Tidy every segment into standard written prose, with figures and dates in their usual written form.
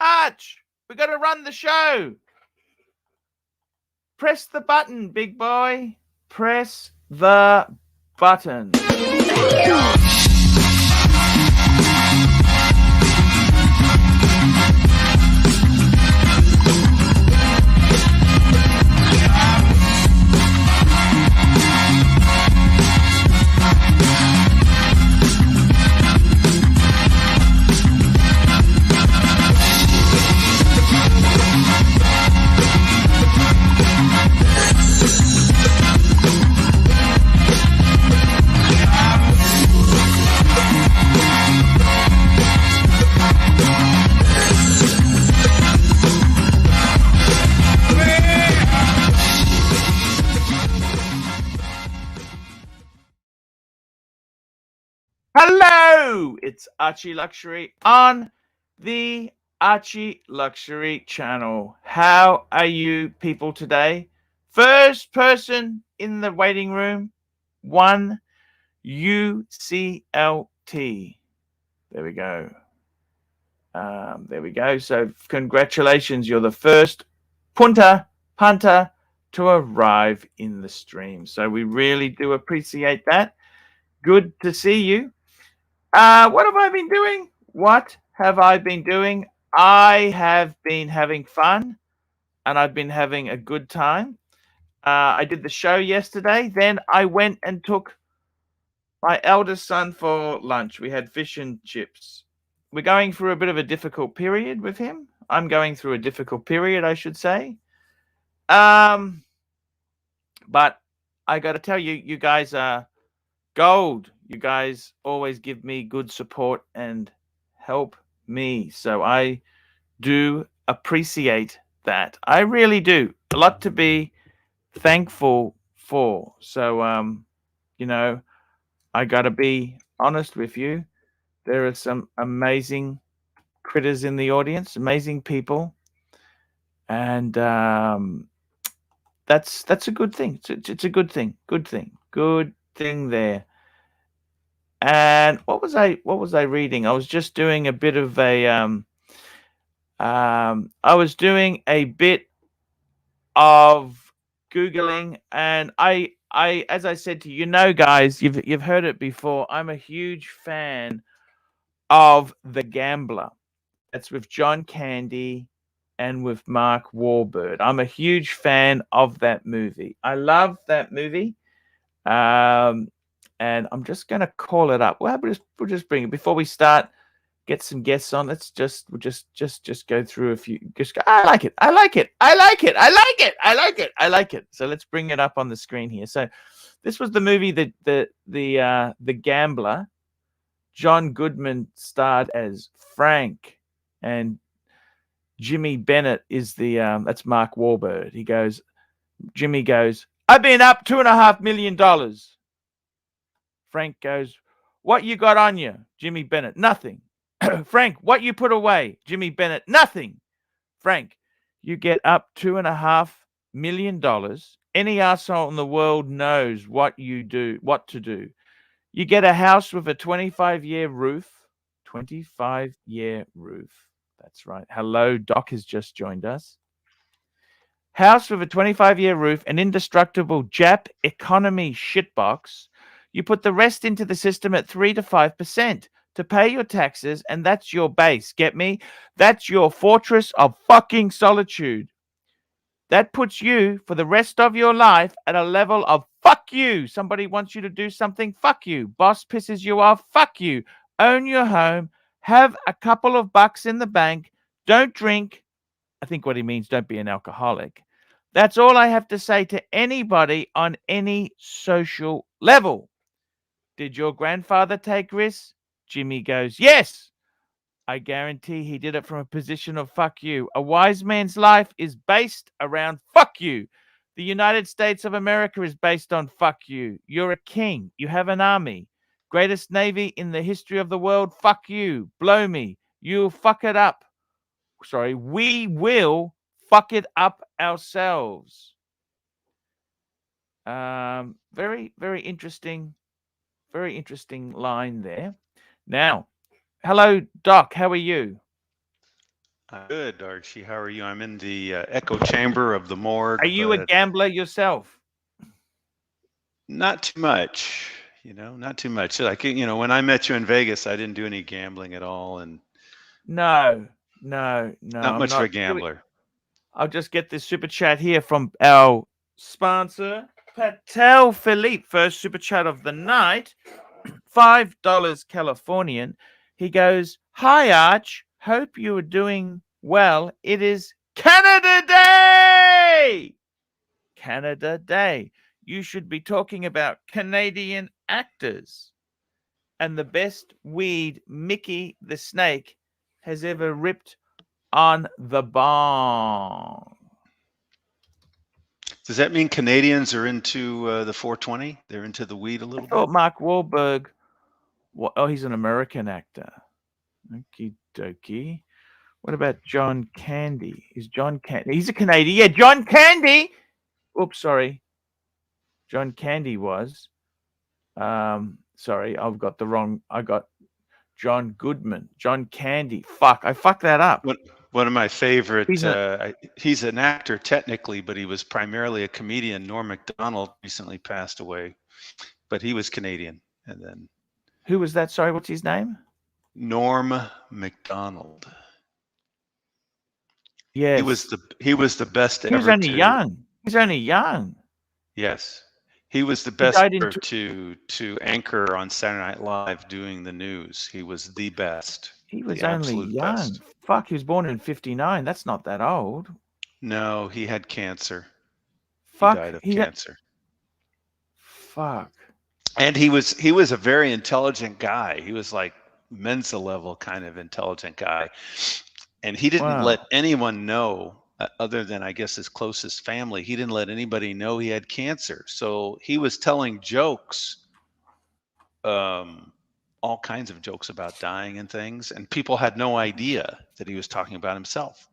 Arch, we got to run the show. Press the button, big boy. Press the button. Hello, it's ArchieLuxury on the ArchieLuxury channel. How are you people today? First person in the waiting room, 1 UCLT. There we go. There we go. So congratulations, you're the first punter to arrive in the stream. So we really do appreciate that. Good to see you. What have I been doing? What have I been doing? I have been having fun and I've been having a good time. I did the show yesterday. Then I went and took my eldest son for lunch. We had fish and chips. We're going through a bit of a difficult period with him. I'm going through a difficult period, I should say. But I got to tell you, you guys are gold. You guys always give me good support and help me. So I do appreciate that. I really do. A lot to be thankful for. So, you know, I got to be honest with you. There are some amazing critters in the audience, amazing people. And that's a good thing. It's a good thing. Good thing there. And what was I reading? I was just doing a bit of a I was doing a bit of Googling, and I as I said to you, guys, you've heard it before. I'm a huge fan of The Gambler. That's with John Candy and with Mark Wahlberg. I'm a huge fan of that movie. I love that movie. And I'm just going to call it up. We'll just bring it before we start. Get some guests on. Let's we'll just go through a few. I like it. I like it. I like it. I like it. I like it. I like it. So let's bring it up on the screen here. So this was the movie The Gambler. John Goodman starred as Frank, and Jimmy Bennett is that's Mark Wahlberg. Jimmy goes, I've been up $2.5 million. Frank goes, what you got on you? Jimmy Bennett, nothing. Frank, what you put away? Jimmy Bennett, nothing. Frank, you get up $2.5 million. Any asshole in the world knows what to do. You get a house with a 25-year roof. 25-year roof. That's right. Hello, Doc has just joined us. House with a 25-year roof, an indestructible Jap economy shitbox. You put the rest into the system at 3 to 5% to pay your taxes, and that's your base. Get me? That's your fortress of fucking solitude. That puts you for the rest of your life at a level of fuck you. Somebody wants you to do something, fuck you. Boss pisses you off, fuck you. Own your home, have a couple of bucks in the bank, don't drink. I think what he means, don't be an alcoholic. That's all I have to say to anybody on any social level. Did your grandfather take risks? Jimmy goes, yes. I guarantee he did it from a position of fuck you. A wise man's life is based around fuck you. The United States of America is based on fuck you. You're a king. You have an army. Greatest navy in the history of the world. Fuck you. Blow me. You'll fuck it up. Sorry, we will fuck it up ourselves. Very, very interesting line there. Now, hello, Doc. How are you? I'm good, Archie. How are you? I'm in the echo chamber of the morgue, Are you a but gambler yourself? not too much. Not too much. Like, when I met you in Vegas, I didn't do any gambling at all, and No, no, no. not I'm much of a not. gambler. I'll just get this super chat here from our sponsor, Patel Philippe. First super chat of the night, $5 Californian. He goes, "Hi Arch, hope you are doing well. It is Canada Day. Canada Day. You should be talking about Canadian actors and the best weed Mickey the Snake has ever ripped on the bong." Does that mean Canadians are into the 420? They're into the weed a I little bit? thought Mark Wahlberg. Oh, he's an American actor. Okie dokie. What about John Candy? Is John Candy? He's a Canadian. Yeah, John Candy. Oops, sorry. John Candy was. Sorry, I've got the wrong. I got John Goodman. John Candy. Fuck, I fucked that up. One of my favorite, He's a. he's an actor technically, but he was primarily a comedian. Norm Macdonald recently passed away, but he was Canadian. And then Who was that? Sorry, what's his name? Norm Macdonald. Yes. He was the best He was ever only to. young. He's only young. Yes. He was the He best died in. ever to anchor on Saturday Night Live doing the news. He was the best, He the was only absolute young. best. Fuck, he was born in 59. That's not that old. No, he had cancer. He Fuck, died of cancer. fuck. And he was a very intelligent guy. He was like Mensa level kind of intelligent guy. And he didn't let Wow. anyone know, other than I guess his closest family. He didn't let anybody know he had cancer. So he was telling jokes, all kinds of jokes about dying and things, and people had no idea that he was talking about himself.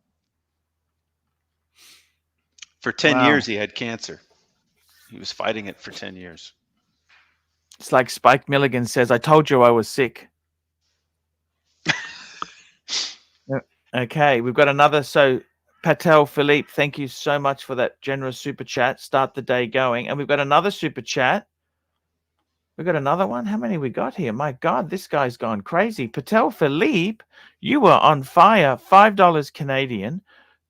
For 10 Wow. years, he had cancer. He was fighting it for 10 years. It's like Spike Milligan says, I told you I was sick. Okay, we've got another. So, Patel Philippe, thank you so much for that generous super chat. Start the day going. And we've got another super chat. We've got another one. How many we got here? My God, this guy's gone crazy. Patel Philippe, you were on fire. $5 Canadian.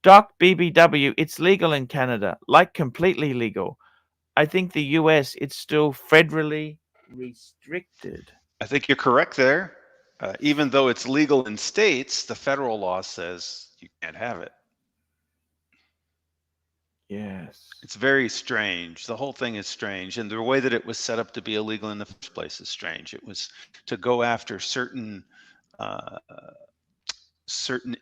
Doc BBW, it's legal in Canada, like completely legal. I think the US, it's still federally restricted. I think you're correct there. Even though it's legal in states, the federal law says you can't have it. Yes. It's very strange. The whole thing is strange. And the way that it was set up to be illegal in the first place is strange. It was to go after certain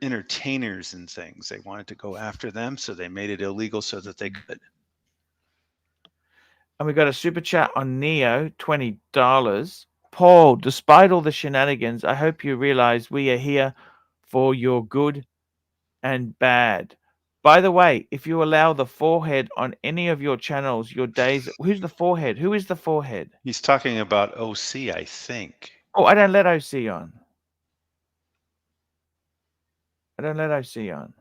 entertainers and things. They wanted to go after them, so they made it illegal so that they could. And we got a super chat on Neo, $20. Paul, despite all the shenanigans, I hope you realize we are here for your good and bad. By the way, if you allow the forehead on any of your channels, your days. Who's the forehead? Who is the forehead? He's talking about OC, I think. Oh, I don't let OC on. I don't let OC on.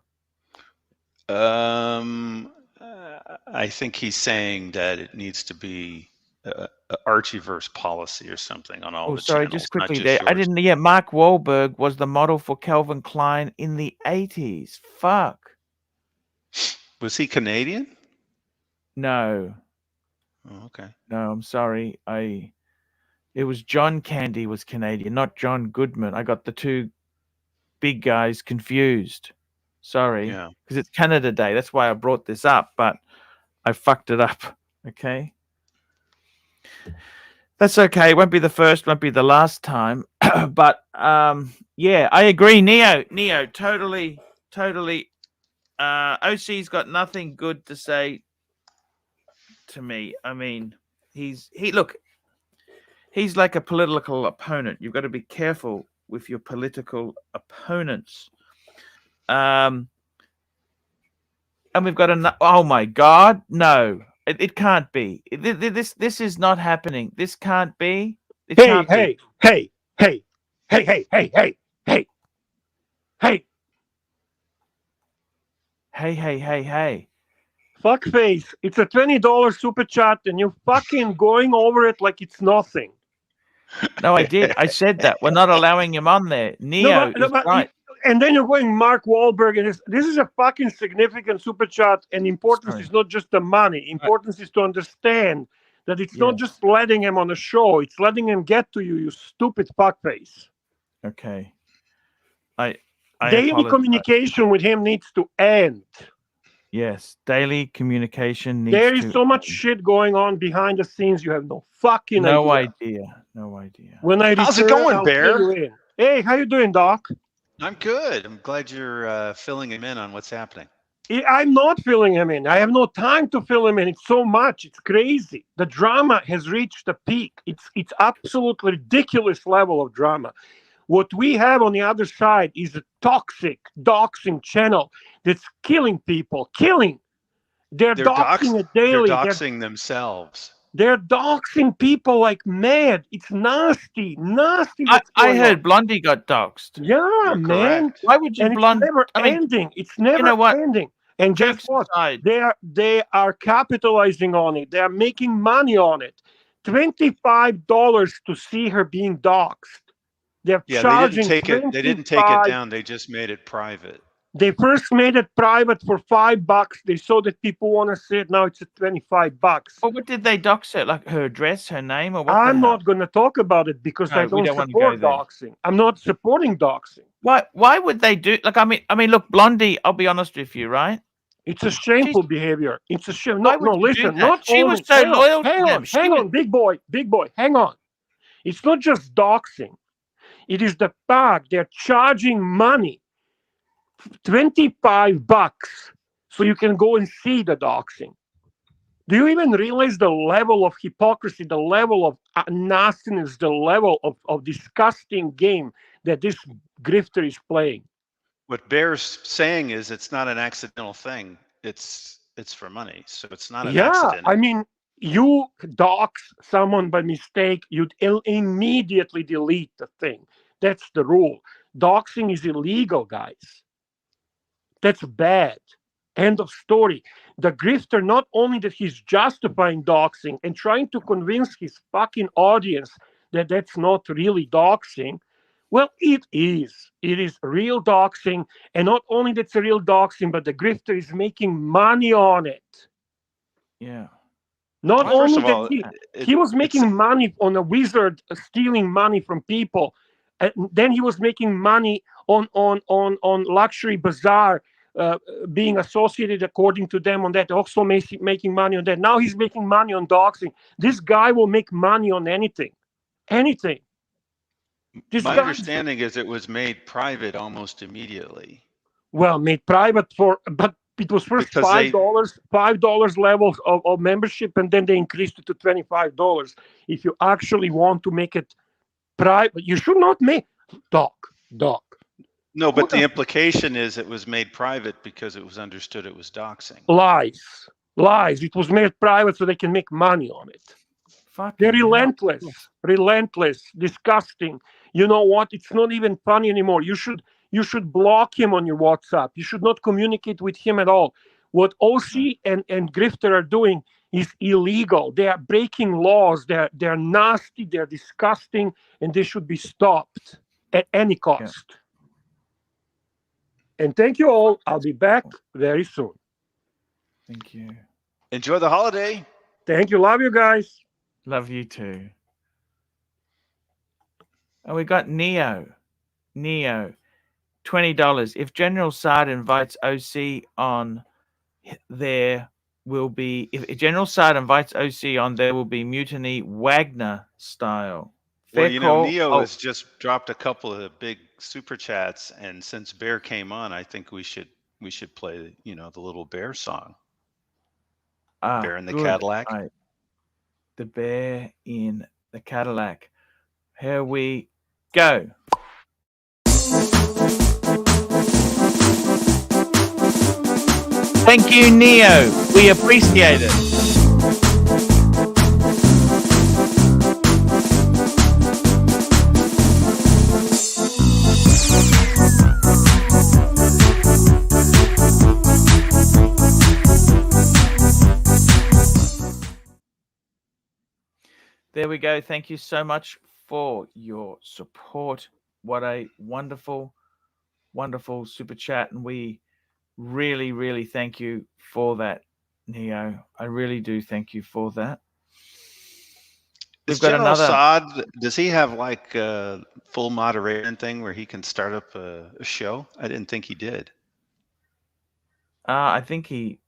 I think he's saying that it needs to be a Archieverse policy or something on all Oh, the sorry, channels, just not quickly just there. I yours. didn't. Yeah, Mark Wahlberg was the model for Calvin Klein in the 80s. Fuck. Was he Canadian? No. Oh, okay. No, I'm sorry. It was John Candy was Canadian, not John Goodman. I got the two big guys confused. Sorry, Yeah. because it's Canada Day. That's why I brought this up, but I fucked it up. Okay. That's okay. It won't be the first, won't be the last time. But yeah, I agree. Neo, totally. OC's got nothing good to say to me. I mean, he's like a political opponent. You've got to be careful with your political opponents. And we've got oh my God, no, it can't be. This is not happening. This can't be. It can't be. Hey. Hey. Fuckface, it's a $20 super chat and you're fucking going over it like it's nothing. No, I did. I said that. We're not allowing him on there. Neo is right. And then you're going Mark Wahlberg, and this is a fucking significant super chat. And importance is not just the money. Importance is to understand that it's not just letting him on the show. It's letting him get to you, you stupid fuckface. Okay. I Daily apologize. communication with him needs to end. Yes, daily communication needs There is to so much shit going on behind the scenes. You have no fucking idea. No idea. When I How's it return, going, I'll Bear? fill you in. Hey, how you doing, Doc? I'm good. I'm glad you're filling him in on what's happening. I'm not filling him in. I have no time to fill him in. It's so much. It's crazy. The drama has reached a peak. It's absolutely ridiculous level of drama. What we have on the other side is a toxic doxing channel that's killing people. They're doxing it daily. They're doxing themselves. They're doxing people like mad. It's nasty. I heard Blondie got doxed. Yeah, You're man. correct. Why would you Blondie? It's never ending. It's never ending. And guess what? They are capitalizing on it. They are making money on it. $25 to see her being doxed. They're charging. They didn't take it down. They just made it private. They first made it private for $5. They saw that people want to see it. Now it's at $25. Well, what did they dox it? Like her address, her name, or what? I'm not going to talk about it because I don't support doxing. I'm not supporting doxing. Why would they do? Like, I mean, look, Blondie. I'll be honest with you, right? It's a shameful behavior. It's a shame. No, listen. She was so loyal to them. Hang on, big boy. Hang on. It's not just doxing. It is the fact they're charging money. $25 so you can go and see the doxing. Do you even realize the level of hypocrisy, the level of nastiness, the level of disgusting game that this grifter is playing? What Bear's saying is it's not an accidental thing. It's for money, so it's not an accident. I mean, you dox someone by mistake, you'd immediately delete the thing. That's the rule. Doxing is illegal, guys. That's bad. End of story. The grifter, not only that he's justifying doxing and trying to convince his fucking audience that that's not really doxing. Well, it is. It is real doxing. And not only that's a real doxing, but the grifter is making money on it. Yeah. Not only that he was making money on a wizard stealing money from people. And then he was making money on Luxury Bazaar. Being associated according to them on that, also making money on that. Now he's making money on doxing. This guy will make money on anything. My understanding is it was made private almost immediately. Well, made private but it was first $5 levels of membership, and then they increased it to $25. If you actually want to make it private, you should not make Doc. No, but the implication is it was made private because it was understood it was doxing. Lies. It was made private so they can make money on it. They're relentless, disgusting. You know what? It's not even funny anymore. You should block him on your WhatsApp. You should not communicate with him at all. What OC and Grifter are doing is illegal. They are breaking laws. They're nasty. They're disgusting, and they should be stopped at any cost. Yeah. And thank you all. I'll be back very soon. Thank you. Enjoy the holiday. Thank you. Love you guys. Love you too. And we got Neo. $20. If General Saad invites OC on, there will be. If General Saad invites OC on, there will be mutiny Wagner style. Well, you know, Neo has just dropped a couple of big super chats, and since Bear came on, I think we should play, you know, the little Bear song. Bear in the Cadillac. Right. The Bear in the Cadillac. Here we go. Thank you, Neo. We appreciate it. There we go. Thank you so much for your support. What a wonderful, wonderful super chat. And we really, really thank you for that, Neo. I really do thank you for that. Is General Assad, does he have like a full moderation thing where he can start up a show? I didn't think he did. I think he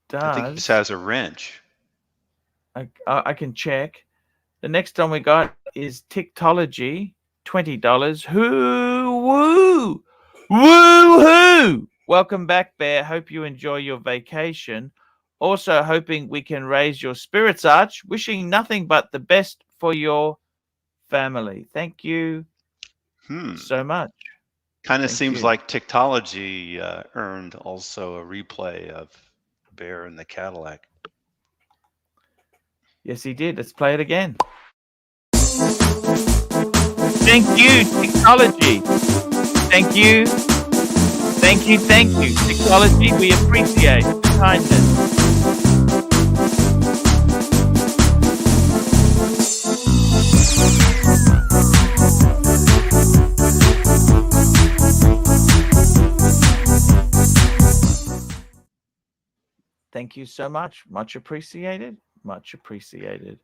does. I think he just has a wrench. I can check. The next one we got is Tiktology, $20. Woo hoo! Welcome back, Bear. Hope you enjoy your vacation. Also hoping we can raise your spirits, Arch. Wishing nothing but the best for your family. Thank you so much. Kind of seems like Tiktology earned also a replay of Bear and the Cadillac. Yes, he did. Let's play it again. Thank you, Tiktology. Thank you. Thank you, Tiktology. We appreciate the kindness. Thank you so much. Much appreciated. Much appreciated.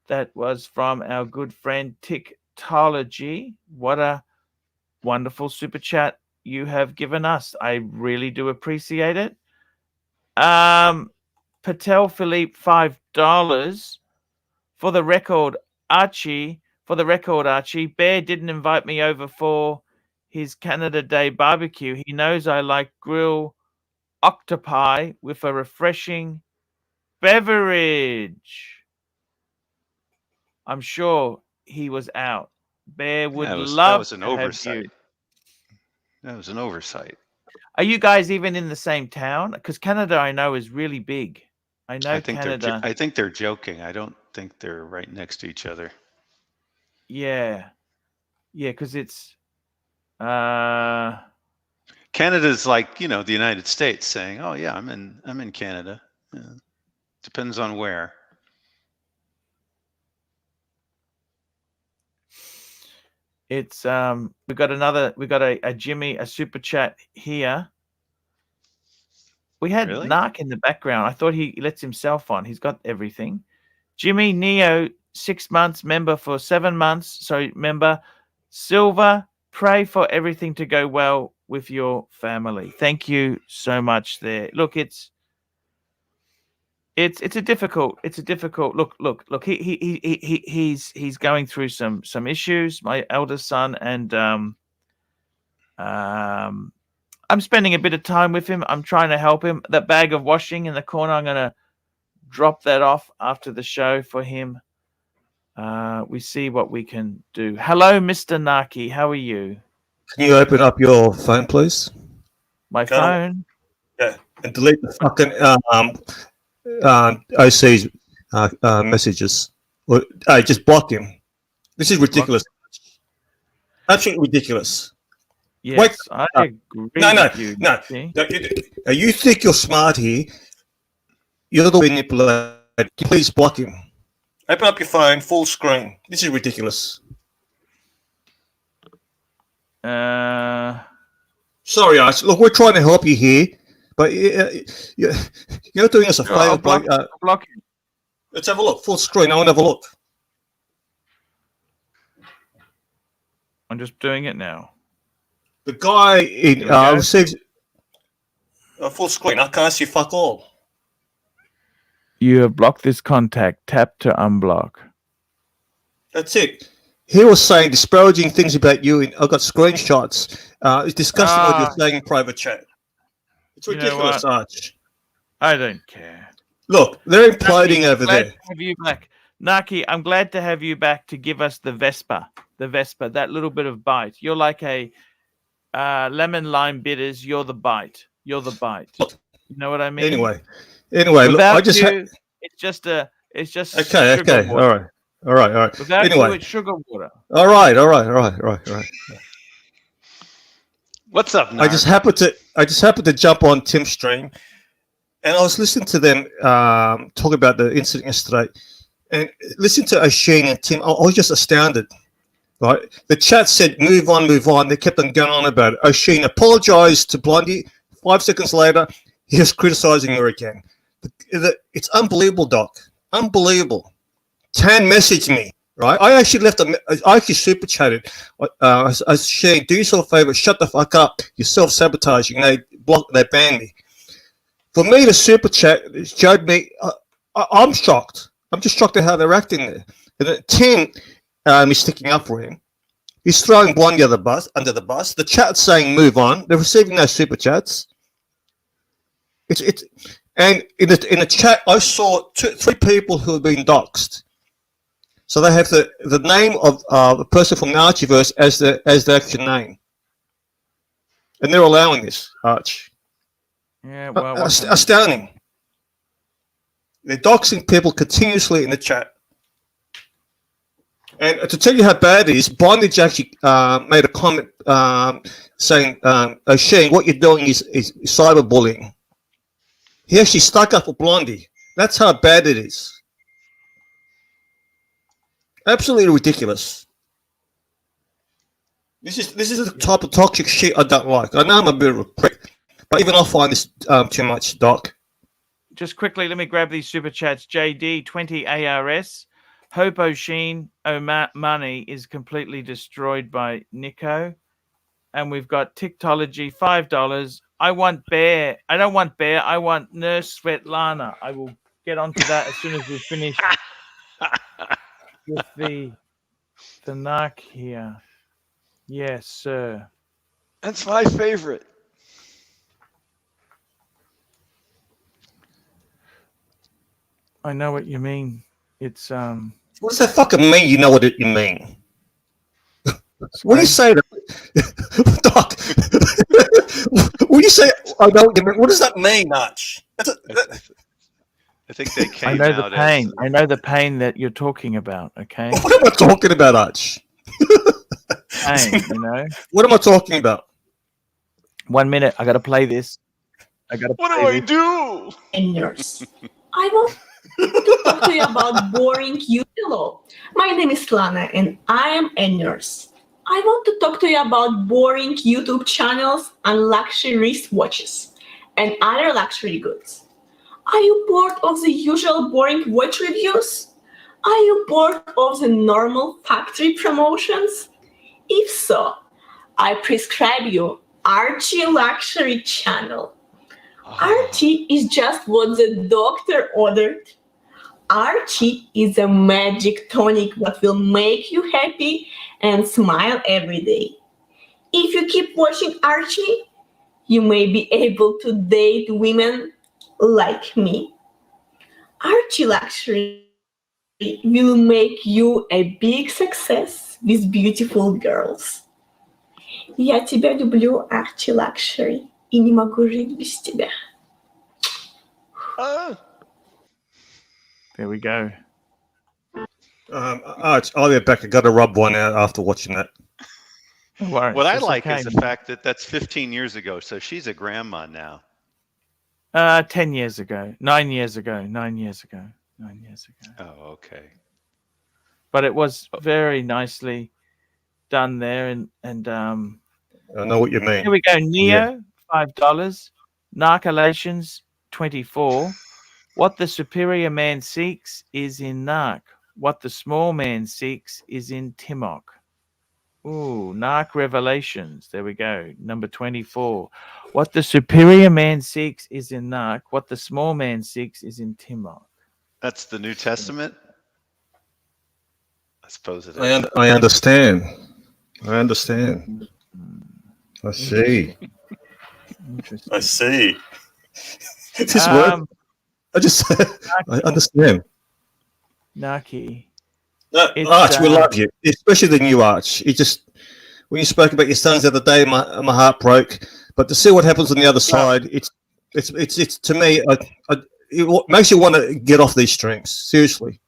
That was from our good friend Tiktology. What a wonderful super chat you have given us. I really do appreciate it. Patel Philippe, $5. For the record, Archie, Bear didn't invite me over for his Canada Day barbecue. He knows I like grill octopi with a refreshing beverage. I'm sure he was out. Bear would love to have you. That was an oversight. Are you guys even in the same town? Because Canada, I know, is really big. I know Canada. I think they're joking. I don't think they're right next to each other. Yeah, because it's. Canada's like, the United States saying, "Oh yeah, I'm in Canada." Yeah. Depends on where. It's we got a Jimmy, a super chat here. We had Narc in the background. I thought he lets himself on. He's got everything. Jimmy Neo, 6 months, member for 7 months. So member Silver, pray for everything to go well with your family. Thank you so much there. Look, it's a difficult look. He's going through some issues. My eldest son, and I'm spending a bit of time with him. I'm trying to help him. That bag of washing in the corner, I'm gonna drop that off after the show for him. We see what we can do. Hello, Mr. Naki. How are you? Can you open up your phone, please? My phone? Yeah, and delete the fucking OC's messages. Or, just block him. This is ridiculous. Absolutely ridiculous. Yes, wait, I agree. No. You think you're smart here? You're the manipulator. Please block him. Open up your phone, full screen. This is ridiculous. Sorry, Arch. Look, we're trying to help you here, but you're doing us a favor. Block him. Let's have a look. Full screen. I want to have a look. I'm just doing it now. The guy in receives full screen. I can't see fuck all. You have blocked this contact. Tap to unblock. That's it. He was saying disparaging things about you. I've got screenshots. It's disgusting what you're saying in private chat. It's ridiculous, Arch. I don't care. Look, they're imploding over there. Glad to have you back. Naki, I'm glad to have you back to give us the Vespa, that little bit of bite. You're like a lemon lime bitters. You're the bite. You know what I mean? Anyway, look, I just it's just okay. Water. All right. Without anyway, you, it's sugar water. All right. What's up, Narc? I just happened to jump on Tim's stream, and I was listening to them talk about the incident yesterday. And listen to Oisin and Tim. I was just astounded. Right, the chat said, "Move on, move on." They kept on going on about it. Oisin apologized to Blondie. 5 seconds later, he was criticizing her again. It's unbelievable, Doc. Unbelievable. Tan messaged me. Right, I actually I actually super chatted. Oisin, do yourself a favor, shut the fuck up. You're self-sabotaging. They banned me. For me to super chat showed me. I'm shocked. I'm just shocked at how they're acting there. And Tim. He's sticking up for him. He's throwing Blondie under the bus. The chat's saying move on. They're receiving no super chats. And in the chat I saw 3 people who have been doxxed. So they have the name of a person from the Archieverse as the actual name. And they're allowing this, Arch. Yeah, well, astounding. They're doxing people continuously in the chat. And to tell you how bad it is, Bondage actually made a comment saying, Oisin, what you're doing is cyberbullying. He actually stuck up for Blondie. That's how bad it is. Absolutely ridiculous. This is the type of toxic shit I don't like. I know I'm a bit of a prick, but even I find this too much, Doc. Just quickly, let me grab these super chats. JD 20 ARS. Hope Oisin OMMANEY is completely destroyed by Nico. And we've got Tiktology, $5. I want Bear. I don't want Bear. I want Nurse Svetlana. I will get onto that as soon as we finish with the narc here. Yes, sir. That's my favorite. I know what you mean. It's What does that fucking mean? You know what you mean? What do you say, Doc? When you say I know what you mean, what does that mean, Arch? I think they came I know out the pain. as... I know the pain that you're talking about. Okay. What am I talking about, Arch? Pain. You know. What am I talking about? 1 minute. I got to play this. What do I do? And nurse. I want to talk to you about boring you. Hello, my name is Lana and I am a nurse. I want to talk to you about boring YouTube channels and luxury wristwatches and other luxury goods. Are you bored of the usual boring watch reviews? Are you bored of the normal factory promotions? If so, I prescribe you ArchieLuxury channel. Archie is just what the doctor ordered. Archie is a magic tonic that will make you happy and smile every day. If you keep watching Archie, you may be able to date women like me. ArchieLuxury will make you a big success with beautiful girls. Я тебя люблю, ArchieLuxury, и не могу жить без тебя. There we go. Arch, I'll be back. I got to rub one out after watching that. Don't worry. What I It's like okay. is the fact that that's 15 years ago, so she's a grandma now. 10 years ago, 9 years ago, 9 years ago, 9 years ago. Oh, okay. But it was very nicely done there, and I know what you mean. here we go. Neo, $5. Narcolations, 24. What the superior man seeks is in Narc. What the small man seeks is in Timok. Ooh, Narc Revelations. There we go. Number 24. What the superior man seeks is in Narc. What the small man seeks is in Timok. That's the New Testament? I suppose it is. I understand. I understand. I see. Interesting. I see. This word. I just. I understand. Naki. No, Arch, we love you, especially the new Arch. It just when you spoke about your sons the other day, my heart broke. But to see what happens on the other side, it's to me, it makes you want to get off these streams seriously.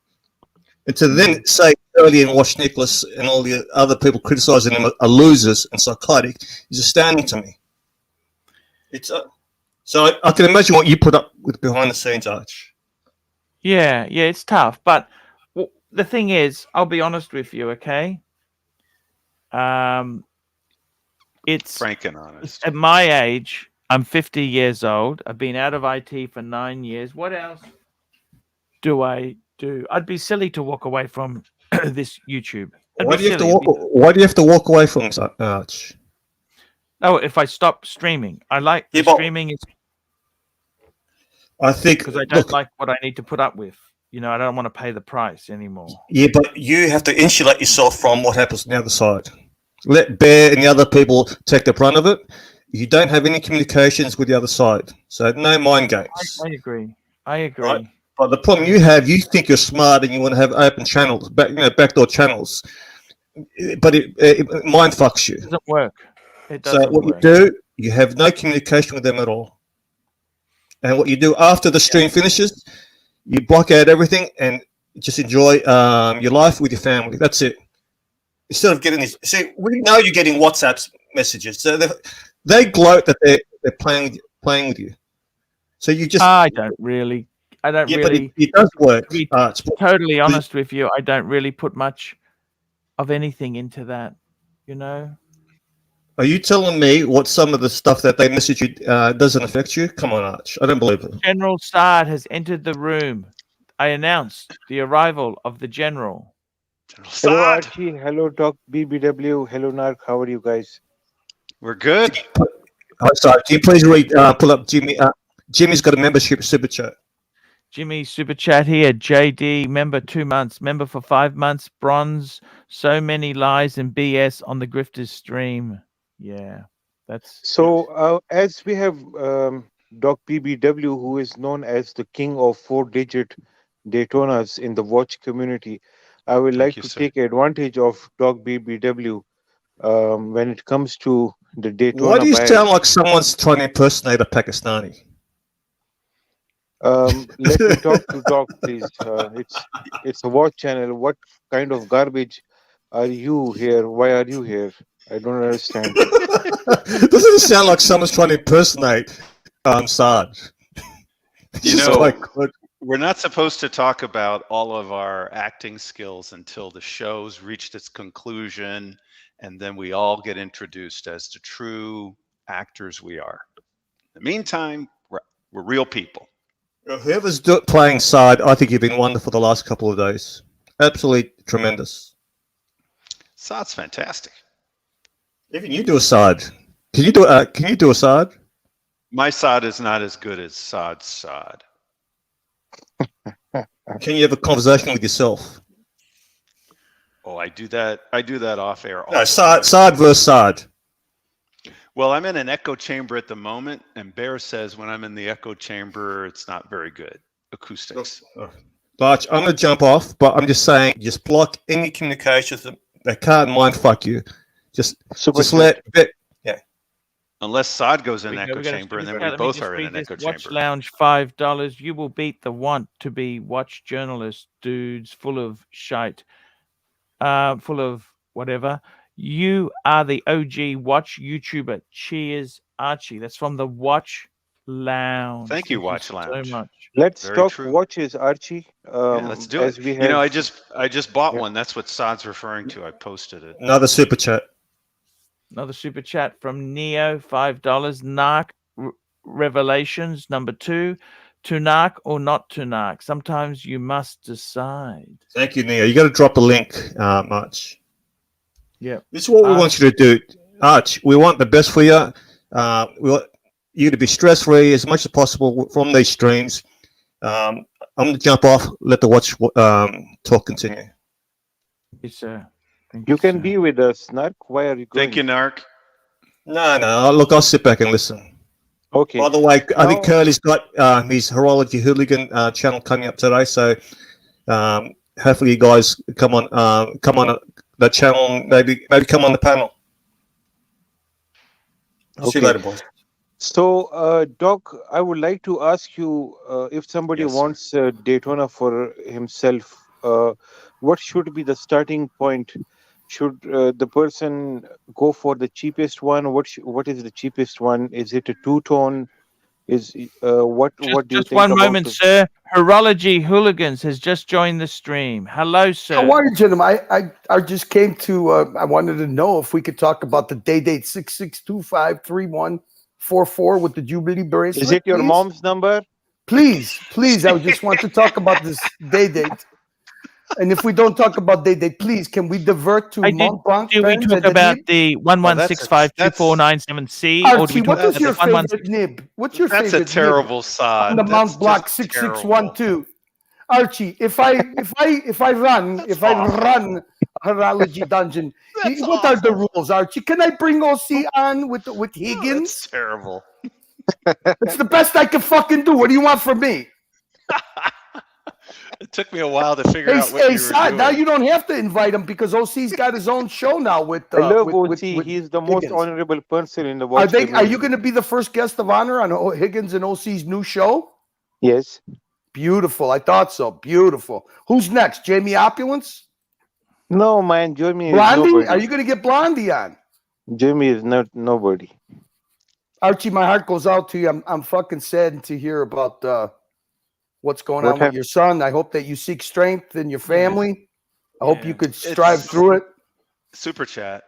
And to then say earlier and watch Nicholas and all the other people criticizing him are losers and psychotic is astounding to me. It's so I can imagine what you put up with behind the scenes, Arch. Yeah, it's tough. But the thing is, I'll be honest with you, okay? It's Frank and honest. at my age. I'm 50 years old. I've been out of IT for 9 years. What else do I do? I'd be silly to walk away from this YouTube. Why do you have to walk? Why do you have to walk away from Arch? No, if I stop streaming, I like Yeah, but- streaming is I think because I don't like what I need to put up with. You know, I don't want to pay the price anymore. Yeah, but you have to insulate yourself from what happens on the other side. Let Bear and the other people take the brunt of it. You don't have any communications with the other side, so no mind games. I agree. I agree. Right. But the problem you have, you think you're smart and you want to have open channels, backdoor channels, but it mind fucks you. It doesn't work. It So doesn't what work. you do, you have no communication with them at all. And what you do after the stream finishes, you block out everything and just enjoy your life with your family. That's it. Instead of getting this, see, we know you're getting WhatsApp messages, so they gloat that they're playing with you. So you just I don't really. but it does work. To be totally honest with you, I don't really put much of anything into that. You know. Are you telling me what some of the stuff that they message you doesn't affect you? Come on, Arch. I don't believe it. General Sard has entered the room. I announced the arrival of the general. Hello, Archie. Hello, Doc BBW. Hello, Narc. How are you guys? We're good. Oh, sorry. Can you please pull up Jimmy? Jimmy's got a membership super chat. Jimmy super chat here. JD member 2 months. Member for 5 months. Bronze. So many lies and BS on the Grifters stream. Yeah, that's so. As we have Doc BBW, who is known as the king of 4-digit Daytonas in the watch community, I would like to take advantage of Doc BBW when it comes to the Daytona. Why do you sound like someone's trying to impersonate a Pakistani? Let me talk to Doc, please. It's a watch channel. What kind of garbage are you here? Why are you here? I don't understand. Doesn't it sound like someone's trying to impersonate Saad? You know, we're not supposed to talk about all of our acting skills until the show's reached its conclusion, and then we all get introduced as the true actors we are. In the meantime, we're real people. Whoever's playing Saad, I think you've been wonderful the last couple of days. Absolutely tremendous. Saad's fantastic. Even you do a Saad. Can you do a Saad? My Saad is not as good as Saad's Saad. Can you have a conversation with yourself? Oh, I do that off air. No, Saad versus Saad. Well, I'm in an echo chamber at the moment, and Bear says when I'm in the echo chamber, it's not very good acoustics. But I'm going to jump off, but I'm just saying, just block any communications that can't mind fuck you. Just let it. Yeah. Unless Saad goes in an echo chamber, and then we both are in an echo chamber. Watch Lounge $5. You will beat the want to be watch journalist dudes full of shite, full of whatever. You are the OG watch YouTuber. Cheers, Archie. That's from the Watch Lounge. Thank you, Watch Lounge. So much. Let's talk watches, Archie. Let's do it. You know, I just bought one. That's what Saad's referring to. I posted it. Another super chat. Another super chat from Neo, $5. Narc Revelations number 2. To narc or not to narc? Sometimes you must decide. Thank you, Neo. You got to drop a link, Arch. Yeah. This is what we want you to do, Arch. We want the best for you. We want you to be stress-free as much as possible from these streams. I'm going to jump off. Let the watch talk continue. Yes, sir. You can be with us, Narc. Why are you going? Thank you, Narc. No. Look, I'll sit back and listen. Okay. By the way, I think Curly's got his Horology Hooligan channel coming up today, so hopefully you guys come on that channel. Maybe come on the panel. Okay. See you later, boys. So, Doc, I would like to ask you if somebody wants Daytona for himself, what should be the starting point? Should the person go for the cheapest one? What is the cheapest one? Is it a two-tone? What do you think? Just one moment, sir. Horology Hooligans has just joined the stream. Hello, sir. How are you, gentlemen? I just came to, I wanted to know if we could talk about the date 66253144 with the Jubilee bracelet. Is it your mom's number? Please, I just want to talk about this date. And if we don't talk about date, please, can we divert to Mont Blanc? Do we talk about the 11652497C? Archie, what is your favorite nib? What's your favorite nib? That's a terrible sod. On the Mont Blanc 6612. Archie, if I run Horology Dungeon, what are the rules, Archie? Can I bring OC on with Higgins? That's terrible. It's the best I can fucking do. What do you want from me? It took me a while to figure out what you were doing. Now you don't have to invite him because OC's got his own show now with. I love OC. He's the most honorable person in the world. Are you going to be the first guest of honor on Higgins and OC's new show? Yes. Beautiful. I thought so. Beautiful. Who's next? Jamie Opulence? No, man. Jamie Blondie? is nobody. Are you going to get Blondie on? Jamie is nobody. Archie, my heart goes out to you. I'm fucking saddened to hear about what's going on with your son. I hope that you seek strength in your family. I hope you could strive through it. Super chat.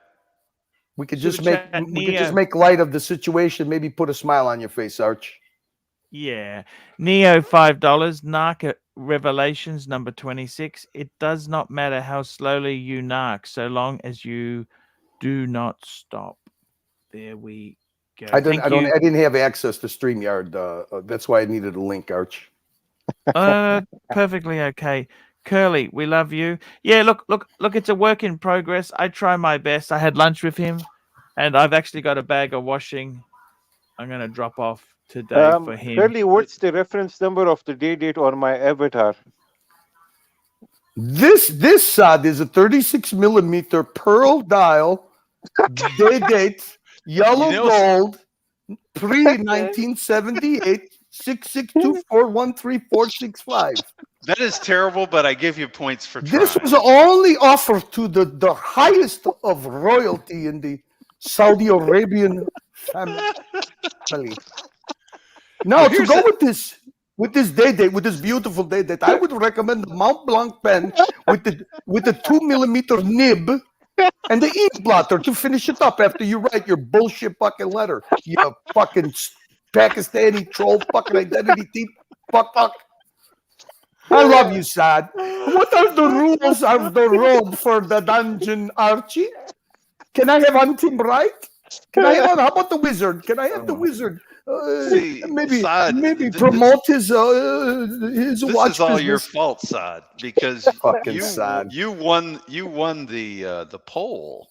We could just make light of the situation. Maybe put a smile on your face, Arch. Yeah. Neo $5. Narc Revelations number 26. It does not matter how slowly you narc, so long as you do not stop. There we go. I didn't have access to StreamYard. That's why I needed a link, Arch. Perfectly okay. Curly, we love you. Yeah, look, it's a work in progress. I try my best. I had lunch with him, and I've actually got a bag of washing I'm going to drop off today for him. Curly, what's the reference number of the date on my avatar? This sod is a 36 millimeter pearl dial, date, yellow gold, pre-1978, 6624134665. That is terrible, but I give you points for trying. This was only offered to the highest of royalty in the Saudi Arabian family. Now, to go with this date, with this beautiful date, I would recommend the Mont Blanc pen with the 2 millimeter nib and the ink blotter to finish it up after you write your bullshit fucking letter. You fucking Pakistani troll fucking identity thief fuck. I love you, Sad. What are the rules of the road for the dungeon, Archie? Can I have Untim right? Can I have how about the wizard? Can I have the wizard? Maybe promote his watch. This is all your fault, Sad, because you won the poll,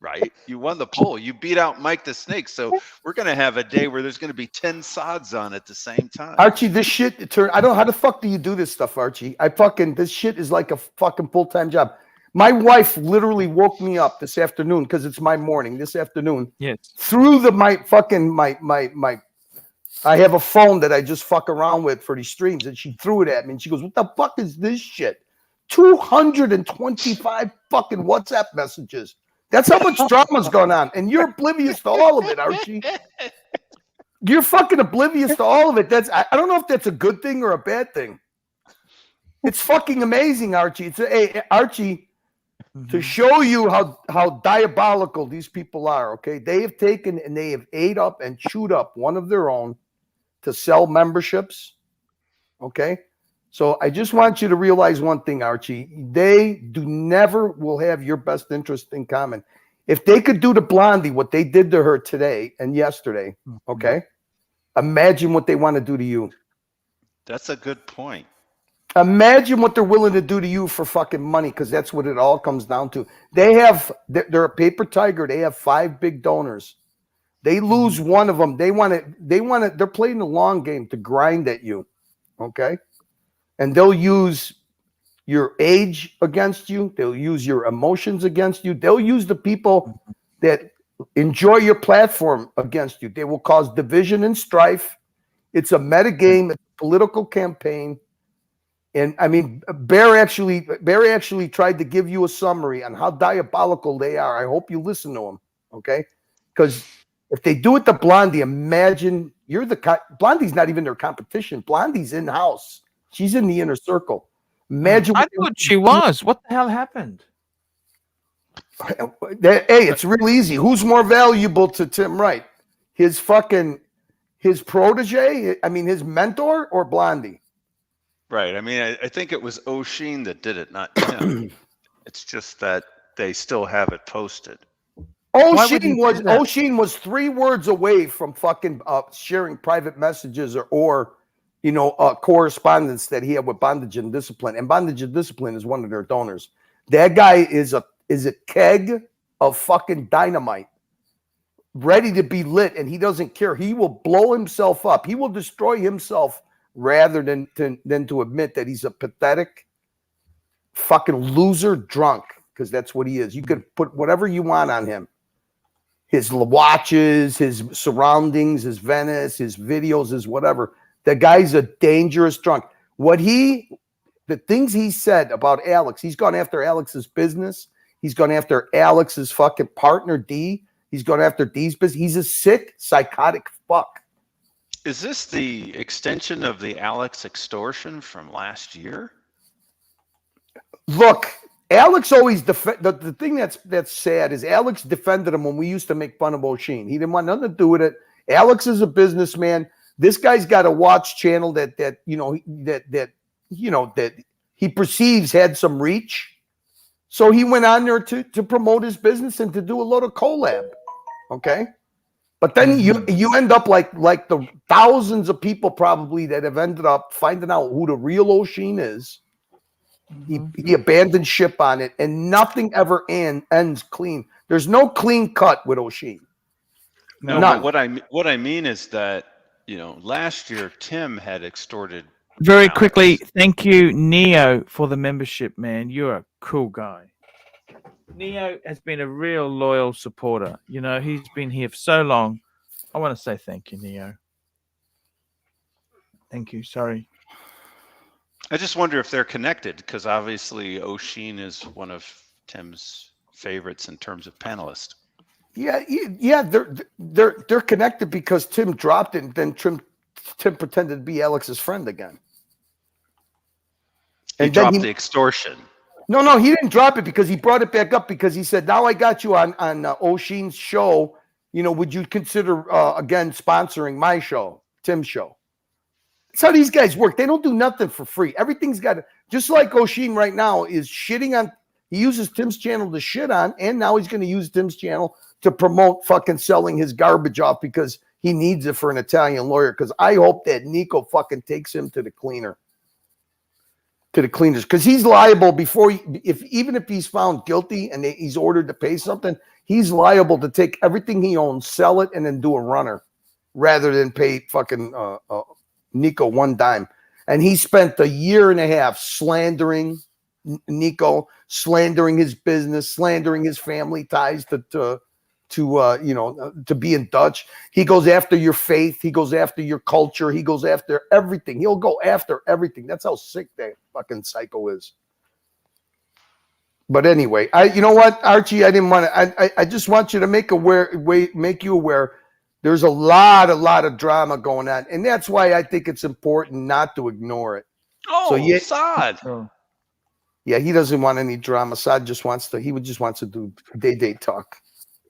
right? You won the poll. You beat out Mike the Snake. So we're gonna have a day where there's gonna be 10 Sads on at the same time. Archie, this shit I don't know how the fuck do you do this stuff, Archie? This shit is like a fucking full-time job. My wife literally woke me up this afternoon because it's my morning this afternoon. Yes. Through my I have a phone that I just fuck around with for these streams, and she threw it at me and she goes, "What the fuck is this shit?" 225 fucking WhatsApp messages. That's how much drama's going on, and you're oblivious to all of it, Archie. You're fucking oblivious to all of it. I don't know if that's a good thing or a bad thing. It's fucking amazing, Archie. Archie. To show you how diabolical these people are, okay? They have taken and they have ate up and chewed up one of their own to sell memberships, okay? So I just want you to realize one thing, Archie. They never will have your best interest in common. If they could do to Blondie what they did to her today and yesterday, okay? Imagine what they want to do to you. That's a good point. Imagine what they're willing to do to you for fucking money, because that's what it all comes down to. They're a paper tiger. They have 5 big donors. They lose one of them. They're playing the long game to grind at you. Okay. And they'll use your age against you. They'll use your emotions against you. They'll use the people that enjoy your platform against you. They will cause division and strife. It's a meta game, it's a political campaign. And I mean, Bear actually tried to give you a summary on how diabolical they are. I hope you listen to him, okay? Because if they do it to Blondie, imagine Blondie's not even their competition. Blondie's in-house, She's in the inner circle. Imagine. I thought she was. What the hell happened? Hey, it's real easy. Who's more valuable to Tim Wright? His protege? I mean, his mentor or Blondie? Right. I mean, I think it was O'Sheen that did it, not Tim. It's just that they still have it posted. O'Sheen was 3 words away from fucking sharing private messages or correspondence that he had with Bondage and Discipline. And Bondage and Discipline is one of their donors. That guy is a keg of fucking dynamite, ready to be lit, and he doesn't care. He will blow himself up. He will destroy himself rather than to admit that he's a pathetic fucking loser drunk, because that's what he is. You could put whatever you want on him. His watches, his surroundings, his Venice, his videos, his whatever. The guy's a dangerous drunk. The things he said about Alex, he's gone after Alex's business. He's gone after Alex's fucking partner, D. He's gone after D's business. He's a sick, psychotic fuck. Is this the extension of the Alex extortion from last year? Look, Alex always the thing that's sad is Alex defended him when we used to make fun of O'Sheen. He didn't want nothing to do with it. Alex is a businessman. This guy's got a watch channel that he perceives had some reach. So he went on there to promote his business and to do a lot of collab. Okay. But then you end up like the thousands of people probably that have ended up finding out who the real O'Sheen is. He abandoned ship on it, and nothing ever ends clean. There's no clean cut with O'Sheen. No, but what I mean is that, last year Tim had extorted. Very Alex. quickly, thank you, Neo, for the membership, man. You're a cool guy. Neo has been a real loyal supporter. He's been here for so long. I want to say thank you, Neo. Thank you. Sorry. I just wonder if they're connected, because obviously O'Sheen is one of Tim's favorites in terms of panelists. Yeah, they're connected because Tim dropped it, and then Tim pretended to be Alex's friend again. He dropped the extortion. No, he didn't drop it because he brought it back up because he said, "Now I got you on O'Sheen's show. Would you consider again sponsoring my show, Tim's show?" That's how these guys work. They don't do nothing for free. Everything's got to, just like O'Sheen right now is shitting on. He uses Tim's channel to shit on, and now he's going to use Tim's channel to promote fucking selling his garbage off because he needs it for an Italian lawyer. Because I hope that Nico fucking takes him to the cleaners, because he's liable even if he's found guilty and he's ordered to pay something, he's liable to take everything he owns, sell it, and then do a runner rather than pay fucking Nico one dime. And he spent a year and a half slandering Nico, slandering his business, slandering his family ties to be in Dutch. He goes after your faith. He goes after your culture. He goes after everything. He'll go after everything. That's how sick that fucking psycho is. But anyway, you know what, Archie? I didn't want to. I just want you to make you aware. There's a lot of drama going on, and that's why I think it's important not to ignore it. Oh, so Saad. Yeah, he doesn't want any drama. Saad just wants to. He just wants to do day talk.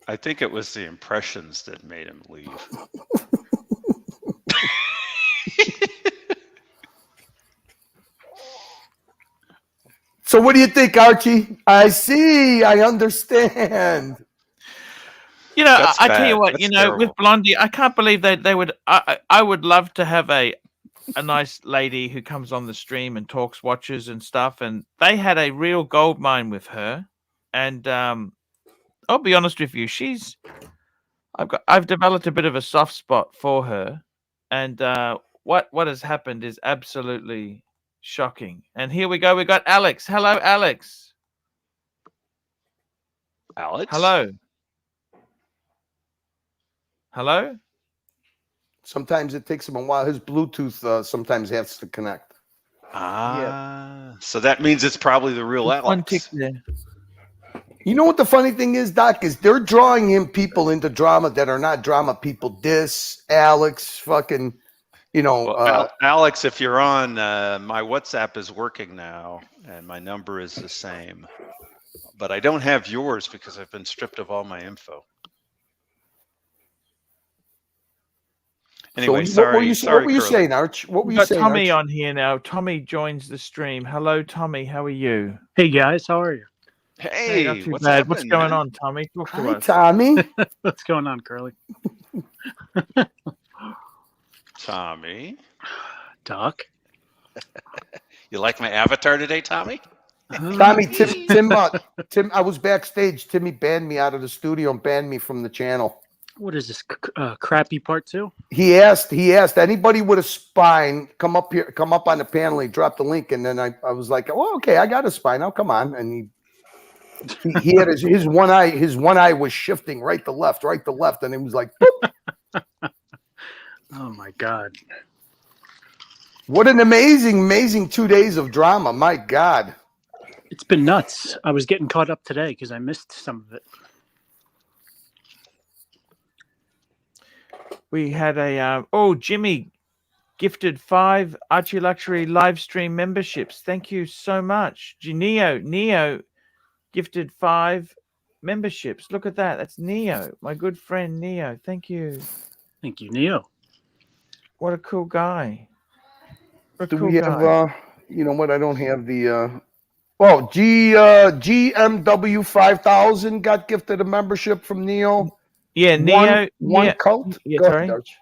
I think it was the impressions that made him leave. So what do you think, Archie? I see. I understand. I tell you what, with Blondie, I can't believe they would. I would love to have a nice lady who comes on the stream and talks watches and stuff. And they had a real gold mine with her. And I'll be honest with you, I've developed a bit of a soft spot for her. And what has happened is absolutely shocking. And here we go. We got Alex. Hello, Alex. Alex? Hello? Sometimes it takes him a while. His Bluetooth sometimes has to connect. So that means it's probably the real Alex. You know what the funny thing is, Doc, is they're drawing in people into drama that are not drama people. Alex, fucking you know, well, Alex, if you're on, my WhatsApp is working now, and my number is the same. But I don't have yours because I've been stripped of all my info. Anyway, so sorry. What were you saying, Arch? What were you saying, Tommy Arch? on here now. Tommy joins the stream. Hello, Tommy. How are you? Hey guys, how are you? Hey, not too what's bad. happening, What's going man? on, Tommy? Talk to Hi, us. Tommy. What's going on, Curly? Tommy. Doc. You like my avatar today, Tommy? Tommy, Tim, I was backstage. Timmy banned me out of the studio and banned me from the channel. What is this? Crappy part 2? He asked anybody with a spine come up here, come up on the panel. He dropped the link, and then I was like, oh, okay, I got a spine. Now come on, and he had his one eye. His one eye was shifting right to left, and it was like, boop. Oh my God. What an amazing 2 days of drama. My God. It's been nuts. I was getting caught up today because I missed some of it. We had a Jimmy gifted 5 ArchieLuxury live stream memberships. Thank you so much. Neo gifted 5 memberships. Look at that. That's Neo, my good friend Neo. Thank you. Thank you, Neo. What a cool guy. Do we have you know what? I don't have the GMW 5000 got gifted a membership from Neo. Yeah, Neo. One cult. Yeah, Go sorry. ahead, Arch.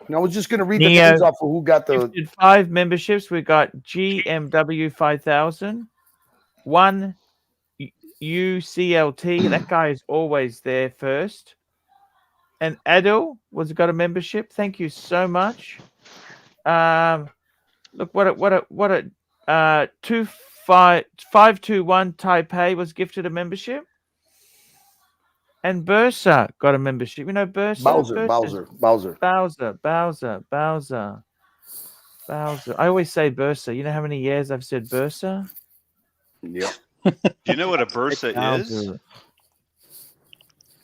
No, I was just going to read the names off of who got the gifted 5 memberships. We got GMW 5000, 1 UCLT. That guy is always there first. And Adil was got a membership. Thank you so much. Look what a 521 Taipei was gifted a membership. And Bursa got a membership. You know Bursa? Bowser. I always say Bursa. You know how many years I've said Bursa? Yep. Do you know what a Bursa is?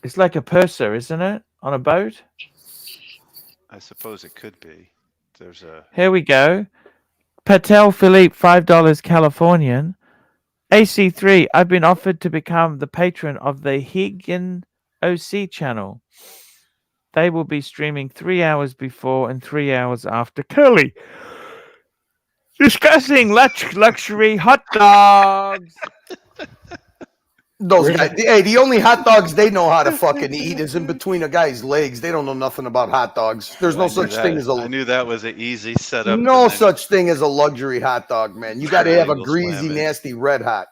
It's like a purser, isn't it? On a boat? I suppose it could be. There's a... Here we go. Patel Philippe, $5 Californian. AC3, I've been offered to become the patron of the Higgin OC channel. They will be streaming 3 hours before and 3 hours after Curly. Discussing luxury hot dogs. Those guys, hey, the only hot dogs they know how to fucking eat is in between a guy's legs. They don't know nothing about hot dogs. There's no such thing as a... I knew that was an easy setup. No such thing as a luxury hot dog, man. You got to have a greasy, nasty red hot.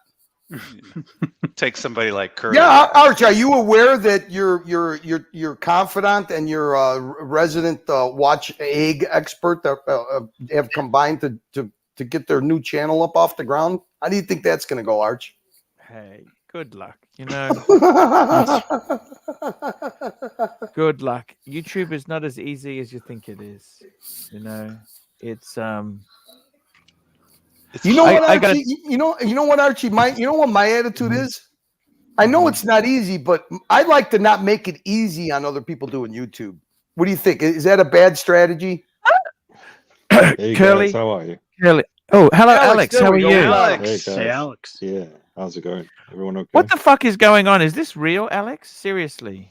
Take somebody like Curly. Yeah, Archie, are you aware that your confidant and your resident watch egg expert have combined to get their new channel up off the ground? How do you think that's going to go, Arch? Hey, good luck. You know, good luck. YouTube is not as easy as you think it is. You know, it's You know what, Archie? You know what, Archie? You know what my attitude is? I know it's not easy, but I like to not make it easy on other people doing YouTube. What do you think? Is that a bad strategy? Hey Curly, guys, how are you? Curly. Oh, hello, Alex. How are you? Alex. Hey, guys. Hey, Alex. Yeah, how's it going? Everyone okay? What the fuck is going on? Is this real, Alex? Seriously?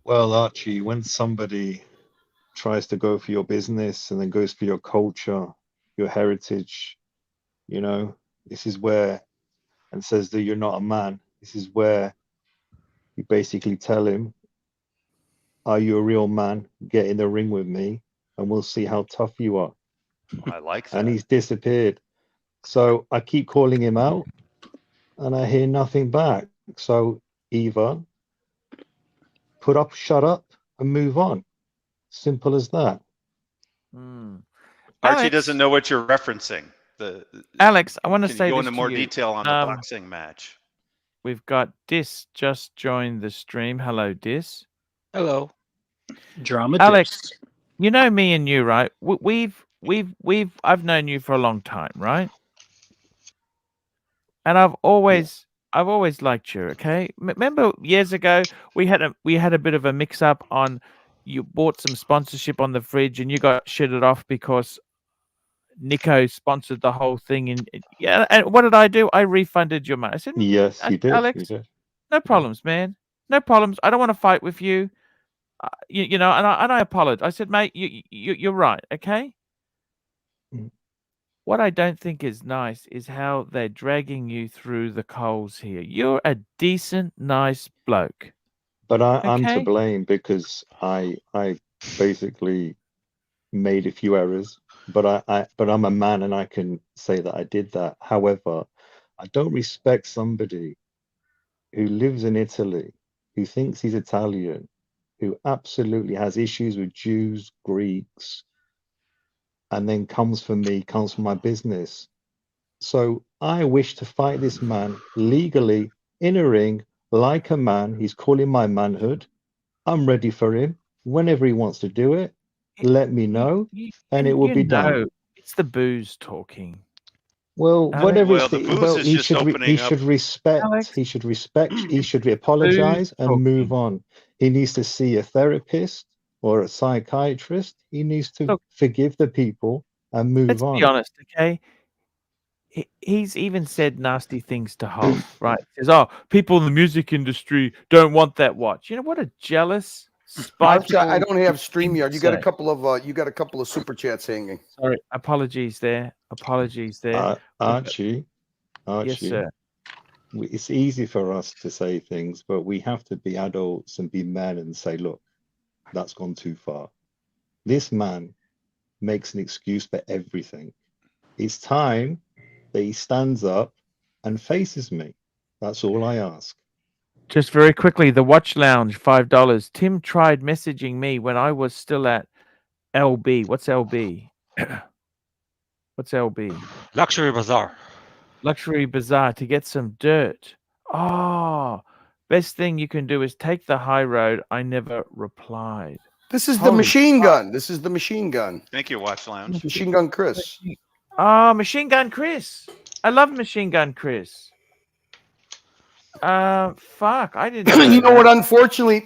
Well, Archie, when somebody tries to go for your business and then goes for your culture, your heritage, you know, this is where, and says that you're not a man, this is where you basically tell him, are you a real man? Get in the ring with me and we'll see how tough you are. I like that. And he's disappeared. So I keep calling him out and I hear nothing back. So either shut up and move on. Simple as that. Mm. Archie Alex, doesn't know what you're referencing. Alex, I want to say go this into to more you. detail on the boxing match. We've got Dis just joined the stream. Hello, Dis. Hello. Drama Alex, Dis. you know me and you, right? I've known you for a long time, right? And I've always liked you. Okay, remember years ago we had a bit of a mix up on you bought some sponsorship on the fridge and you got shitted off because Nico sponsored the whole thing. And yeah, and what did I do? I refunded your money. I said, Yes, you did. Alex, You did. no problems, man. No problems. I don't want to fight with you. You know, and I apologized. I said, mate, you're right. Okay. Mm. What I don't think is nice is how they're dragging you through the coals here. You're a decent, nice bloke. But I'm to Okay? blame because I basically made a few errors. But I'm a man and I can say that I did that. However, I don't respect somebody who lives in Italy, who thinks he's Italian, who absolutely has issues with Jews, Greeks, and then comes for me, comes for my business. So I wish to fight this man legally in a ring like a man. He's calling my manhood. I'm ready for him. Whenever he wants to do it, let me know, and it will be done. It's the booze talking. Well, whatever it's the booze is he just should opening he should up. respect. Alex, He should respect. He should apologize and move on. He needs to see a therapist or a psychiatrist. He needs to forgive the people and move on. Let's be honest, okay? He's even said nasty things to Hoff, right? He says, "Oh, people in the music industry don't want that watch." You know what a jealous, spiteful. I don't have StreamYard. You got a couple of super chats hanging. Sorry, apologies there. Archie, yes, sir. It's easy for us to say things, but we have to be adults and be men and say, "Look, that's gone too far." This man makes an excuse for everything. It's time that he stands up and faces me. That's all I ask. Just very quickly, the Watch Lounge, $5. Tim tried messaging me when I was still at LB. What's LB? What's LB? Luxury Bazaar. Luxury Bazaar to get some dirt. Oh, best thing you can do is take the high road. I never replied. This is the machine gun. This is the machine gun. Thank you, Watch Lounge. Machine Gun Chris. Machine Gun Chris. I love Machine Gun Chris. Fuck, I didn't know You know that. what? Unfortunately,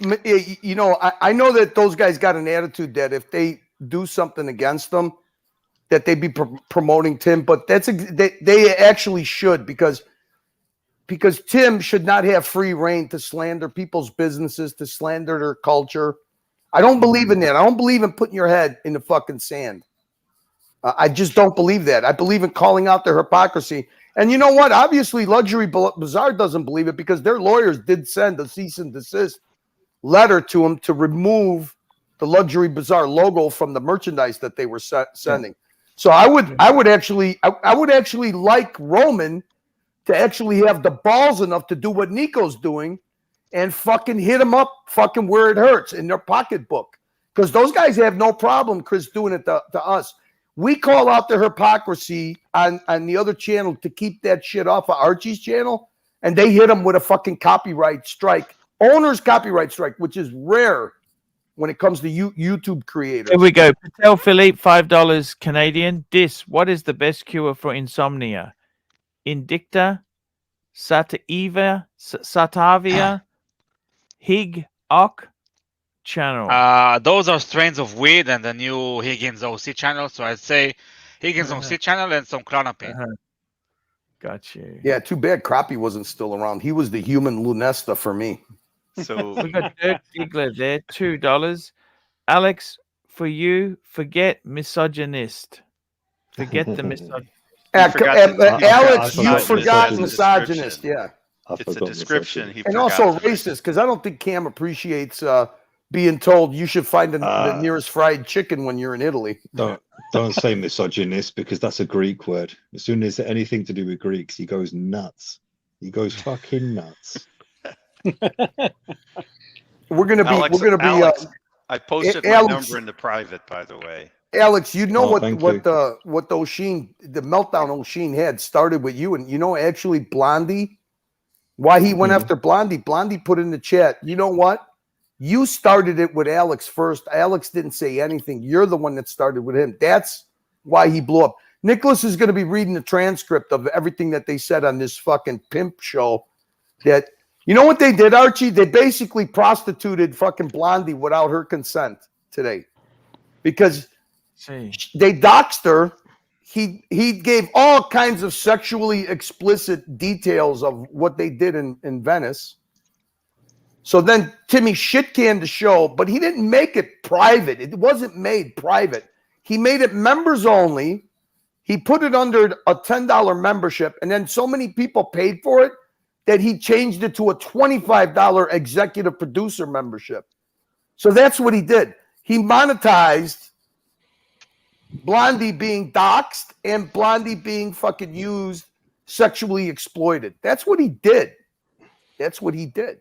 you know, I know that those guys got an attitude that if they do something against them, that they'd be promoting Tim. But they actually should because Tim should not have free reign to slander people's businesses, to slander their culture. I don't believe in that. I don't believe in putting your head in the fucking sand. I just don't believe that. I believe in calling out their hypocrisy. And you know what? Obviously, Luxury Bazaar doesn't believe it because their lawyers did send a cease and desist letter to them to remove the Luxury Bazaar logo from the merchandise that they were sending. So I would actually like Roman to actually have the balls enough to do what Nico's doing and fucking hit him up fucking where it hurts in their pocketbook. Because those guys have no problem, Chris, doing it to us. We call out the hypocrisy on the other channel to keep that shit off of Archie's channel, and they hit him with a fucking copyright strike. Owner's copyright strike, which is rare when it comes to YouTube creators. Here we go. Patel Philippe, $5 Canadian. What is the best cure for insomnia? Indicta, Satavia, Hig, Ock, channel. Those are strains of weed and the new Higgins OC channel. So I'd say Higgins OC channel and some Clonopin. Got you. Yeah, too bad Crappie wasn't still around. He was the human Lunesta for me. So we got Dirk Diggler there, $2. Alex, for you, forget misogynist. Forget the misogynist. Alex, you forgot misogynist. Yeah. It's a description. And also racist, because I don't think Cam appreciates being told you should find the nearest fried chicken when you're in Italy. Don't say misogynist because that's a Greek word. As soon as anything to do with Greeks, he goes nuts. He goes fucking nuts. We're gonna be. Alex, I posted my number in the private, by the way. Alex, you know what the O'Sheen, the meltdown O'Sheen had started with you, and you know actually Blondie, why he went after Blondie. Blondie put in the chat. You know what? You started it with Alex first. Alex didn't say anything. You're the one that started with him. That's why he blew up. Nicholas is going to be reading the transcript of everything that they said on this fucking pimp show. That, you know what they did, Archie? They basically prostituted fucking Blondie without her consent. today because they doxed her. He gave all kinds of sexually explicit details of what they did in Venice. So then Timmy shit-canned the show, but he didn't make it private. It wasn't made private. He made it members only. He put it under a $10 membership, and then so many people paid for it that he changed it to a $25 executive producer membership. So that's what he did. He monetized Blondie being doxxed and Blondie being fucking used, sexually exploited. That's what he did. That's what he did.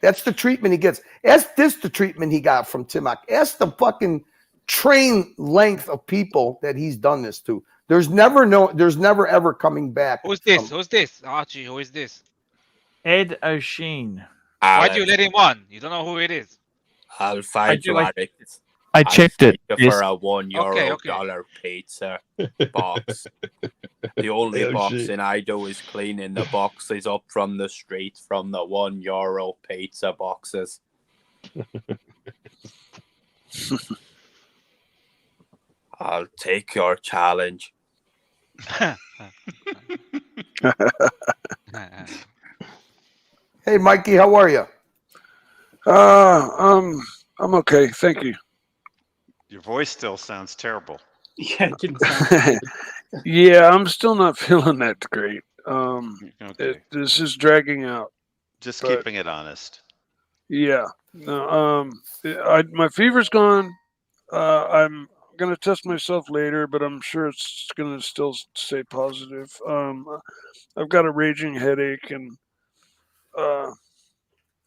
That's the treatment he gets. Ask this the treatment he got from Timok. Ask the fucking train length of people that he's done this to. There's never ever coming back. Who's this? Who's this? Archie, who is this? Ed O'Sheen. Why do you let him on? You don't know who it is. I'll find you, Alex. I checked it. For a $1 pizza box. The only boxing I do is cleaning the boxes up from the street from the €1 pizza boxes. I'll take your challenge. Hey, Mikey, how are you? I'm okay, thank you. Your voice still sounds terrible. Yeah, it didn't sound Yeah, I'm still not feeling that great. Okay. This is dragging out. Just keeping it honest. Yeah. No, my fever's gone. I'm gonna test myself later, but I'm sure it's gonna still stay positive. I've got a raging headache, and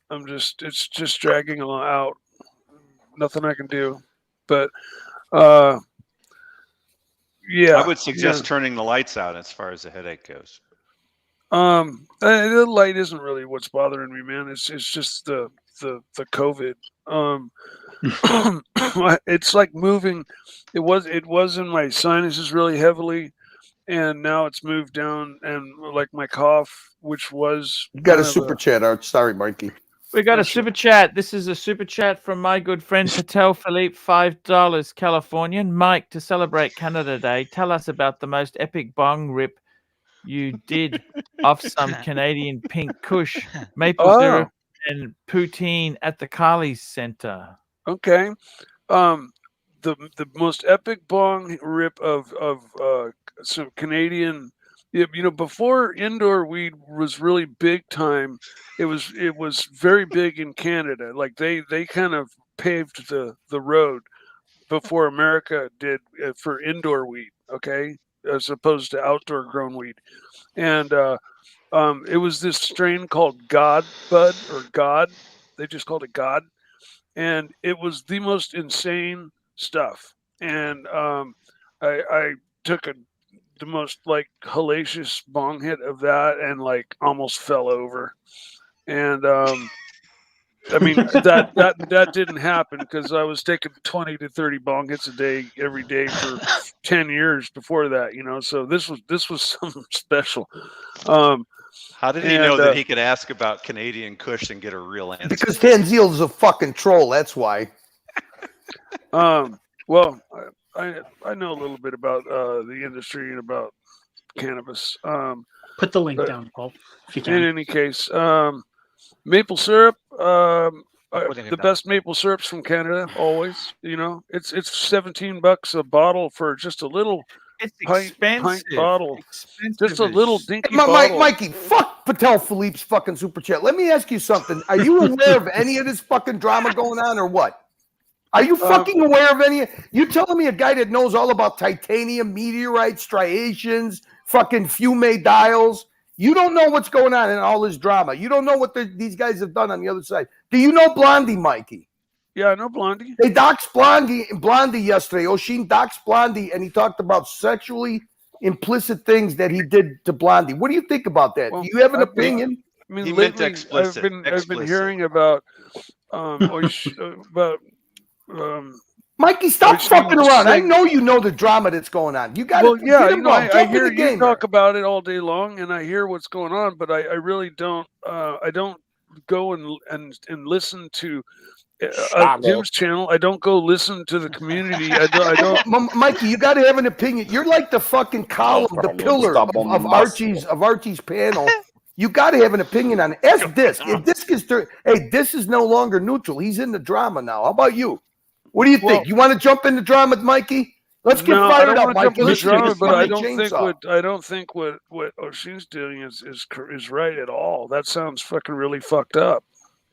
it's just dragging out. Nothing I can do. But yeah, I would suggest turning the lights out as far as the headache goes. The light isn't really what's bothering me, man. It's just the COVID. It's like moving. It was in my sinuses really heavily, and now it's moved down, and like my cough, which was. You got a super chat, Arch. Sorry, Mikey. We got a super chat. This is a super chat from my good friend Patel Philippe, $5, Californian. Mike, to celebrate Canada Day, tell us about the most epic bong rip you did off some Canadian pink kush, maple syrup, and poutine at the Carly's Center. Okay. The most epic bong rip of some Canadian. Before indoor weed was really big time, it was very big in Canada. Like they kind of paved the road before America did for indoor weed. Okay, as opposed to outdoor grown weed, and it was this strain called God Bud or God. They just called it God, and it was the most insane stuff. And I took the most like hellacious bong hit of that and like almost fell over. And I mean that didn't happen because I was taking 20 to 30 bong hits a day every day for 10 years before that, so this was something special. How did he know that he could ask about Canadian Kush and get a real answer? Because Tanzil's a fucking troll, that's why. Well, I know a little bit about the industry and about cannabis. Put the link down, Paul, if you can. In any case, maple syrup, the best maple syrups from Canada, always. It's $17 a bottle for just a little pint bottle. Just a little dinky bottle. Mikey, fuck Patel Philippe's fucking super chat. Let me ask you something. Are you aware of any of this fucking drama going on or what? Are you fucking aware of any? You telling me a guy that knows all about titanium, meteorites, striations, fucking fume dials? You don't know what's going on in all this drama. You don't know what these guys have done on the other side. Do you know Blondie, Mikey? Yeah, I know Blondie. They doxed Blondie yesterday. O'Sheen doxed Blondie, and he talked about sexually implicit things that he did to Blondie. What do you think about that? Do you have an opinion? I mean, lately, I've been hearing about Mikey, stop fucking around. I know you know the drama that's going on. You got I hear you talk about it all day long, and I hear what's going on, but I really don't. I don't go and listen to Jim's channel. I don't go listen to the community. I don't. Mikey, you got to have an opinion. You're like the fucking column, the pillar of Archie's panel. You got to have an opinion on it. Ask Disc. If Disc is Disc is no longer neutral. He's in the drama now. How about you? What do you think? You want to jump into drama with Mikey? Let's get fired up, Mikey. But I don't think what Oshin's doing is right at all. That sounds fucking really fucked up.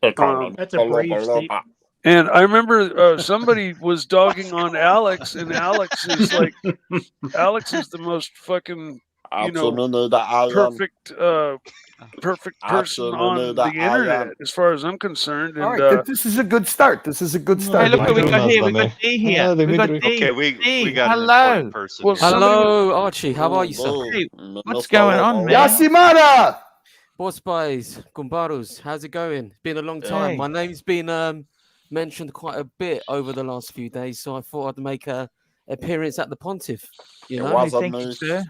That's a brave statement. And I remember somebody was dogging on Alex, and Alex is the most fucking perfect person on the internet, as far as I'm concerned. And, all right, this is a good start. Hey, look what we got here. We got D here. We got D. Okay, we got hello. an important person. Well, hello, Archie. How are you, sir? Hey, what's going on, man? Yasimara! Boss boys, Gumbarus, how's it going? It's been a long time. Hey. My name's been mentioned quite a bit over the last few days, so I thought I'd make a appearance at the Pontiff. You know, Hey, thank you, sir.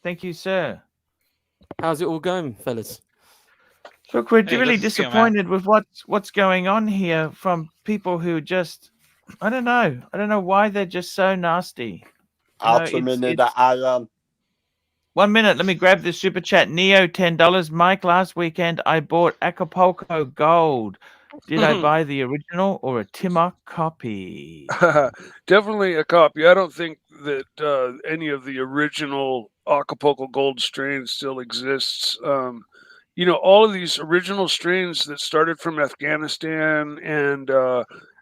Thank you, sir. How's it all going, fellas? Look, we're really disappointed with what's going on here from people who just, I don't know why they're just so nasty. 1 minute, let me grab this super chat. Neo, $10. Mike, last weekend I bought Acapulco Gold. Did I buy the original or a Timok copy? Definitely a copy. I don't think that any of the original Acapulco Gold strains still exists. All of these original strains that started from Afghanistan and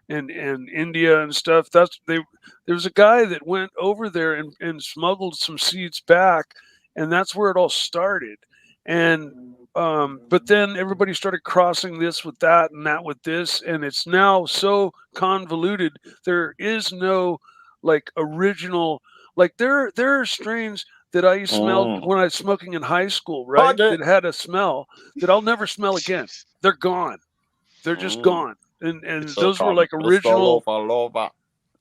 India and stuff. There was a guy that went over there and smuggled some seeds back, and that's where it all started. And but then everybody started crossing this with that and that with this, and it's now so convoluted. There is no original. There are strains that I used to smell when I was smoking in high school, right? That had a smell that I'll never smell again. They're gone. They're just gone. And those were original.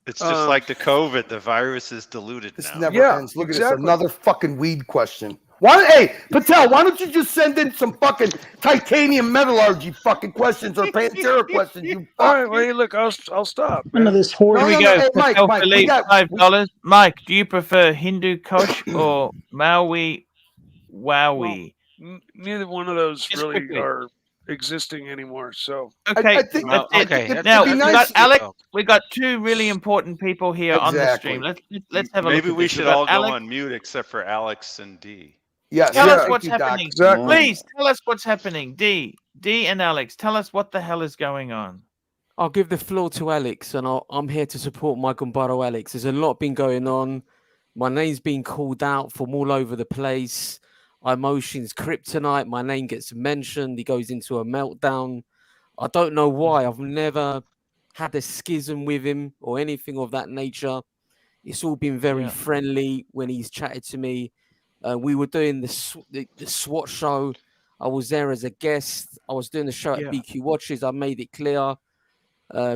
It's just like the COVID. The virus is diluted This now. never ends. Look at this. Another fucking weed question. Hey, Patel, why don't you just send in some fucking titanium metallurgy fucking questions or Pantera questions? You all right, well, look, I'll stop. None of this horror. Here we go. Hey, Mike, Philippe, $5. Mike, do you prefer Hindu Kush or Maui Wowie? Well, neither one of those really are existing anymore. So okay, I think that's it. Okay. Now It'd be we nice got Alex. We got two really important people here on the stream. Let's have a look. Maybe we should all go on mute except for Alex and D. Yes. Tell us what's happening. Exactly. Please tell us what's happening. D and Alex, tell us what the hell is going on. I'll give the floor to Alex, and I'm here to support my Gumbaro Alex. There's a lot been going on. My name's been called out from all over the place. Emotions kryptonite. My name gets mentioned. He goes into a meltdown. I don't know why. I've never had a schism with him or anything of that nature. It's all been very friendly when he's chatted to me. We were doing the SWAT show. I was there as a guest. I was doing the show at BQ Watches. I made it clear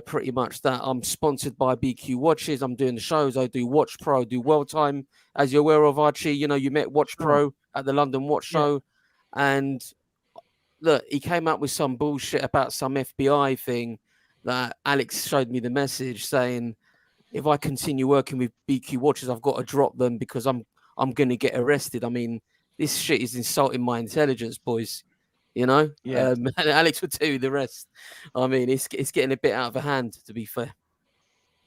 pretty much that I'm sponsored by BQ Watches. I'm doing the shows. I do Watch Pro, do World Time. As you're aware of, Archie, you met Watch Pro at the London Watch Show. And look, he came up with some bullshit about some FBI thing that Alex showed me the message saying, if I continue working with BQ Watches, I've got to drop them because I'm going to get arrested. I mean, this shit is insulting my intelligence, boys. And Alex would tell you the rest. I mean, it's getting a bit out of hand, to be fair.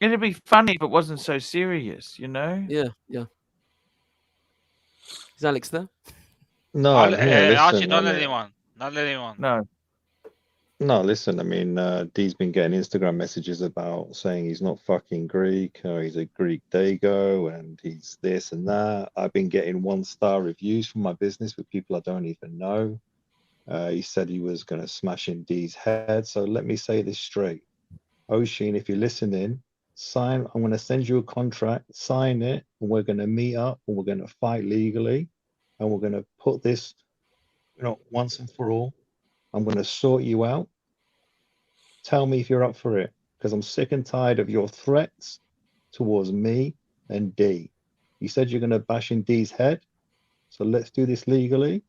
It'd be funny if it wasn't so serious, Yeah. Is Alex there? No, Archie, don't let anyone. No, listen, I mean, D's been getting Instagram messages about saying he's not fucking Greek, or he's a Greek dago, and he's this and that. I've been getting 1-star reviews from my business with people I don't even know. He said he was going to smash in D's head. So let me say this straight. Oshin, if you're listening, I'm going to send you a contract, sign it, and we're going to meet up, and we're going to fight legally, and we're going to put this, once and for all. I'm going to sort you out. Tell me if you're up for it, because I'm sick and tired of your threats towards me and D. You said you're going to bash in D's head, so let's do this legally.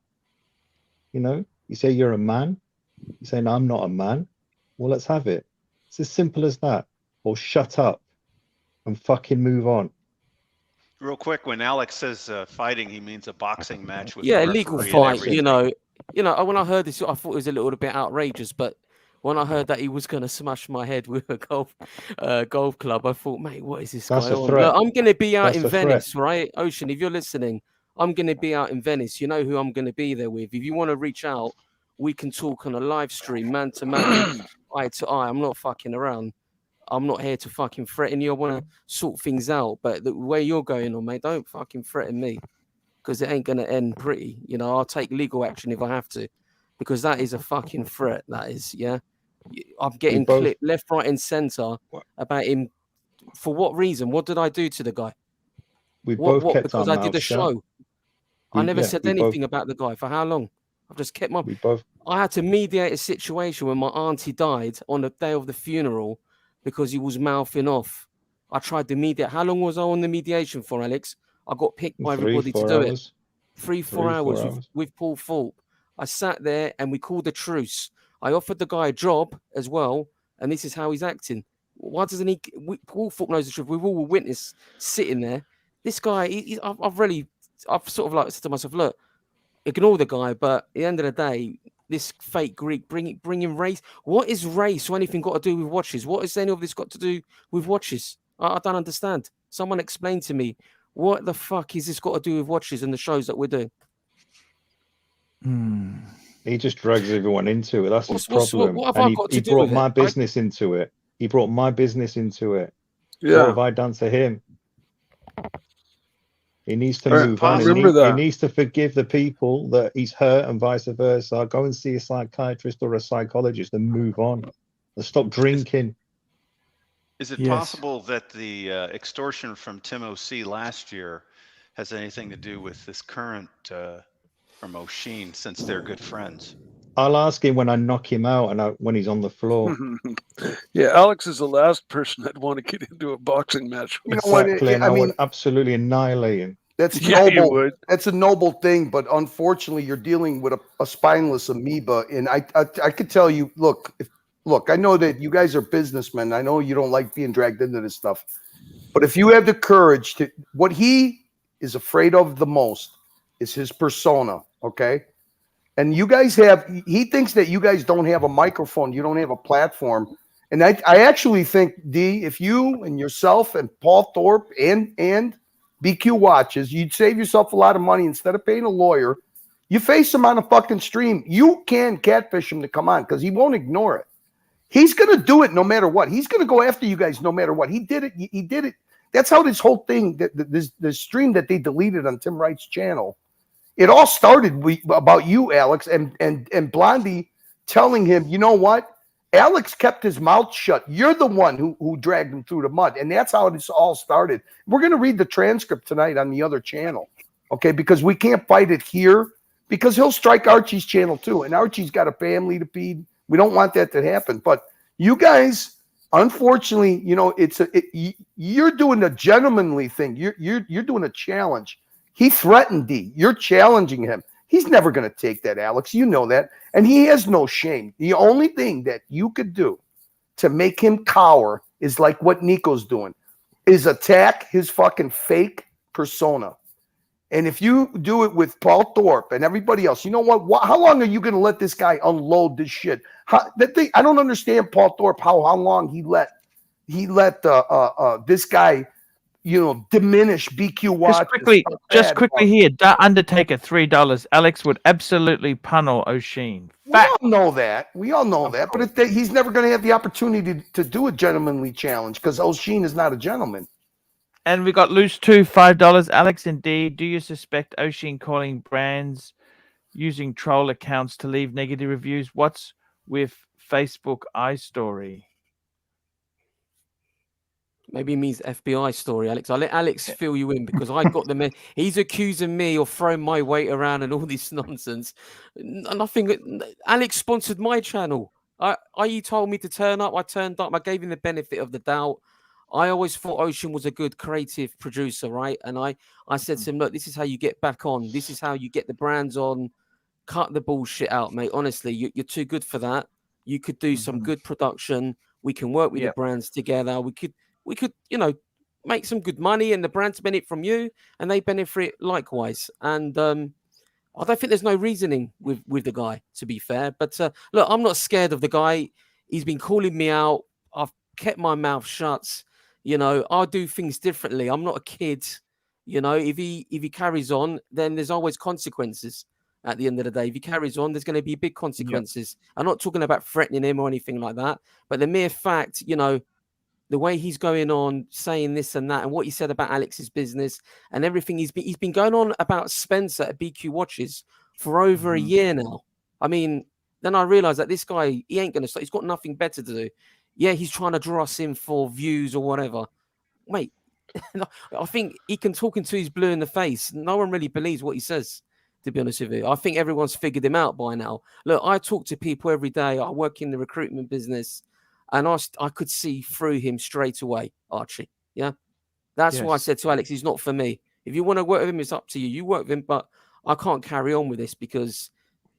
You say you're a man. You say, no, I'm not a man. Well, let's have it. It's as simple as that. Or shut up and fucking move on. Real quick, when Alex says fighting, he means a boxing match with Yeah, a legal referee fight. and everything. You know. When I heard this, I thought it was a little bit outrageous. But when I heard that he was going to smash my head with a golf club, I thought, mate, what is this That's guy a on? threat. Look, I'm going to be out That's in a threat. Venice, right? Ocean, if you're listening, I'm going to be out in Venice. You know who I'm going to be there with. If you want to reach out, we can talk on a live stream, man to man, eye to eye. I'm not fucking around. I'm not here to fucking threaten you. I want to sort things out. But the way you're going on, mate, don't fucking threaten me, because it ain't going to end pretty. You know, I'll take legal action if I have to, because that is a fucking threat. That is, yeah. I'm getting clipped left, right, and center about him. For what reason? What did I do to the guy? We both kept Because our I did a mouths shut. show. I never said anything about the guy. For how long? I've just kept my. I had to mediate a situation when my auntie died on the day of the funeral because he was mouthing off. I tried to mediate. How long was I on the mediation for, Alex? I got picked by everybody to do it. 3-4 hours with Paul Thorpe. I sat there and we called a truce. I offered the guy a job as well, and this is how he's acting. Why doesn't he? Paul Thorpe knows the truth. We've all witnessed sitting there. This guy, I've sort of like said to myself, look, ignore the guy, but at the end of the day, this fake Greek, bring in race. What is race or anything got to do with watches? What has any of this got to do with watches? I don't understand. Someone explain to me, what the fuck is this got to do with watches and the shows that we're doing? He just drags everyone into it. That's his problem. What have I got to He do brought with my it? business into it. He brought my business into it. Yeah. What have I done to him? He needs to Right, move on. remember He that. needs to forgive the people that he's hurt and vice versa. Go and see a psychiatrist or a psychologist and move on. And stop drinking. Is it possible that the extortion from Tim O.C. last year has anything to do with this current from O'Sheen, since they're good friends? I'll ask him when I knock him out and when he's on the floor. Yeah, Alex is the last person I'd want to get into a boxing match with. Exactly, and I would absolutely annihilate him. That's Yeah, you noble. would. That's a noble thing, but unfortunately, you're dealing with a spineless amoeba. And I could tell you, look, I know that you guys are businessmen. I know you don't like being dragged into this stuff, but if you have the courage to, what he is afraid of the most is his persona. Okay. And you guys he thinks that you guys don't have a microphone. You don't have a platform. And I actually think, D, if you and yourself and Paul Thorpe and BQ Watches, you'd save yourself a lot of money. Instead of paying a lawyer, you face him on a fucking stream. You can catfish him to come on because he won't ignore it. He's going to do it no matter what. He's going to go after you guys no matter what. He did it. He did it. That's how this whole thing, this stream that they deleted on Tim Wright's channel, it all started about you, Alex, and Blondie telling him, you know what? Alex kept his mouth shut. You're the one who dragged him through the mud. And that's how this all started. We're going to read the transcript tonight on the other channel, okay? Because we can't fight it here because he'll strike Archie's channel too. And Archie's got a family to feed. We don't want that to happen. But you guys, unfortunately, you know, you're doing a gentlemanly thing. You're doing a challenge. He threatened D. You're challenging him. He's never going to take that, Alex. You know that. And he has no shame. The only thing that you could do to make him cower is like what Nico's doing, is attack his fucking fake persona. And if you do it with Paul Thorpe and everybody else, you know what? How long are you going to let this guy unload this shit? I don't understand Paul Thorpe, how long he let this guy, you know, diminish BQ Watch. Just quickly here, Undertaker $3. Alex would absolutely pummel O'Sheen. We all know that. But he's never going to have the opportunity to do a gentlemanly challenge because O'Sheen is not a gentleman. And we got Loose 2, $5. Alex, indeed. Do you suspect O'Sheen calling brands using troll accounts to leave negative reviews? What's with Facebook iStory? Maybe he means FBI story, Alex. I'll let Alex fill you in because I got the he's accusing me of throwing my weight around and all this nonsense. Nothing. Alex sponsored my channel. He told me to turn up. I turned up. I gave him the benefit of the doubt. I always thought Ocean was a good creative producer, right? And I said to him, look, this is how you get back on. This is how you get the brands on. Cut the bullshit out, mate. Honestly, you're too good for that. You could do some good production. We can work with the brands together. We could, you know, make some good money, and the brands benefit from you, and they benefit likewise. And I don't think there's no reasoning with the guy, to be fair. But look, I'm not scared of the guy. He's been calling me out. I've kept my mouth shut. You know, I do things differently. I'm not a kid. You know, if he carries on, then there's always consequences. At the end of the day, if he carries on, there's going to be big consequences. I'm not talking about threatening him or anything like that. But the mere fact, you know, the way he's going on, saying this and that, and what he said about Alex's business and everything, he's been going on about Spencer at BQ Watches for over a year now. I mean, then I realized that this guy, he ain't going to stop. He's got nothing better to do. Yeah, he's trying to draw us in for views or whatever. Mate, I think he can talk into his blue in the face. No one really believes what he says, to be honest with you. I think everyone's figured him out by now. Look, I talk to people every day. I work in the recruitment business. And I could see through him straight away, Archie. Yeah. That's why I said to Alex, he's not for me. If you want to work with him, it's up to you. You work with him, but I can't carry on with this because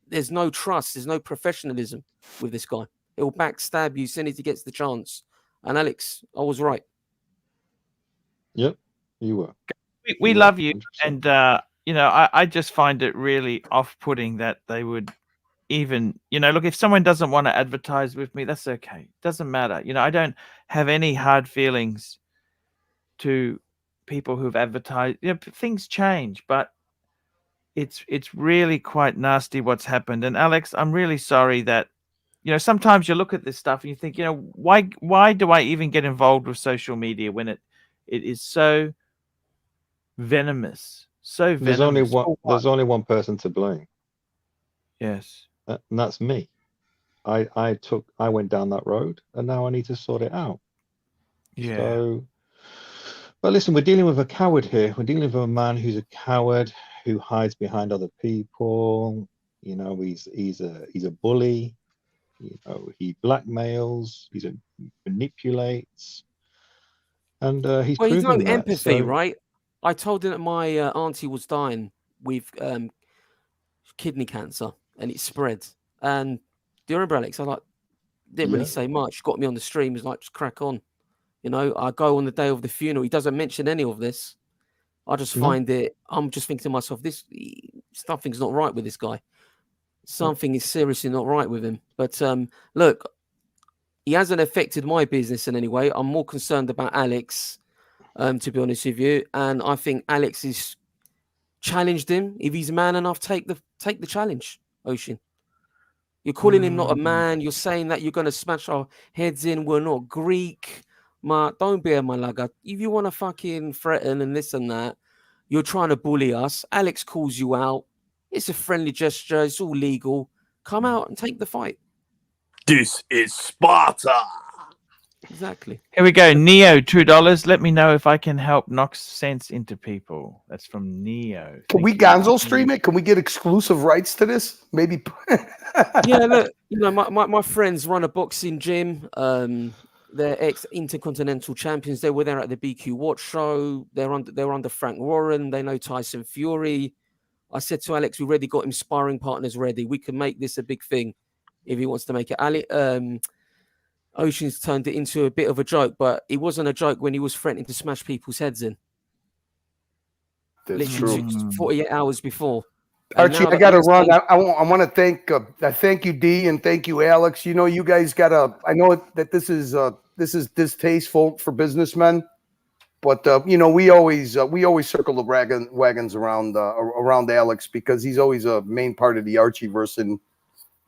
there's no trust. There's no professionalism with this guy. He'll backstab you as soon as he gets the chance. And Alex, I was right. Yep, you were. We love you. 100%. And, you know, I just find it really off-putting that they would even, you know, look, if someone doesn't want to advertise with me, that's okay. Doesn't matter. You know, I don't have any hard feelings to people who've advertised. You know, things change, but it's really quite nasty what's happened. And Alex, I'm really sorry that, you know, sometimes you look at this stuff and you think, you know, why do I even get involved with social media when it is so venomous, so venomous? There's only one person to blame. Yes. And that's me. I went down that road, and now I need to sort it out. Yeah. So, but listen, we're dealing with a coward here. We're dealing with a man who's a coward, who hides behind other people. You know, he's a bully. You know, he blackmails. He manipulates, and he's well, he's no proven that. empathy, right? I told him that my auntie was dying with kidney cancer. And it spread. And do you remember, Alex? I didn't really say much. Got me on the stream. He's like, just crack on. You know, I go on the day of the funeral. He doesn't mention any of this. I just find it. I'm just thinking to myself, something's not right with this guy. Something is seriously not right with him. But look, he hasn't affected my business in any way. I'm more concerned about Alex, to be honest with you. And I think Alex has challenged him. If he's man enough, take the challenge. Ocean, you're calling him not a man. You're saying that you're going to smash our heads in. We're not Greek. Don't be a malaga. If you want to fucking threaten and this and that, you're trying to bully us. Alex calls you out. It's a friendly gesture. It's all legal. Come out and take the fight. This is Sparta. Exactly. Here we go. Neo, $2. Let me know if I can help knock sense into people. That's from Neo. Can we Gonzo stream it? Can we get exclusive rights to this? Maybe. Yeah, look, you know, my friends run a boxing gym. They're ex-intercontinental champions. They were there at the BQ Watch show. They're under Frank Warren. They know Tyson Fury. I said to Alex, we already got him sparring partners ready. We can make this a big thing if he wants to make it. Ocean's turned it into a bit of a joke, but it wasn't a joke when he was threatening to smash people's heads in. That's literally true. 48 hours before. Archie, I got to run. I want to thank you, D, and thank you, Alex. You know, you guys got to. I know that this is distasteful for businessmen, but you know, we always circle the wagons around Alex because he's always a main part of the Archieverse, and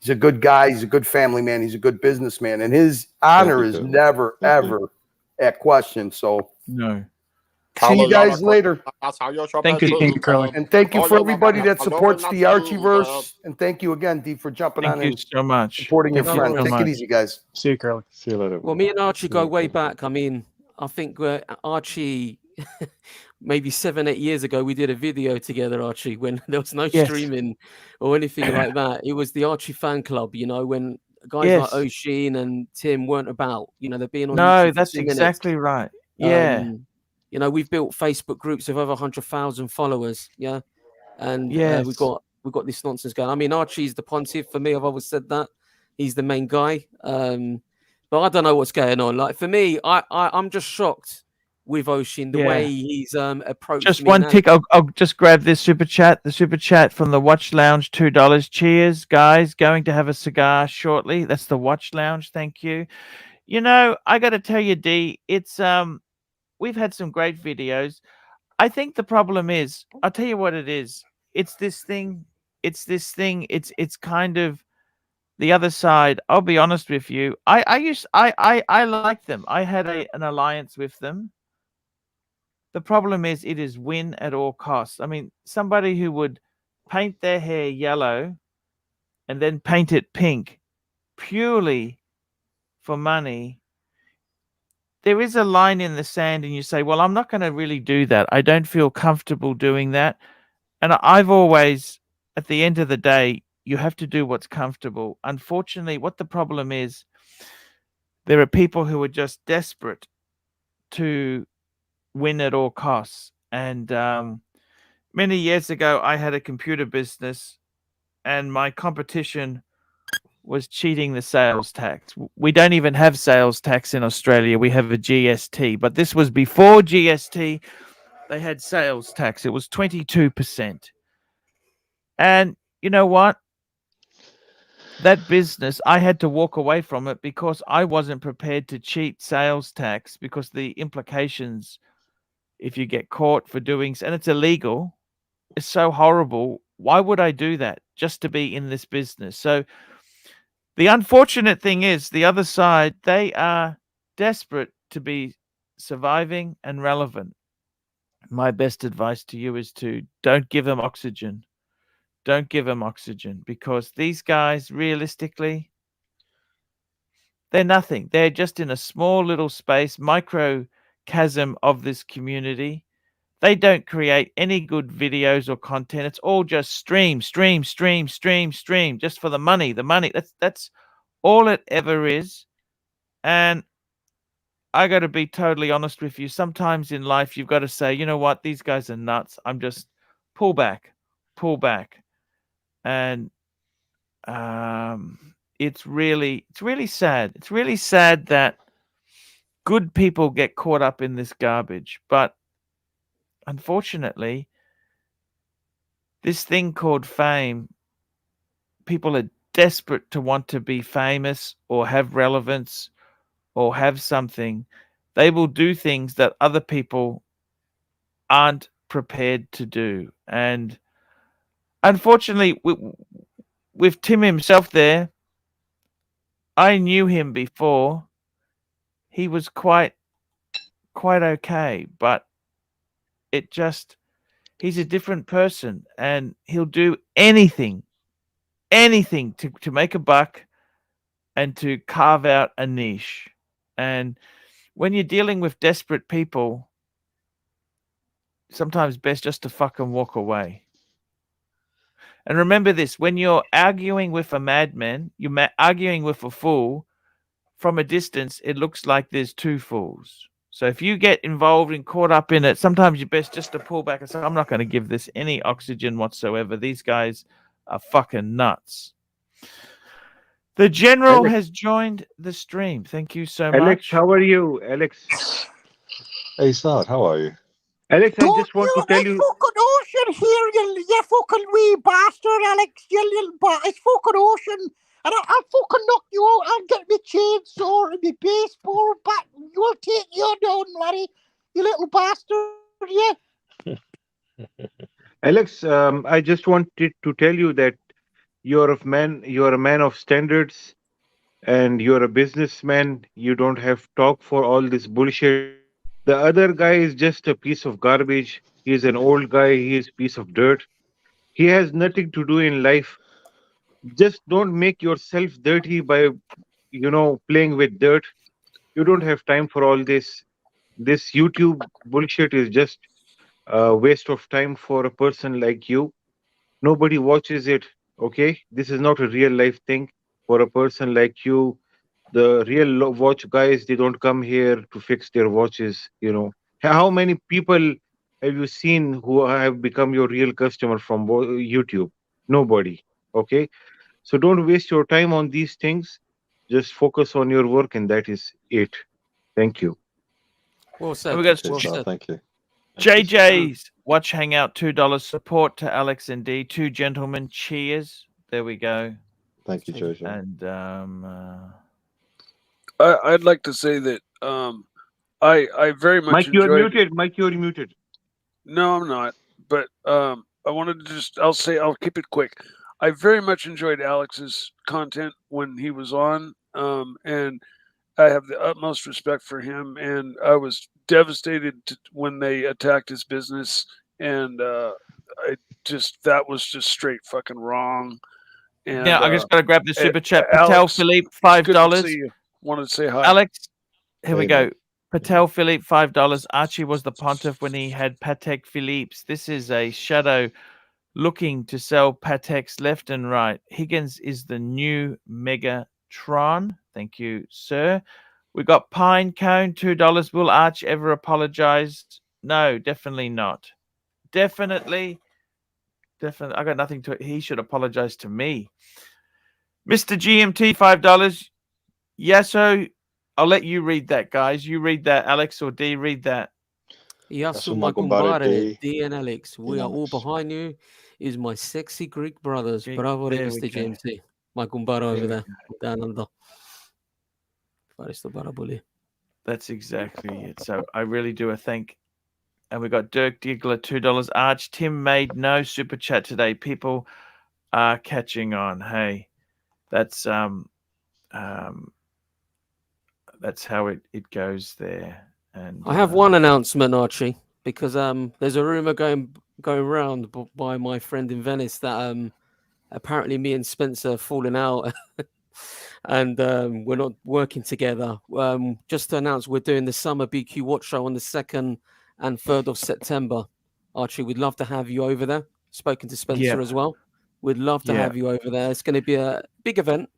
he's a good guy. He's a good family man. He's a good businessman, and his honor is never ever at question. So no. See you guys later. Thank you, Curly. And thank you for everybody that supports the Archieverse. And thank you again, Dee, for jumping on and so much. supporting your friend. Take it easy, guys. See you, Curly. See you later. Well, me and Archie go way back. I mean, I think Archie, maybe 7-8 years ago, we did a video together, Archie, when there was no streaming or anything like that. It was the Archie fan club, you know, when guys like Oisin and Tim weren't about, you know, they're being on. No, that's exactly right. Yeah. You know, we've built Facebook groups of over 100,000 followers. Yeah. And we've got this nonsense going. I mean, Archie's the pontiff for me. I've always said that. He's the main guy. But I don't know what's going on. Like for me, I'm just shocked with Ocean the way he's approached just me. one tick. I'll just grab this super chat. The super chat from the Watch Lounge, $2. Cheers, guys. Going to have a cigar shortly. That's the Watch Lounge. Thank you. You know, I got to tell you, D, it's we've had some great videos. I think the problem is, I'll tell you what it is. It's this thing. It's kind of the other side. I'll be honest with you. I like them. I had an alliance with them. The problem is it is win at all costs. I mean, somebody who would paint their hair yellow and then paint it pink purely for money. There is a line in the sand and you say, well, I'm not going to really do that. I don't feel comfortable doing that. And I've always, at the end of the day, you have to do what's comfortable. Unfortunately, what the problem is, there are people who are just desperate to win at all costs. And many years ago, I had a computer business and my competition was cheating the sales tax. We don't even have sales tax in Australia. We have a GST, but this was before GST. They had sales tax. It was 22%. And you know what? That business, I had to walk away from it because I wasn't prepared to cheat sales tax, because the implications, if you get caught for doing, and it's illegal, is so horrible. Why would I do that just to be in this business? So the unfortunate thing is, the other side, they are desperate to be surviving and relevant. My best advice to you is to don't give them oxygen. Don't give them oxygen, because these guys, realistically, they're nothing. They're just in a small little space, microcosm of this community. They don't create any good videos or content. It's all just stream, just for the money. The money. That's all it ever is. And I got to be totally honest with you. Sometimes in life, you've got to say, you know what, these guys are nuts. I'm just pull back. And it's really sad. It's really sad that good people get caught up in this garbage. But unfortunately, this thing called fame, people are desperate to want to be famous or have relevance or have something. They will do things that other people aren't prepared to do. And unfortunately, with Tim himself there, I knew him before. He was quite okay, but it just, he's a different person, and he'll do anything to make a buck and to carve out a niche. And when you're dealing with desperate people, sometimes best just to fucking walk away. And remember this, when you're arguing with a madman, you're arguing with a fool, from a distance, it looks like there's two fools. So if you get involved and caught up in it, sometimes you're best just to pull back and say, I'm not going to give this any oxygen whatsoever. These guys are fucking nuts. The General has joined the stream. Thank you so much. Alex, how are you, Alex? Hey, Sad, how are you? Alex, I just want to tell you. Fucking Ocean here, you fucking wee bastard, Alex. You little it's fucking Ocean. And I'll fucking knock you out. I'll get my chainsaw and my baseball bat. You'll take you down, laddie. You little bastard, yeah. Alex, I just wanted to tell you that you're a man of standards, and you're a businessman. You don't have talk for all this bullshit. The other guy is just a piece of garbage. He's an old guy. He is a piece of dirt. He has nothing to do in life. Just don't make yourself dirty by, playing with dirt. You don't have time for all this. This YouTube bullshit is just a waste of time for a person like you. Nobody watches it, okay? This is not a real life thing for a person like you. The real watch guys, they don't come here to fix their watches, How many people have you seen who have become your real customer from YouTube? Nobody, okay? So don't waste your time on these things. Just focus on your work, and that is it. Thank you. Well said. And we got Well said. Thank you. JJ's Watch Hangout $2 support to Alex and D. Two gentlemen. Cheers. There we go. Thank you, Jojo. And I'd like to say that I very much Mike, you're enjoyed. muted. Mike, you're muted. No, I'm not. But I wanted to I'll keep it quick. I very much enjoyed Alex's content when he was on, and I have the utmost respect for him. And I was devastated when they attacked his business, and that was just straight fucking wrong. And now I just got to grab the super chat. Alex, Patel Philippe, $5. Wanted to say hi, Alex. Here we go. Patel Philippe, $5. Archie was the pontiff when he had Patek Philippe's. This is a shadow looking to sell Pateks left and right. Higgins is the new Megatron. Thank you, sir. We got Pine Cone, $2. Will Arch ever apologize? No, definitely not. Definitely. I got nothing to. He should apologize to me. Mr. GMT, $5. Yasso, I'll let you read that, guys. You read that, Alex, or D, read that. Yasu Magumbare, D and Alex. We are all behind you. Is my sexy Greek brothers. Bravo, Mr. GMT. Magumbare over there. Down under. That's exactly it. So I really do a thank. And we got Dirk Diggler, $2. Arch. Tim made no super chat today. People are catching on. Hey, that's how it goes there. And I have one announcement, Archie, because there's a rumor going around by my friend in Venice that apparently me and Spencer are falling out and we're not working together. Just to announce, we're doing the Summer BQ Watch Show on the 2nd and 3rd of September. Archie, we'd love to have you over there. Spoken to Spencer as well. We'd love to have you over there. It's going to be a big event.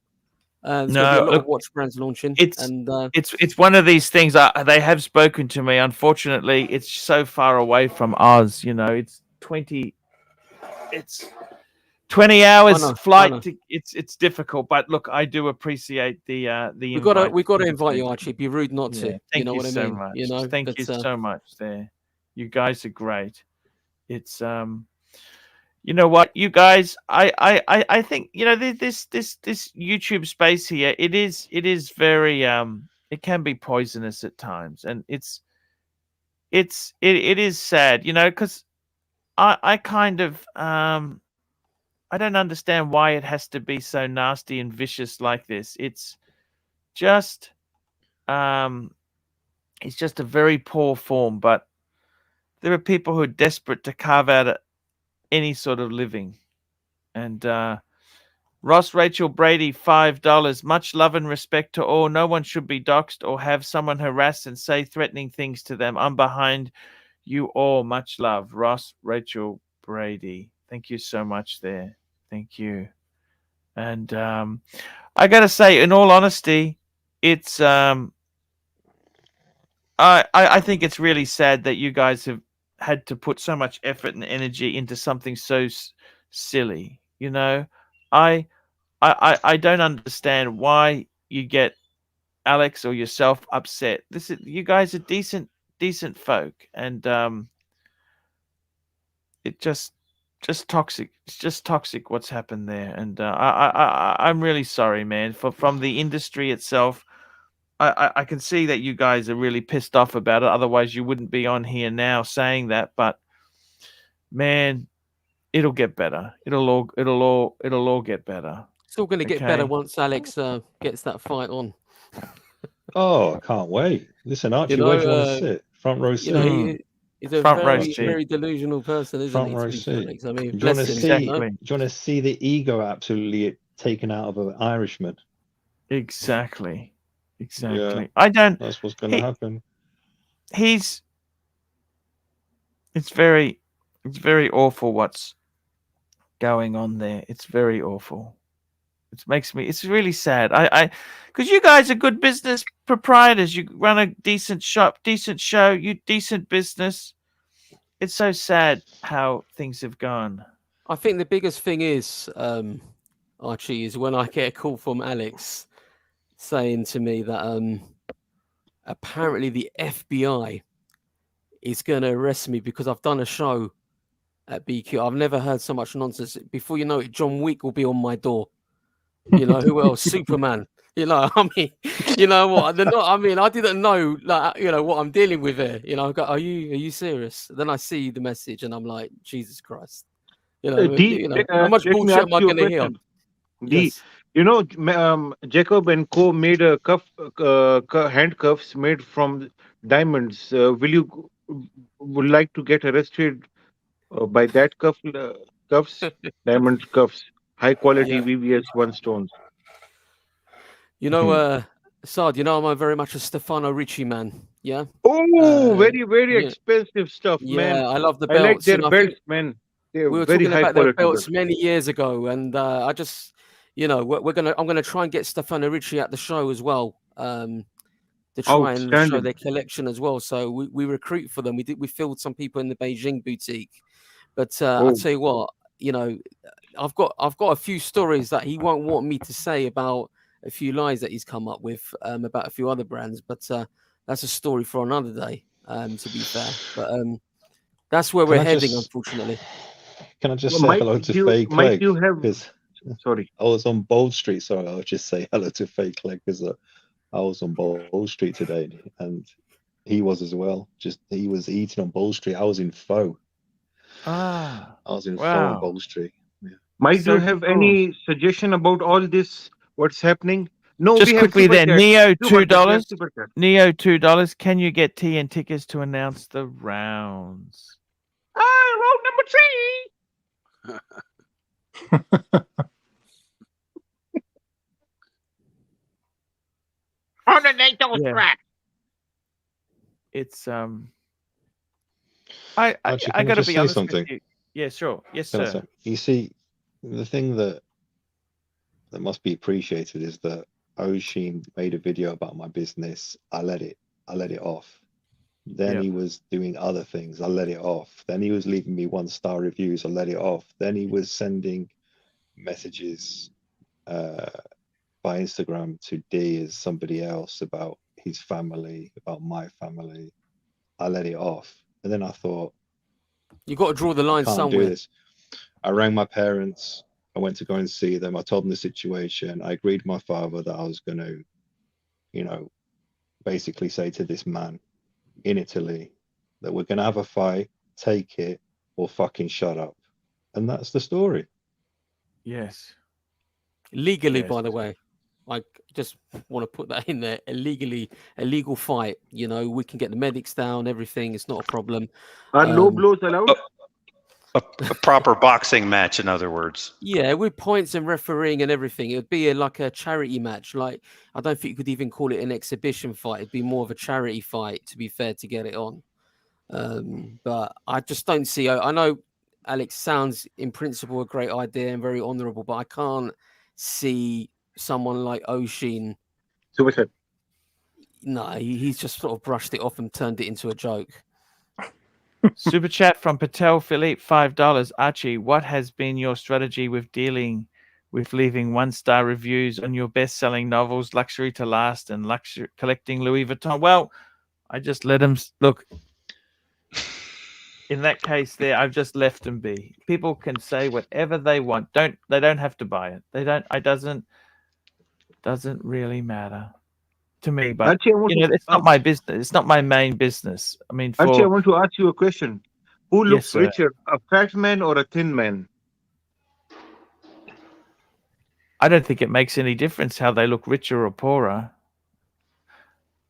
There's going to be a lot of watch brands launching. It's one of these things. They have spoken to me. Unfortunately, it's so far away from Oz. You know, it's 20 hours flight. It's difficult. But look, I do appreciate the We've got to invite you, Archie. It'd be rude not to. Yeah, thank you know you what I so mean? much. You know, thank you so much. There, you guys are great. It's you know what, you guys, I think, you know, this YouTube space here, it is very it can be poisonous at times, and it is sad, you know, because I kind of I don't understand why it has to be so nasty and vicious like this. It's just a very poor form, but there are people who are desperate to carve out any sort of living. And Ross Rachel Brady, $5. Much love and respect to all. No one should be doxxed or have someone harass and say threatening things to them. I'm behind you all. Much love. Ross Rachel Brady. Thank you so much there. Thank you. And I got to say, in all honesty, it's I think it's really sad that you guys have had to put so much effort and energy into something so silly. You know, I don't understand why you get Alex or yourself upset. You guys are decent folk, and it just toxic. It's just toxic what's happened there, and I'm really sorry, man. From the industry itself, I can see that you guys are really pissed off about it. Otherwise, you wouldn't be on here now saying that. But man, it'll get better. It'll all get better. It's all going to get better once Alex gets that fight on. Oh, I can't wait. Listen, Archie, where do you want to sit? Front row seat. You know, he's a very delusional person, isn't Front he? row seat. I mean, do you want to see the ego absolutely taken out of an Irishman? Exactly. Yeah, that's what's going to happen. It's very awful what's going on there. It's very awful. It's really sad. Because you guys are good business proprietors. You run a decent shop, decent show, decent business. It's so sad how things have gone. I think the biggest thing is Archie, is when I get a call from Alex saying to me that apparently the FBI is going to arrest me because I've done a show at BQ. I've never heard so much nonsense. Before you know it, John Wick will be on my door. You know, who else? Superman. You know, I mean, you know what? They're not. I mean, I didn't know, like, you know, what I'm dealing with here. You know, I go, are you serious? Then I see the message, and I'm like, Jesus Christ. You know, how much let me bullshit ask am I you a going to hear? question. D, Yes. you know, Jacob and Co. made a handcuffs made from diamonds. Will you would like to get arrested by that cuffs, diamond cuffs, high quality Yeah. VVS 1 stones? You know, Sard, you know, I'm very much a Stefano Ricci man. Yeah. Oh, very Yeah. expensive stuff, man. Yeah, I love the I like belts. You their know, I belts, think man. They're we were very talking high about their quality belts belts. many years ago, and I just, you know, I'm gonna try and get Stefano Ricci at the show as well, to try and show Outstanding. their collection as well. So we recruit for them. We filled some people in the Beijing boutique, but I'll tell you what, you know, I've got a few stories that he won't want me to say about a few lies that he's come up with about a few other brands, but that's a story for another day. To be fair, but that's where we're heading, unfortunately. Can I just say hello to Faye Mike, Clegg? you have. Because Sorry, I was on Bold Street. Sorry, I'll just say hello to Faye Clegg because I was on Bold Street today, and he was as well. Just he was eating on Bold Street. I was in Faux. Ah, I was in Faux on wow. Bold Street. Yeah. Mike, do you have any suggestion about all this? What's happening? No, Just we have quickly super then, chat. Neo Super chat, we have $2. super chat. Neo $2. Can you get TN tickets to announce the rounds? Round number 3. On the NATO track. It's I Archie, got to just be say honest something? with you. Yeah, sure. Yes, Can I sir. say? You see, the thing that must be appreciated is that Oshin made a video about my business. I let it off. Then Yep. he was doing other things. I let it off. Then he was leaving me 1-star reviews. I let it off. Then he was sending messages by Instagram to D as somebody else about his family, about my family. I let it off. And then I thought, you got to draw the line I can't somewhere. do this. I rang my parents. I went to go and see them. I told them the situation. I agreed with my father that I was going to, you know, basically say to this man in Italy that we're going to have a fight, take it, or fucking shut up. And that's the story. Yes. Legally, Yes. by the way, I just want to put that in there. A legal fight. You know, we can get the medics down, everything. It's not a problem. Are low blows allowed? A proper boxing match, in other words. Yeah, with points and refereeing and everything, it would be like a charity match. Like, I don't think you could even call it an exhibition fight. It'd be more of a charity fight, to be fair, to get it on. But I just don't see. I know Alex sounds, in principle, a great idea and very honourable, but I can't see someone like Oshin. Super. No, he's just sort of brushed it off and turned it into a joke. Super chat from Patel Philippe, $5. Archie, what has been your strategy with dealing with leaving 1-star reviews on your best-selling novels, Luxury to Last and Luxury Collecting Louis Vuitton? Well, I just let them look. In that case, there, I've just left them be. People can say whatever they want. They don't have to buy it. They don't. It doesn't really matter to me. But Archie, it's not my business. It's not my main business. I mean, Archie, I want to ask you a question. Who Yes, looks sir. richer, a fat man or a thin man? I don't think it makes any difference how they look richer or poorer.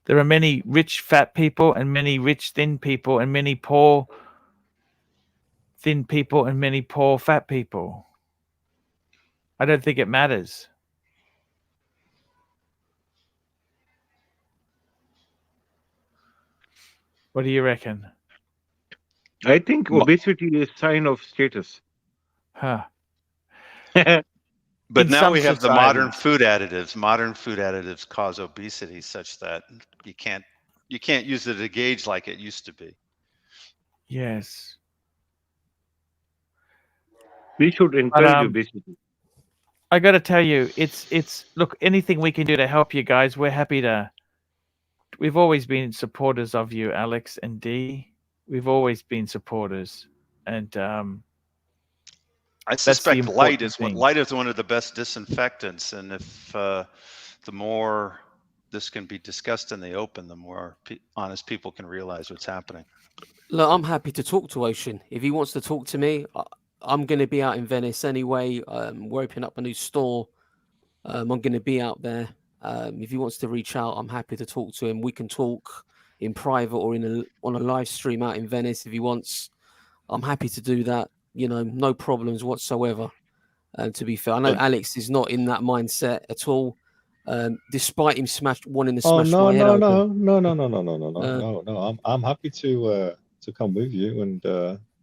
There are many rich fat people and many rich thin people and many poor thin people and many poor fat people. I don't think it matters. What do you reckon? I think obesity is a sign of status. Huh. But In now some we have the societies. modern food additives. Modern food additives cause obesity such that you can't use it to gauge like it used to be. Yes. We should encourage obesity. I got to tell you, it's look, anything we can do to help you guys, we're happy to. We've always been supporters of you, Alex and Dee. We've always been supporters, and I suspect light is one of the best disinfectants, and if the more this can be discussed in the open, the more honest people can realize what's happening. Look, I'm happy to talk to Ocean. If he wants to talk to me, I'm going to be out in Venice anyway. We're opening up a new store. I'm going to be out there. If he wants to reach out, I'm happy to talk to him. We can talk in private or on a live stream out in Venice if he wants. I'm happy to do that. You know, no problems whatsoever. To be fair, I know Alex is not in that mindset at all. Despite him wanting to smash my head open. No. I'm happy to come with you, and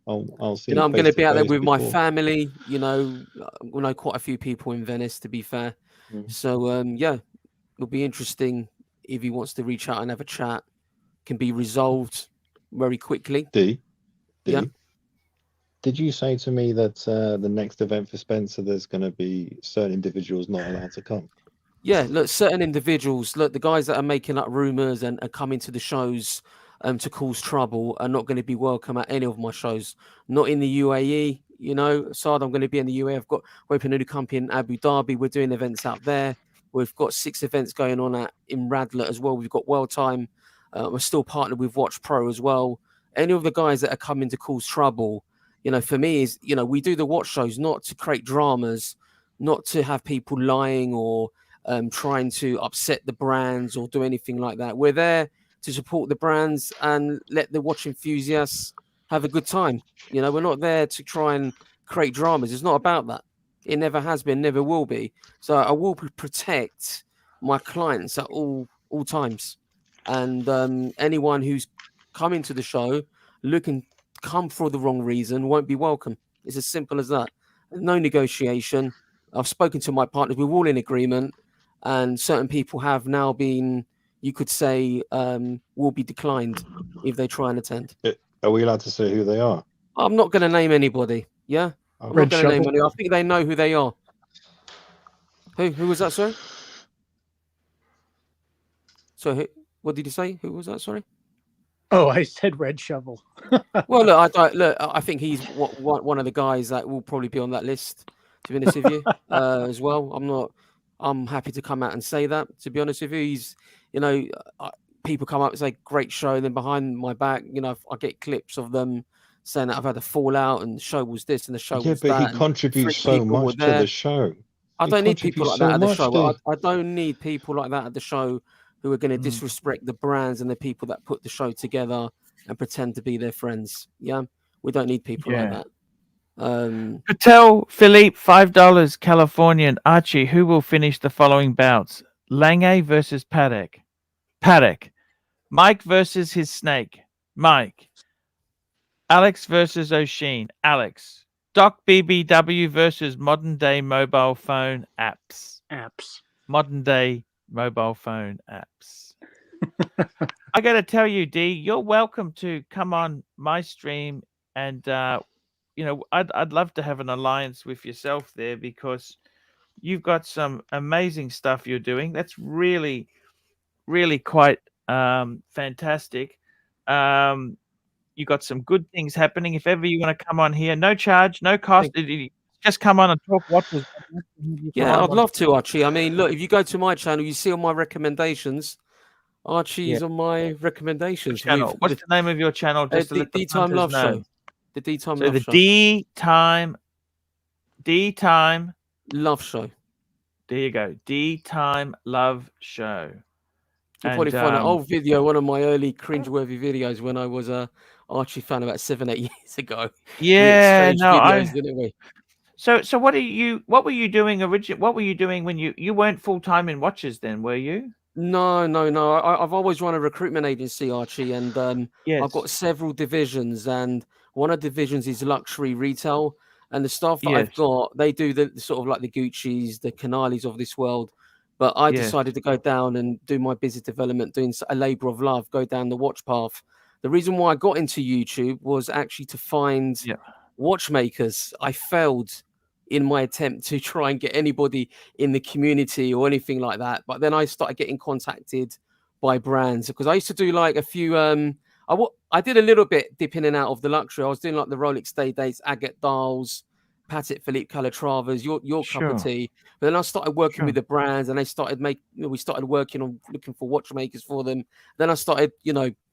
I'll see. You know, I'm going to be out there with my family. You know, we know quite a few people in Venice, to be fair. So yeah, it'll be interesting if he wants to reach out and have a chat. Can be resolved very quickly. Yeah. Did you say to me that the next event for Spencer, there's going to be certain individuals not allowed to come? Yeah, look, certain individuals, look, the guys that are making up rumors and are coming to the shows to cause trouble are not going to be welcome at any of my shows. Not in the UAE, you know. Saad, I'm going to be in the UAE. We're opening a new company in Abu Dhabi. We're doing events out there. We've got 6 events going on in Radler as well. We've got World Time. We're still partnered with Watch Pro as well. Any of the guys that are coming to cause trouble, you know, for me is, you know, we do the watch shows not to create dramas, not to have people lying or trying to upset the brands or do anything like that. We're there to support the brands and let the watch enthusiasts have a good time. You know, we're not there to try and create dramas. It's not about that. It never has been, never will be. So I will protect my clients at all times. And anyone who's coming to the show looking come for the wrong reason won't be welcome. It's as simple as that. No negotiation. I've spoken to my partners. We're all in agreement. And certain people have now been, you could say, will be declined if they try and attend. Are we allowed to say who they are? I'm not going to name anybody. Yeah, I'm not going to name anybody. I think they know who they are. Who was that? Sorry. So what did you say? Who was that? Sorry. Oh, I said Red Shovel. Well, look, I think he's one of the guys that will probably be on that list. To be honest with you, as well. I'm happy to come out and say that. To be honest with you, he's, you know, people come up and say great show, and then behind my back, you know, I get clips of them saying that I've had a fallout and the show was this and the show was that. Yeah, but he contributes so much to the show. I don't need people like that at the show. I don't need people like that at the show who are going to disrespect the brands and the people that put the show together and pretend to be their friends. Yeah, we don't need people like that. Patel, Philippe, $5, Californian, Archie, who will finish the following bouts? Lange versus Paddock. Mike versus his snake. Mike. Alex versus O'Sheen. Alex. Doc BBW versus modern day mobile phone apps. Modern day mobile phone apps. I got to tell you, Dee, you're welcome to come on my stream, and you know, I'd love to have an alliance with yourself there, because you've got some amazing stuff you're doing. That's really, really quite fantastic. You got some good things happening. If ever you want to come on here, no charge, no cost. Just come on and talk watches. Yeah, I'd love to, Archie. I mean, look, if you go to my channel, you see all my recommendations. Archie is on my recommendations. Channel. What's the name of your channel? Just the D-Time Love Show. The D-Time Love Show. D-Time Love Show. There you go. D-Time Love Show. You'll probably find an old video, one of my early cringeworthy videos when I was a Archie fan about 7-8 years ago. Yeah, didn't we? So what were you doing originally? What were you doing when you weren't full time in watches then, were you? No. I've always run a recruitment agency, Archie, and I've got several divisions, and one of the divisions is luxury retail, and the staff that I've got, they do the sort of like the Gucci's, the Canalis of this world. But I decided to go down and do my business development, doing a labor of love, go down the watch path. The reason why I got into YouTube was actually to find watchmakers. I failed in my attempt to try and get anybody in the community or anything like that. But then I started getting contacted by brands because I used to do like a few. I did a little bit dip in and out of the luxury. I was doing like the Rolex Day Dates, Agate Dials, Patek Philippe Calatravas, your cup of tea. But then I started working with the brands, and they started we started working on looking for watchmakers for them. Then I started,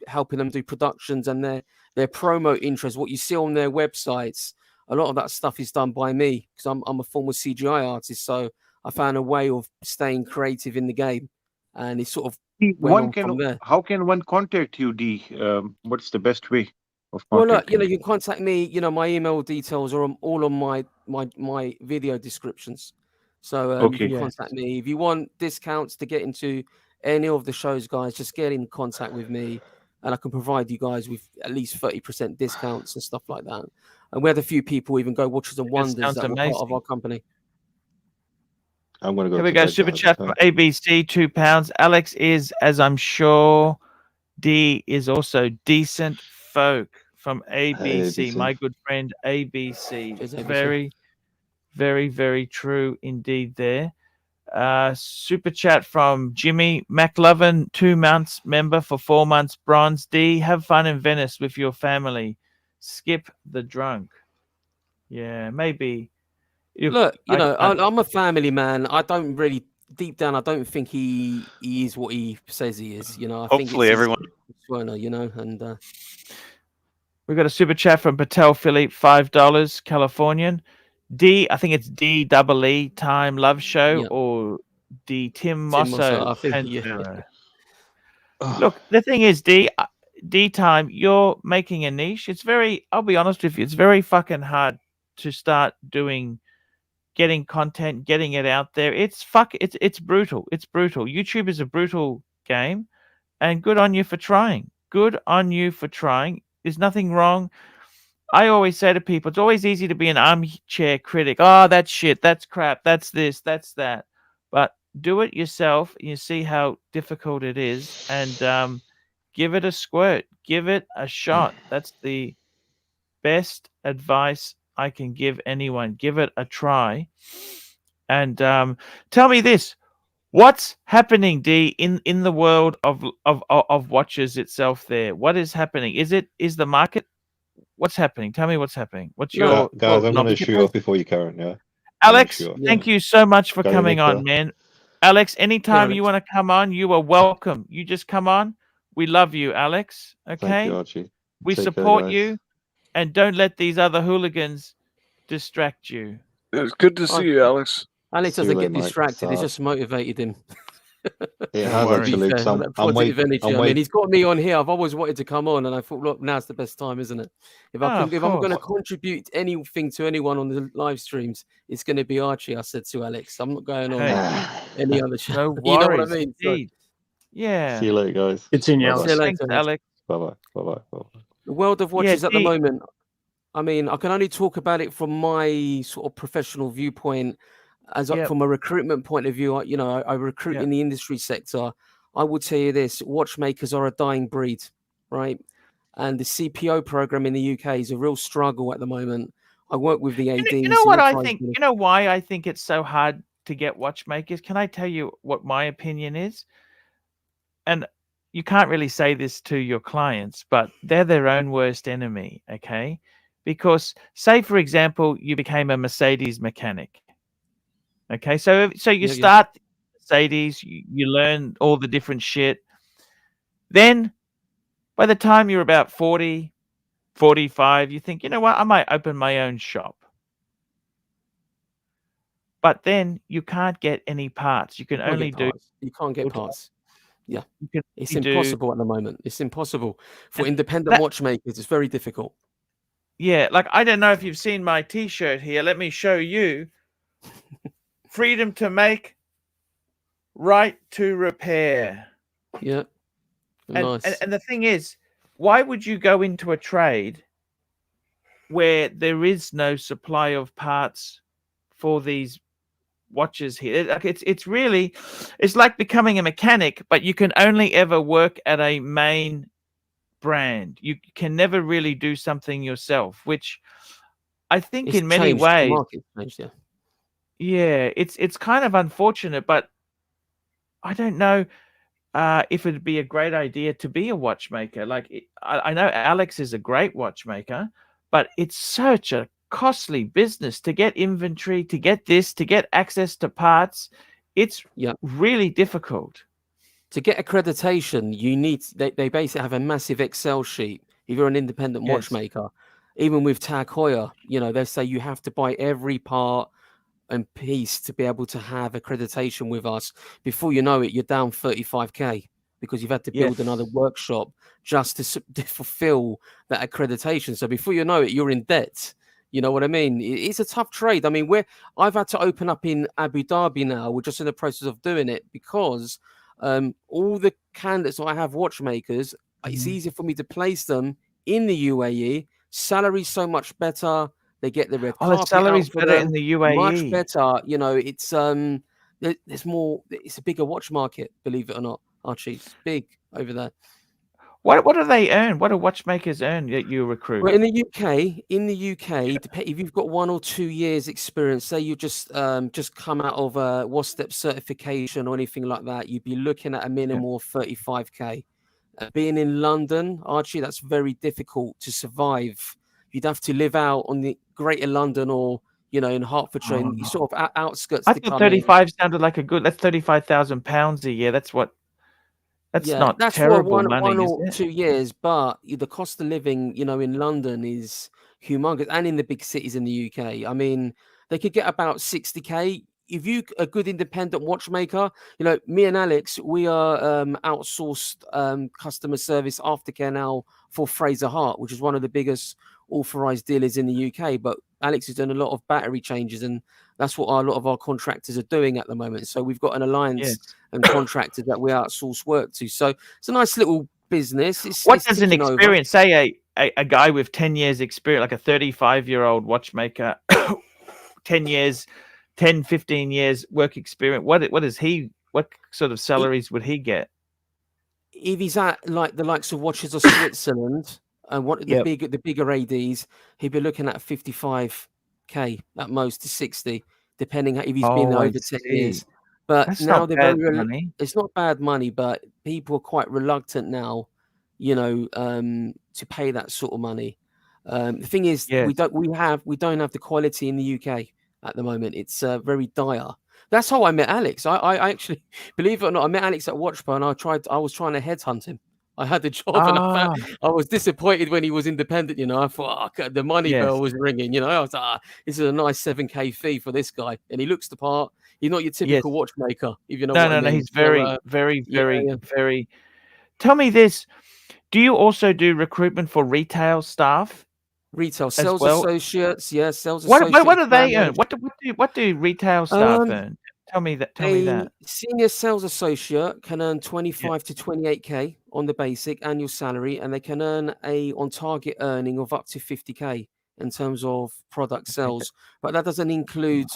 helping them do productions and their promo interest. What you see on their websites, a lot of that stuff is done by me because I'm a former CGI artist. So I found a way of staying creative in the game, and it sort of went on from there. How can one contact you, D? What's the best way of Well, contacting? look, you can contact me. My email details are all on my video descriptions. So you can contact me if you want discounts to get into any of the shows, guys. Just get in contact with me, and I can provide you guys with at least 30% discounts and stuff like that. And we had a few people even go Watches and Wonders that were part of our company. I'm going to go. Here we go. Super chat for ABC, £2. Alex is, as I'm sure, D is also decent folk from ABC. My good friend ABC. Very, very, very true indeed there. Super chat from Jimmy McLovin, 2 months member for 4 months bronze. D, have fun in Venice with your family. Skip the drunk. Yeah, maybe. Look, I'm a family man. I don't really, deep down, I don't think he is what he says he is. I Hopefully think everyone. And we've got a super chat from Patel Philippe, $5, Californian. D, I think it's D-double-E Time Love Show or D Tim Mosso. I think, Look, the thing is, D Time, you're making a niche. It's I'll be honest with you, it's very fucking hard to start getting content, getting it out there. It's brutal. It's brutal. YouTube is a brutal game, and good on you for trying. Good on you for trying. There's nothing wrong. I always say to people, it's always easy to be an armchair critic. Oh, that's shit. That's crap. That's this. That's that. But do it yourself. You see how difficult it is, and give it a squirt. Give it a shot. That's the best advice I can give anyone. Give it a try. And tell me this: what's happening, D, in the world of watches itself? There, what is happening? Is the market? What's happening? Tell me what's happening. What's your guys? I'm going to shoot you off before you, Karen. Yeah, Alex, thank you so much for coming on, man. Alex, anytime you want to come on, you are welcome. You just come on. We love you, Alex. Okay, thank you, Archie. We support you, and don't let these other hooligans distract you. It's good to see you, Alex. Alex doesn't get distracted. It's just motivated him. It has actually. Positive energy. I mean, he's got me on here. I've always wanted to come on, and I thought, look, now's the best time, isn't it? If I'm going to contribute anything to anyone on the live streams, it's going to be Archie. I said to Alex, I'm not going on any other show. You know what I mean? So, yeah. See you later, guys. Continue, Alex. See you later, Thanks, Alex. Bye bye. The world of watches at the moment. I mean, I can only talk about it from my sort of professional viewpoint. From a recruitment point of view, I recruit in the industry sector. I will tell you this: watchmakers are a dying breed, right? And the CPO program in the UK is a real struggle at the moment. I work with the ADs. You know what I think? You know why I think it's so hard to get watchmakers? Can I tell you what my opinion is? And you can't really say this to your clients, but they're their own worst enemy, okay? Because say, for example, you became a Mercedes mechanic. Okay, so you start Mercedes, you learn all the different shit. Then by the time you're about 40, 45, you think, you know what, I might open my own shop. But then you can't get any parts. You can only do... You can't get parts. Yeah, it's impossible at the moment. It's impossible. For independent watchmakers, it's very difficult. Yeah, like, I don't know if you've seen my T-shirt here. Let me show you. Freedom to make, right to repair. Yeah. Nice. And the thing is, why would you go into a trade where there is no supply of parts for these watches here? Like it's like becoming a mechanic, but you can only ever work at a main brand. You can never really do something yourself, which I think in many ways. Yeah, it's kind of unfortunate, but I don't know if it'd be a great idea to be a watchmaker. Like I know Alex is a great watchmaker, but it's such a costly business to get inventory, to get this, to get access to parts. It's really difficult. To get accreditation, you need they basically have a massive Excel sheet. If you're an independent watchmaker, even with Tag Heuer, you know, they say you have to buy every part and piece to be able to have accreditation with us. Before you know it, you're down 35k because you've had to build another workshop just to fulfill that accreditation. So before you know it, you're in debt. You know what I mean? It's a tough trade. I mean, I've had to open up in Abu Dhabi now. We're just in the process of doing it because all the candidates I have watchmakers, it's easier for me to place them in the UAE. Salary's so much better. They get the red carpet. The salary's out for better them, in the UAE. much better. You know, it's there's more. It's a bigger watch market, believe it or not, Archie. It's big over there. What do they earn? What do watchmakers earn that you recruit? Well, in the UK, if you've got 1 or 2 years experience, say you just come out of a WASTEP certification or anything like that, you'd be looking at a minimum of 35k. Being in London, Archie, that's very difficult to survive. You'd have to live out on the Greater London or, you know, in Hertfordshire, in sort of outskirts. I thought 35 sounded like a good. That's £35,000 a year. That's what. That's not that's terrible for money, one is or it? 2 years, but the cost of living, you know, in London is humongous, and in the big cities in the UK. I mean, they could get about 60k. If you a good independent watchmaker, you know, me and Alex, we are outsourced customer service aftercare now for Fraser Hart, which is one of the biggest authorized dealers in the UK. But Alex is doing a lot of battery changes, and that's what a lot of our contractors are doing at the moment. So we've got an alliance and contractors that we outsource work to. So it's a nice little business. What does an experience say? A guy with 10 years experience, like a 35-year-old watchmaker, 10 years, 10, 15 years work experience. What is he? What sort of salaries would he get? If he's at like the likes of Watches of Switzerland and what the bigger ADs, he'd be looking at 55k at most to 60, depending if he's been over 10 years. But that's now not they're bad very money. It's not bad money, but people are quite reluctant now, you know, to pay that sort of money. The thing is, we don't have the quality in the UK at the moment. It's very dire. That's how I met Alex. I actually, believe it or not, I met Alex at WatchPro, and I was trying to headhunt him. I had the job, and I was disappointed when he was independent. You know, I thought the money bell was ringing. You know, I was like, this is a nice 7k fee for this guy, and he looks the part. He's not your typical watchmaker, if you know what I mean. No. He's very. Tell me this: do you also do recruitment for retail staff? Retail sales associates, sales what associates. What do they earn? What do retail staff earn? Tell me that. Senior sales associate can earn 25 to 28k on the basic annual salary, and they can earn a on target earning of up to 50k in terms of product sales. But that doesn't include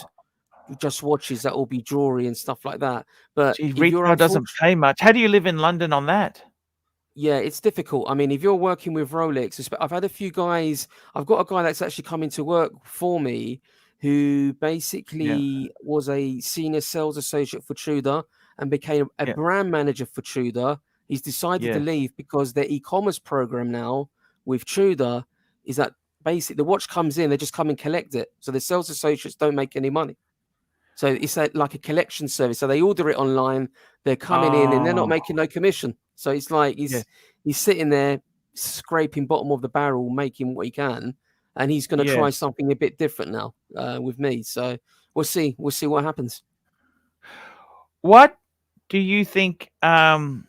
just watches. That will be jewelry and stuff like that. But retail doesn't pay much. How do you live in London on that? Yeah, it's difficult. I mean, if you're working with Rolex, I've had a few guys. I've got a guy that's actually coming to work for me who basically was a senior sales associate for Tudor and became a brand manager for Tudor. He's decided to leave because their e-commerce program now with Tudor is that basically the watch comes in, they just come and collect it. So the sales associates don't make any money. So it's like a collection service. So they order it online, they're coming in and they're not making no commission. So it's like he's sitting there scraping bottom of the barrel, making what he can, and he's going to try something a bit different now with me. So we'll see what happens. What do you think? Tell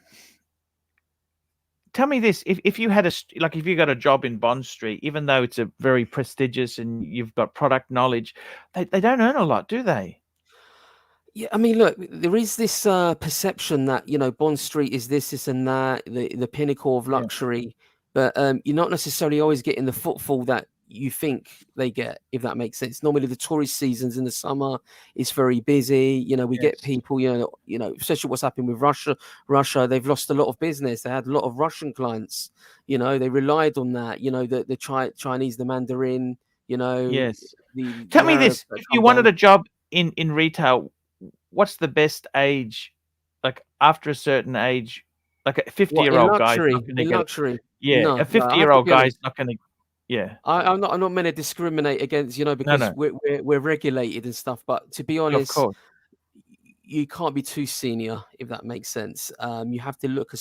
me this: if you had if you got a job in Bond Street, even though it's a very prestigious and you've got product knowledge, they don't earn a lot, do they? Yeah, I mean, look, there is this perception that, you know, Bond Street is this and that, the pinnacle of luxury, but you're not necessarily always getting the footfall that you think they get, if that makes sense. Normally the tourist seasons in the summer is very busy. You know, we get people, you know, especially what's happened with Russia, they've lost a lot of business. They had a lot of Russian clients, you know, they relied on that, you know, the Chinese, the Mandarin, you know. Yes. Tell me this: if you wanted a job in retail, what's the best age? Like after a certain age, like a What, 50-year-old guy's not going to in get it. luxury? Yeah, No, a no, I have to 50-year-old be honest. guy's not going to. Yeah, I'm not meant to discriminate against, because no, we're regulated and stuff. But to be of honest, course. you can't be too senior, if that makes sense. You have to look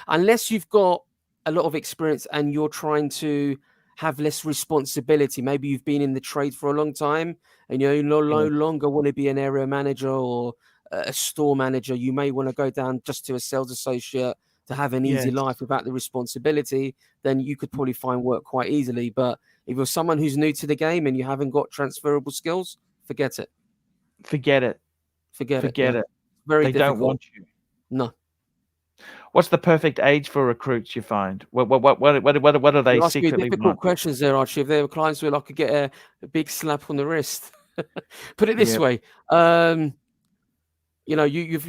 unless you've got a lot of experience and you're trying to have less responsibility. Maybe you've been in the trade for a long time and you no longer want to be an area manager or a store manager. You may want to go down just to a sales associate to have an easy life without the responsibility. Then you could probably find work quite easily. But if you're someone who's new to the game and you haven't got transferable skills, forget it. Forget it. Forget it. Forget it. Very They difficult. don't want you. No. What's the perfect age for recruits you find? What are they You ask me secretly difficult want? questions there, Archie. If there were clients where I could get a big slap on the wrist. Put it this Yep. way. You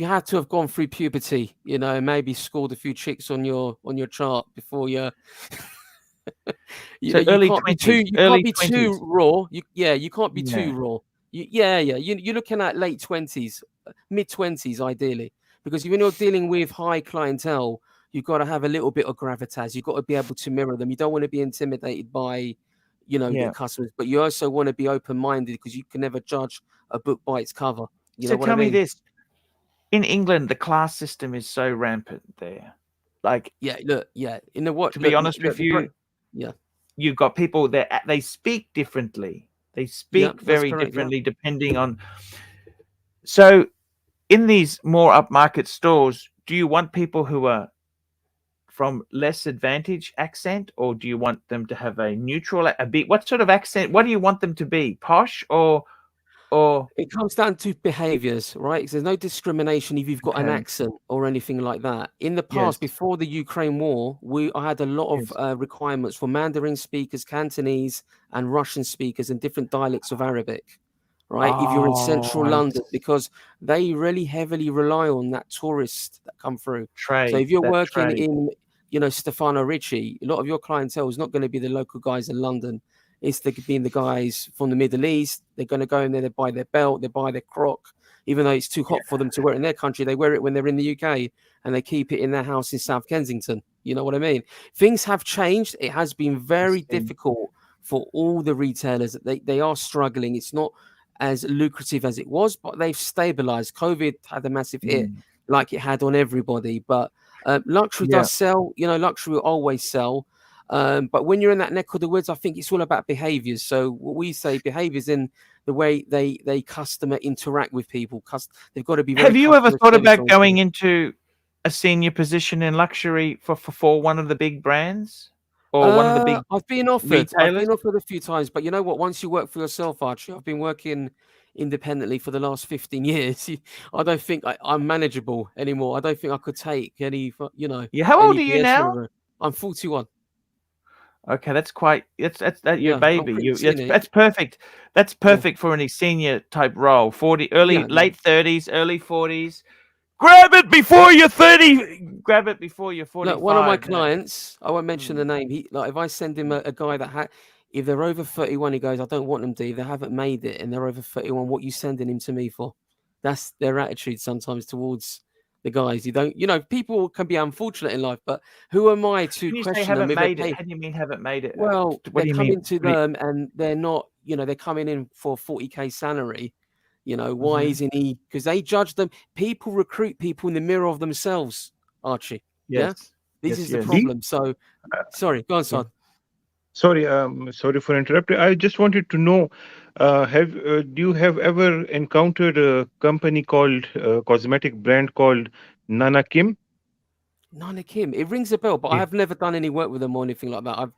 had to have gone through puberty, maybe scored a few chicks on your chart before you So early can't be 20s, too early can't be 20s. too raw. You can't be Yeah. too raw. You're looking at late 20s, mid 20s ideally, because when you're dealing with high clientele, you've got to have a little bit of gravitas. You've got to be able to mirror them. You don't want to be intimidated by the customers, but you also want to be open-minded because you can never judge a book by its cover. You So know what I tell me mean? this. In England, the class system is so rampant there. Like, to be honest with you, you've got people that they speak differently. They speak very differently depending on. So, in these more upmarket stores, do you want people who are from less advantage accent, or do you want them to have a neutral, what sort of accent? What do you want them to be? Posh or? It comes down to behaviors, right? There's no discrimination if you've got an accent or anything like that. In the past, before the Ukraine war, I had a lot of requirements for Mandarin speakers, Cantonese, and Russian speakers, and different dialects of Arabic, right? If you're in central London, because they really heavily rely on that tourist that come through. So if you're working in, Stefano Ricci, a lot of your clientele is not going to be the local guys in London. It's being the guys from the Middle East. They're going to go in there, they buy their belt, they buy their croc. Even though it's too hot for them to wear it in their country, they wear it when they're in the UK and they keep it in their house in South Kensington. You know what I mean? Things have changed. It has been very difficult for all the retailers. They are struggling. It's not as lucrative as it was, but they've stabilized. COVID had a massive hit like it had on everybody. But luxury does sell. Luxury will always sell. But when you're in that neck of the woods, I think it's all about behaviors. So what we say, behaviors in the way they customer interact with people. They've got to be very. Have you ever thought about going into a senior position in luxury for one of the big brands or one of the big? I've been offered. Retailers? I've been offered a few times, but you know what? Once you work for yourself, Archie, I've been working independently for the last 15 years. I don't think I'm manageable anymore. I don't think I could take any. Yeah. How old are you now? I'm 41. Okay, that's your baby. That's That's perfect. That's perfect for any senior type role. Late 30s, early 40s. Grab it before you're 30. Grab it before you're 45. Look, one of my clients, I won't mention the name. If I send him a guy that if they're over 31, he goes, I don't want them to. If they haven't made it and they're over 31, what are you sending him to me for? That's their attitude sometimes towards the guys. People can be unfortunate in life, but who am I to question them? How do you mean haven't made it? Well, they're coming to them and they're not, they're coming in for 40k salary. Why isn't he? Because they judge them. People recruit people in the mirror of themselves, Archie. Yes. This is the problem. So, sorry, go on, son. Sorry for interrupting. I just wanted to know, do you have ever encountered a company called cosmetic brand called Nana Kim? Nana Kim. It rings a bell, but I have never done any work with them or anything like that.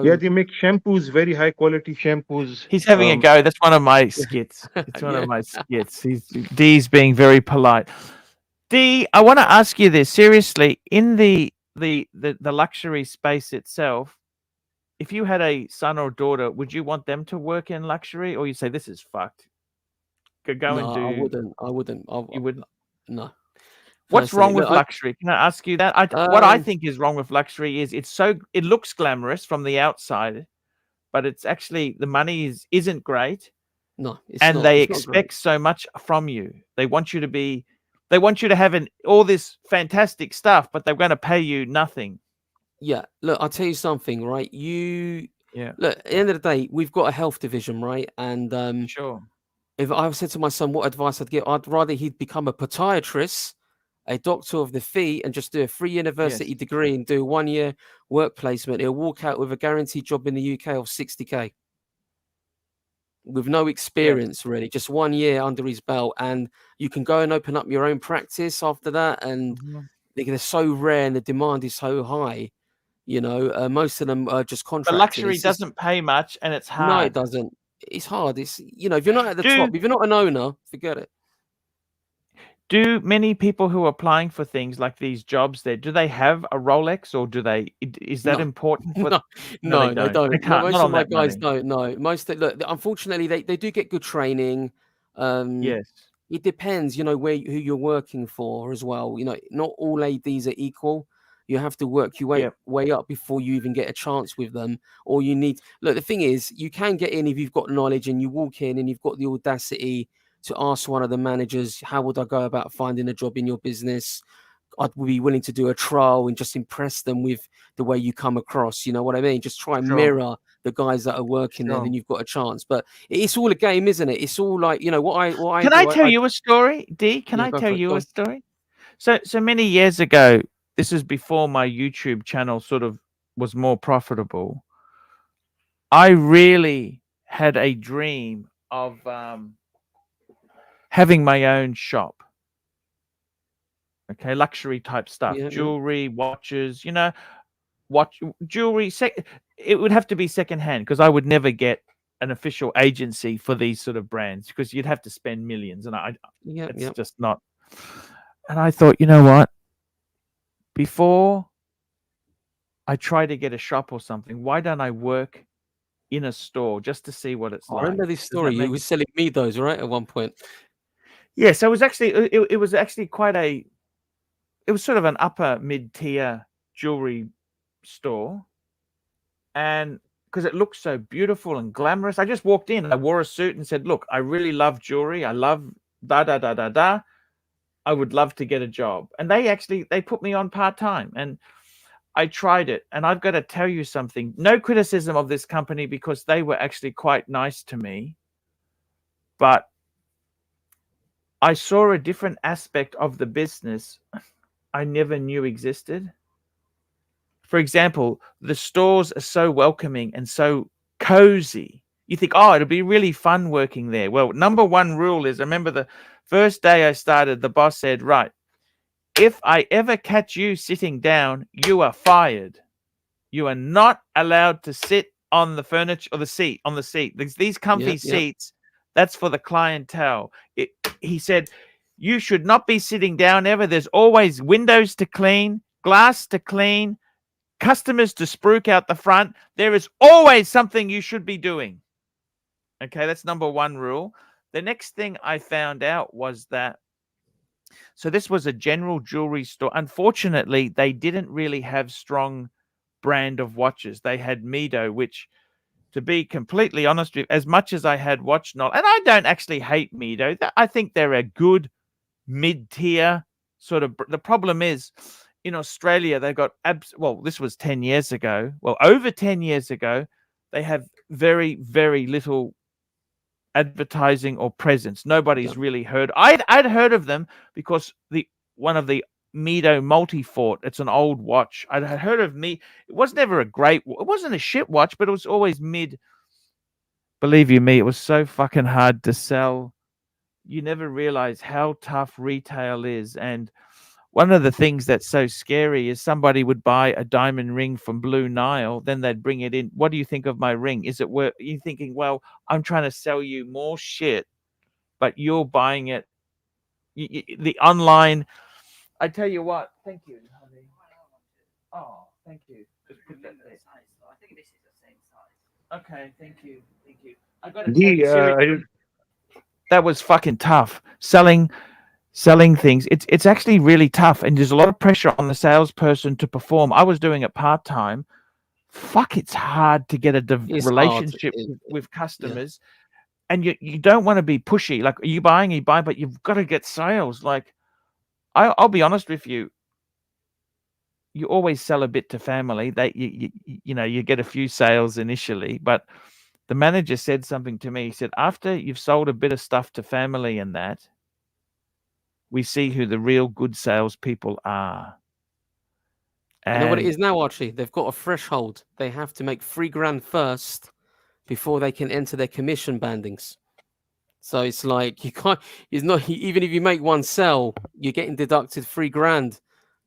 Yeah, they make shampoos, very high quality shampoos. He's having a go. That's one of my skits. It's one of my skits. D's being very polite. D, I want to ask you this seriously. In the luxury space itself, if you had a son or daughter, would you want them to work in luxury, or you say this is fucked? I wouldn't. You wouldn't. No. What's wrong with luxury? Can I ask you that? What I think is wrong with luxury is it looks glamorous from the outside, but it's actually the money isn't great, No, it's and not. they It's not great. expect so much from you. They want you to be, they want you to have all this fantastic stuff, but they're going to pay you nothing. Yeah, look, I'll tell you something, right? Yeah. Look, at the end of the day, we've got a health division, right? And Sure. if I said to my son what advice I'd give, I'd rather he'd become a podiatrist, a doctor of the feet, and just do a free university degree and do 1 year work placement. He'll walk out with a guaranteed job in the UK of 60K. With no experience, really, just 1 year under his belt, and you can go and open up your own practice after that. And they're so rare, and the demand is so high. You know, most of them are just But contracting. luxury doesn't pay much, and it's hard. No, it doesn't. It's hard. It's, you know, if you're not at the top, if you're not an owner, forget it. Do many people who are applying for things like these jobs there, do they have a Rolex, or do they? Is that important? For, No, they don't. They can't. Most Not of on my that guys money. don't. No, look. Unfortunately, they do get good training. Yes. It depends, you know, who you're working for as well. You know, not all ADs are equal. You have to work your way up before you even get a chance with them. Or you need, look, the thing is, you can get in if you've got knowledge and you walk in and you've got the audacity to ask one of the managers, how would I go about finding a job in your business? I'd be willing to do a trial and just impress them with the way you come across. You know what I mean? Just try and mirror the guys that are working there, then you've got a chance. But it's all a game, isn't it? It's all like, you know, Can I tell you a story, D? Can I tell you a story? So many years ago, this is before my YouTube channel sort of was more profitable. I really had a dream of having my own shop. Okay, luxury type stuff, jewelry, watches, you know, jewelry. It would have to be secondhand because I would never get an official agency for these sort of brands because you'd have to spend millions, and it's just not. And I thought, you know what? Before I try to get a shop or something, why don't I work in a store just to see what it's like? I remember this story. You were selling me those, right, at one point. Yeah, so it was actually quite a. It was sort of an upper mid-tier jewelry store, and because it looked so beautiful and glamorous, I just walked in. I wore a suit and said, "Look, I really love jewelry. I love da da da da da. I would love to get a job." And they put me on part-time, and I tried it. And I've got to tell you something. No criticism of this company because they were actually quite nice to me, but I saw a different aspect of the business I never knew existed. For example, the stores are so welcoming and so cozy. You think, oh, it'll be really fun working there. Well, number one rule is, I remember the first day I started, the boss said, right, if I ever catch you sitting down, you are fired. You are not allowed to sit on the furniture or the seat, on the seat. These comfy seats, that's for the clientele. He said, you should not be sitting down ever. There's always windows to clean, glass to clean, customers to spruik out the front. There is always something you should be doing. Okay, that's number one rule. The next thing I found out was that, so this was a general jewelry store. Unfortunately, they didn't really have strong brand of watches. They had Mido, which, to be completely honest with you, as much as I had watch knowledge, and I don't actually hate Mido, I think they're a good mid-tier sort of. The problem is, in Australia, they've got this was 10 years ago. Well, over 10 years ago, they have very, very little advertising or presence. Nobody's really heard. I'd heard of them because one of the Mido Multifort. It's an old watch. I'd heard of It was never it wasn't a shit watch, but it was always mid. Believe you me, it was so fucking hard to sell. You never realize how tough retail is. And one of the things that's so scary is somebody would buy a diamond ring from Blue Nile, then they'd bring it in. What do you think of my ring? Is it worth? You're thinking, well, I'm trying to sell you more shit, but you're buying it. The online. I tell you what. Thank you, honey. Oh, thank you. Just put that there. I think this is the same size. Okay, thank you. Thank you. I got to tell you seriously, that was fucking tough. Selling things, it's actually really tough, and there's a lot of pressure on the salesperson to perform. I was doing it part-time. Fuck, it's hard to get a relationship with customers. and you don't want to be pushy. Like, are you buying, but you've got to get sales. Like, I'll be honest with you. You always sell a bit to family. You get a few sales initially, but the manager said something to me. He said, after you've sold a bit of stuff to family and that, we see who the real good salespeople are. And you know what it is now, Archie? They've got a threshold. They have to make $3,000 first before they can enter their commission bandings. So it's like you can't. It's not even if you make one sell, you're getting deducted $3,000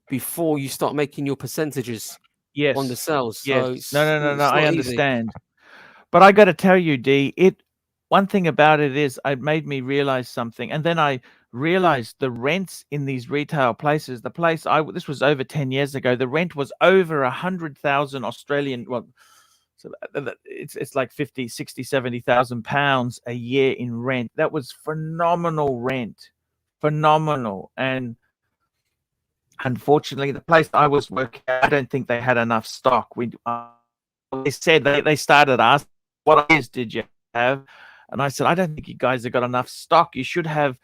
before you start making your percentages on the sales. So Yes. No. it's I not understand. But I got to tell you, D, one thing about it is it made me realize something. And then I realized the rents in these retail places, this was over 10 years ago, the rent was over 100,000 Australian, well, so it's like 50, 60, 70,000 pounds a year in rent. That was phenomenal rent. Phenomenal. And unfortunately, the place I was working at, I don't think they had enough stock. They said they started asking, what ideas did you have? And I said, I don't think you guys have got enough stock. You should have.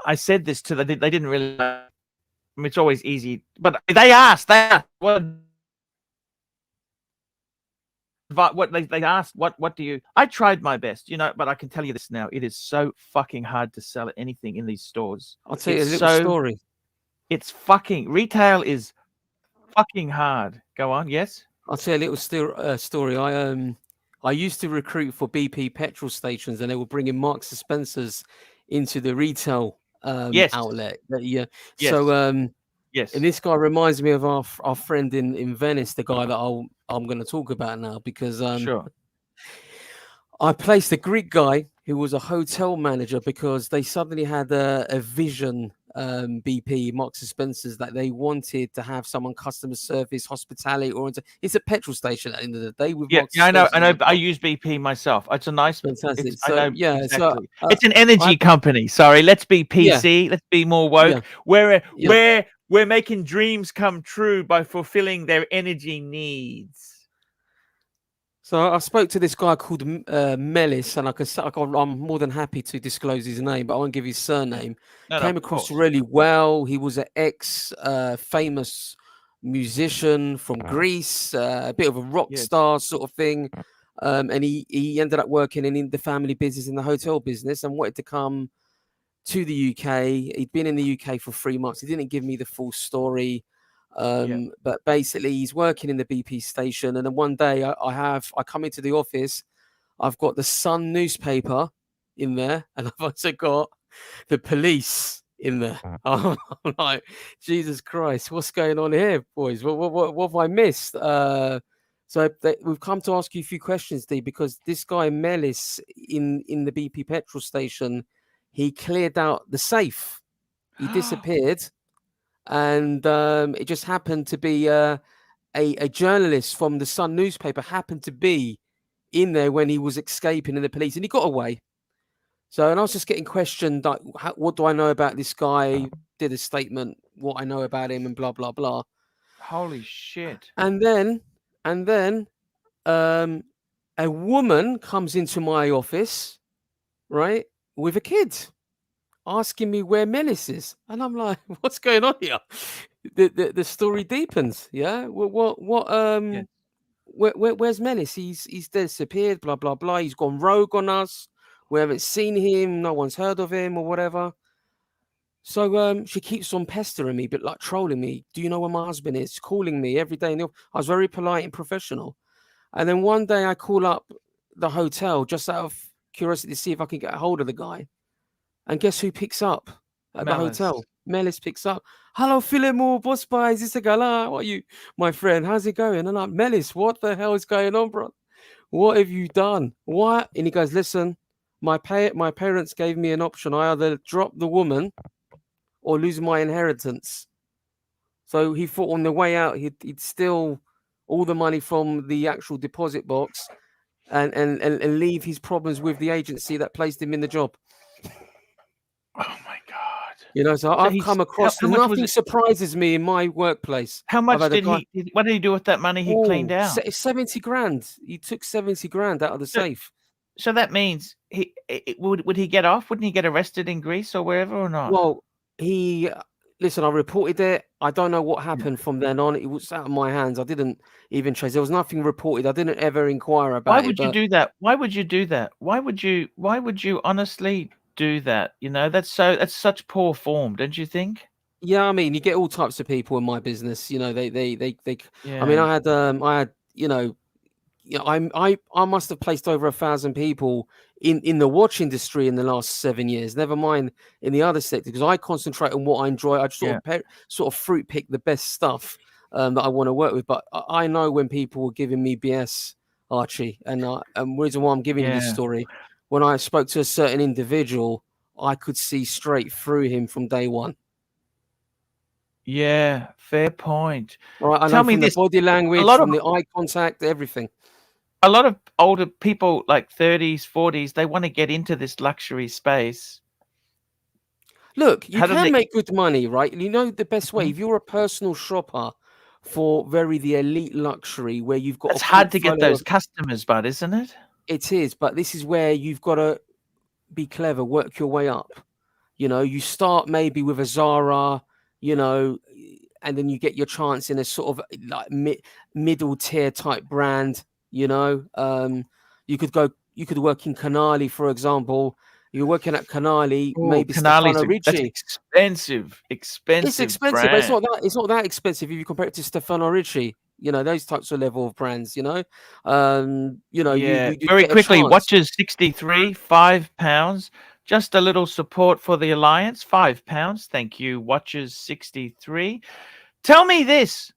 I said this to them. They didn't really. I mean, it's always easy, but they asked. What they asked. What do you? I tried my best, but I can tell you this now. It is so fucking hard to sell anything in these stores. I'll tell you a little story. It's fucking retail is fucking hard. Go on. Yes. I'll tell you a little story. I used to recruit for BP petrol stations, and they were bringing Marks and Spencers into the retail outlet. Yes. So yes. And this guy reminds me of our friend in Venice, the guy that I'm going to talk about now, because sure. I placed a Greek guy who was a hotel manager because they suddenly had a vision, BP, Marks and Spencers, that they wanted to have someone customer service, hospitality, or it's a petrol station at the end of the day. With I know. I use BP myself. It's a nice, fantastic. I know exactly. So it's an energy company. Sorry, let's be PC. Yeah. Let's be more woke. Yeah. We're making dreams come true by fulfilling their energy needs. So I spoke to this guy called Melis, and I'm more than happy to disclose his name, but I won't give his surname. Came across really well. He was an ex-famous musician from Greece, a bit of a rock star sort of thing, and he ended up working in the family business, in the hotel business, and wanted to come to the UK. He'd been in the UK for 3 months. He didn't give me the full story. But basically he's working in the BP station, and then one day I come into the office, I've got the Sun newspaper in there, and I've also got the police in there. I'm like, Jesus Christ, what's going on here, boys? What have I missed? So we've come to ask you a few questions, D, because this guy Melis in the BP petrol station, he cleared out the safe. He disappeared. And it just happened to be a journalist from the Sun newspaper happened to be in there when he was escaping in the police, and he got away. So, and I was just getting questioned, like, what do I know about this guy? Did a statement, what I know about him, and blah blah blah. Holy shit! And then, a woman comes into my office, right, with a kid, asking me where Melis is, and I'm like, "What's going on here?" The story deepens. Yeah, where's Melis? He's disappeared. Blah blah blah. He's gone rogue on us. We haven't seen him. No one's heard of him or whatever. So she keeps on pestering me, but like trolling me. Do you know where my husband is? Calling me every day. I was very polite and professional. And then one day I call up the hotel just out of curiosity to see if I can get a hold of the guy. And guess who picks up at the hotel? Melis picks up. Hello, Philemo, boss boy. Is this a gala? What are you, my friend? How's it going? And I'm like, Melis, what the hell is going on, bro? What have you done? What? And he goes, listen, my parents gave me an option. I either drop the woman or lose my inheritance. So he thought on the way out, he'd steal all the money from the actual deposit box and leave his problems with the agency that placed him in the job. Oh my God! You know, so I've come across nothing surprises me in my workplace. How much what did he do with that money he cleaned out? It's 70 grand. He took 70 grand out of the safe. So that means would he get off? Wouldn't he get arrested in Greece or wherever or not? Well, listen, I reported it. I don't know what happened from then on. It was out of my hands. I didn't even chase. There was nothing reported. I didn't ever inquire about Why it. would you do that? Why would you do that? Why would you honestly do that? You know, that's such poor form, don't you think? Yeah, I mean, you get all types of people in my business. You know, they. Yeah. I mean, I had, you know, I must have placed over 1,000 people in the watch industry in the last 7 years. Never mind in the other sector, because I concentrate on what I enjoy. I just sort of fruit pick the best stuff that I want to work with. But I know when people were giving me BS, Archie, and the reason why I'm giving you this story, when I spoke to a certain individual, I could see straight through him from day one. Yeah, fair point. All right, I Tell know me from this: the body language, from the eye contact, everything. A lot of older people, like 30s, 40s, they want to get into this luxury space. Look, you can make good money, right? You know the best way. Mm-hmm. If you're a personal shopper for the elite luxury, where you've got, it's hard to get those customers, bud, isn't it? It is, but this is where you've got to be clever, work your way up. You know, you start maybe with a Zara, you know, and then you get your chance in a sort of like middle tier type brand. You know, you could work in Canali, for example. You're working at Canali, maybe Stefano Ricci. That's expensive. It's expensive, brand. but it's not that expensive if you compare it to Stefano Ricci. You know, those types of level of brands. You know, yeah. you Very quickly, chance. watches 63, £5. Just a little support for the alliance, £5. Thank you, watches 63. Tell me this: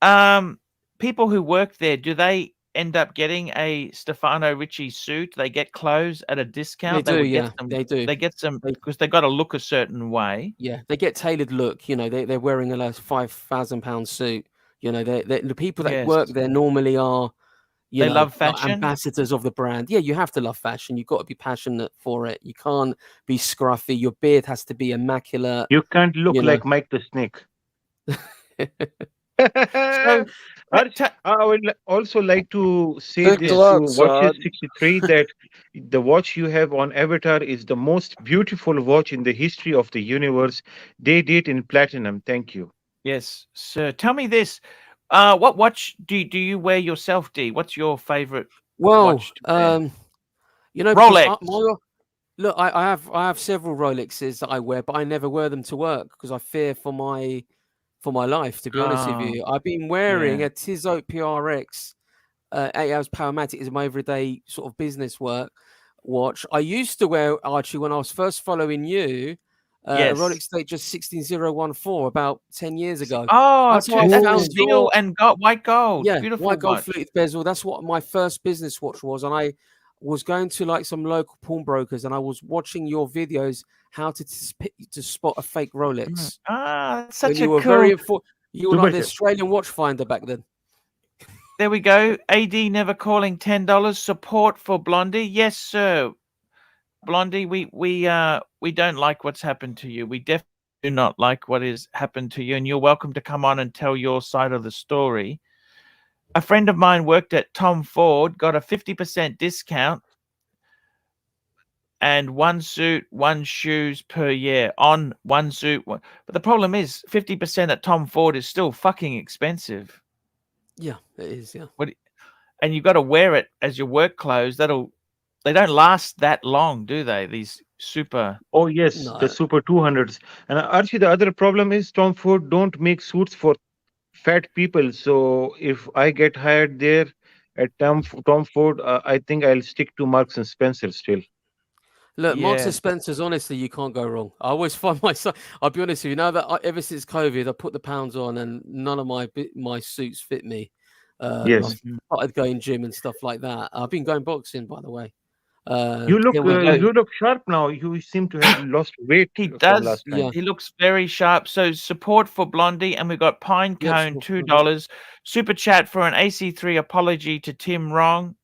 people who work there, do they end up getting a Stefano Ricci suit? They get clothes at a discount. They do. They do. They get some because they got to look a certain way. Yeah, they get tailored look. You know, they're wearing a £5,000 suit. You know, the people that work there normally are, they love fashion, ambassadors of the brand. Yeah, you have to love fashion. You've got to be passionate for it. You can't be scruffy. Your beard has to be immaculate. You can't look like Mike the Snake. So, I would also like to say this to Watches 63 that the watch you have on Avatar is the most beautiful watch in the history of the universe. They did in platinum. Thank you. Yes, sir. Tell me this: what watch do you wear yourself, D? What's your favorite watch to wear? You know, Rolex. Look, I have several Rolexes that I wear, but I never wear them to work because I fear for my life, to be honest with you. I've been wearing a Tissot PRX 8 hours Powermatic is my everyday sort of business work watch. I used to wear, Archie, when I was first following you, a Rolex Datejust 16014 about 10 years ago. Oh, that's steel and white gold. Yeah, beautiful white gold watch. fluted bezel. That's what my first business watch was. And I was going to like some local pawnbrokers and I was watching your videos how to spot a fake Rolex. That's such you a were cool... You were like the Australian watch finder back then. There we go. AD never calling $10. Support for Blondie. Yes, sir. Blondie, we don't like what's happened to you. We definitely do not like what has happened to you, and you're welcome to come on and tell your side of the story. A friend of mine worked at Tom Ford, got a 50% discount, and one suit, one shoes per year on one suit. But the problem is 50% at Tom Ford is still fucking expensive. Yeah, it is. Yeah. And you've got to wear it as your work clothes. They don't last that long, do they? These super... Oh, yes, the Super 200s. And Archie, the other problem is Tom Ford don't make suits for fat people. So if I get hired there at Tom Ford, I think I'll stick to Marks and Spencer still. Look, Marks and Spencer's, honestly, you can't go wrong. I always find myself, I'll be honest with you, now that ever since COVID, I put the pounds on and none of my suits fit me. Yes. I've started going gym and stuff like that. I've been going boxing, by the way. You look sharp now. You seem to have lost weight. He does. Last time. He looks very sharp. So support for Blondie, and we've got Pinecone $2. Super chat for an AC3 apology to Tim Wrong.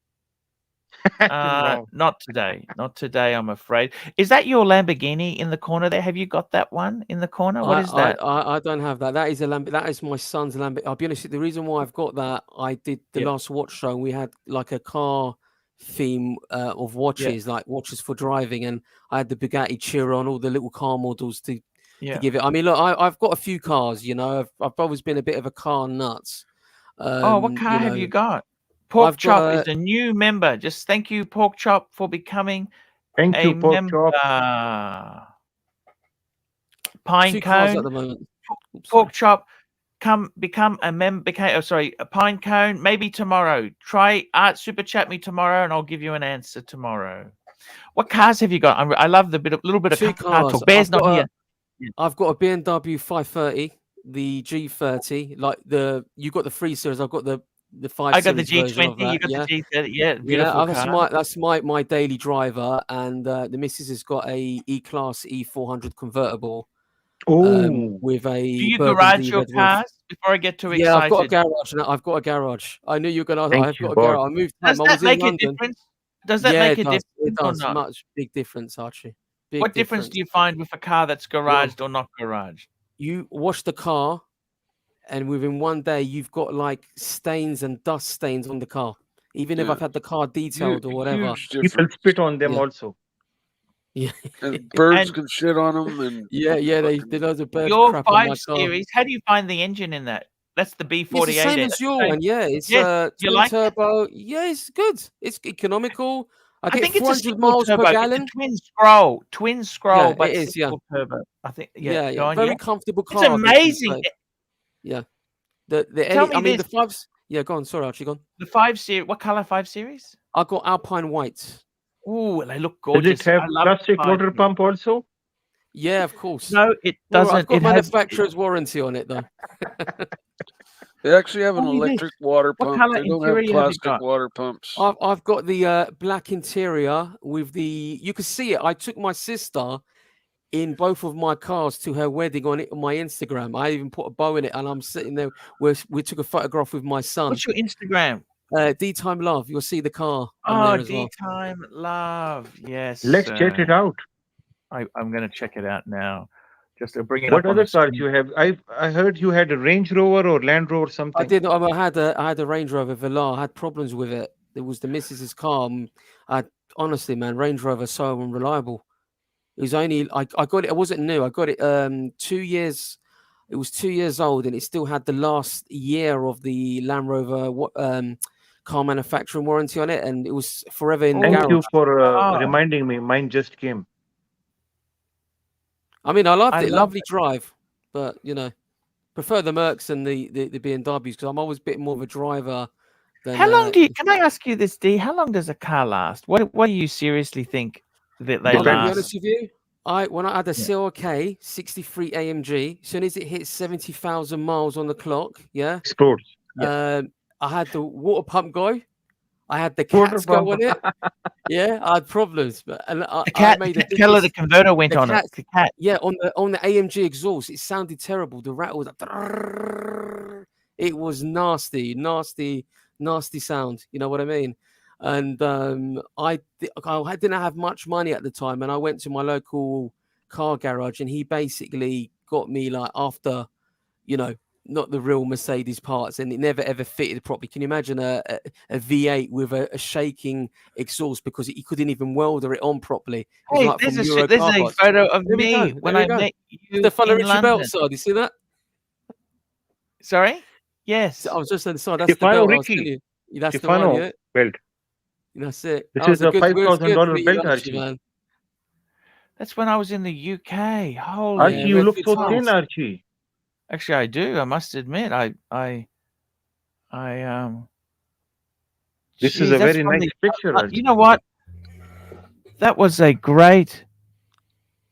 Not today. Not today, I'm afraid. Is that your Lamborghini in the corner there? Have you got that one in the corner? What is that? I don't have that. That is that is my son's Lamborghini. I'll be honest, the reason why I've got that, I did the last watch show and we had like a car theme of watches, like watches for driving, and I had the Bugatti Chiron, all the little car models to give it. I mean, look, I've got a few cars, you know. I've always been a bit of a car nuts. What car have you got? Pork Chop is a new member. Just thank you, Pork Chop, for becoming a member. Pine Cone at the moment. Pork Chop, become a member. A Pine Cone. Maybe tomorrow. Try super chat me tomorrow, and I'll give you an answer tomorrow. What cars have you got? I love the little bit of car talk. Bear's not here. I've got a BMW 530, the G30, like you got the 3 Series. I've got the 5 I got the Series version of G20. You that, got the G30. Yeah, beautiful car. That's my daily driver, and the missus has got a E-Class E400 convertible. With a. Do you garage your cars? Before I get too excited. Yeah, I've got a garage now. I've got a garage. I knew you were gonna. I've got a garage. I moved home. Does that make a difference? Does that make a difference? It does. Or not? Much big difference, Archie. What difference do you find with a car that's garaged or not garaged? You wash the car, and within one day, you've got like stains and dust stains on the car. Even if I've had the car detailed or whatever, people spit on them also. Yeah, and birds can shit on them, and they loads of birds. Your crap on my 5 car. Series. How do you find the engine in that? That's the B48. It's the same as your one, yeah. It's twin turbo. Yeah, it's good. It's economical. I think it's 400 miles per gallon. It's twin scroll, but it is, turbo. I think, very comfortable car. It's amazing. Yeah. The 5. Yeah, go on. Sorry, Archie, go on. The 5 Series. What color 5 Series? I got Alpine white. Oh, they look gorgeous. Does it have plastic water pump also? Yeah, of course. No, it doesn't. I've got manufacturer's warranty on it, though. They actually have an electric water pump. They don't have plastic water pumps. I've got the black interior with the. You can see it. I took my sister in both of my cars to her wedding on my Instagram. I even put a bow in it, and I'm sitting there. We took a photograph with my son. What's your Instagram? D-Time Love. You'll see the car. D-Time Love. Yes. Let's check it out. I'm going to check it out now. Just to bring it what up. What other cars you have? I heard you had a Range Rover or Land Rover something. I did. I had a Range Rover Velar. I had problems with it. It was the missus's car. Honestly, man, Range Rover so unreliable. It was only I got it. It wasn't new. I got it 2 years. It was 2 years old, and it still had the last year of the Land Rover car manufacturing warranty on it, and it was forever in the garage. Thank you for reminding me. Mine just came. I mean, I loved it. Lovely drive, but prefer the Mercs and the BMWs because I'm always a bit more of a driver. How long do you? Can I ask you this, D? How long does a car last? What do you seriously think that they last? To be honest with you, when I had a CLK 63 AMG, as soon as it hit 70,000 miles on the clock, explodes. I had the water pump go. I had the cats go on it. I had problems, but the converter went on it. The cat. Yeah, on the AMG exhaust, it sounded terrible. The rattle was like, it was nasty sound. You know what I mean? And I didn't have much money at the time, and I went to my local car garage, and he basically got me like after, not the real Mercedes parts, and it never ever fitted properly. Can you imagine a V8 with a shaking exhaust because he couldn't even welder it on properly? Hey, like there's a photo of me when I met you the fellow in Richie London. Belt side. You see that? Sorry. Yes. I was just on the side. That's Stefano the belt. Ricky. That's Stefano the one, yeah. Belt. That's it. This that is a $5,000 belt, Archie. Man. That's when I was in the UK. Holy Archie, you look so thin, Archie. Actually, I do. I must admit, This is a very nice picture. You know what? That was a great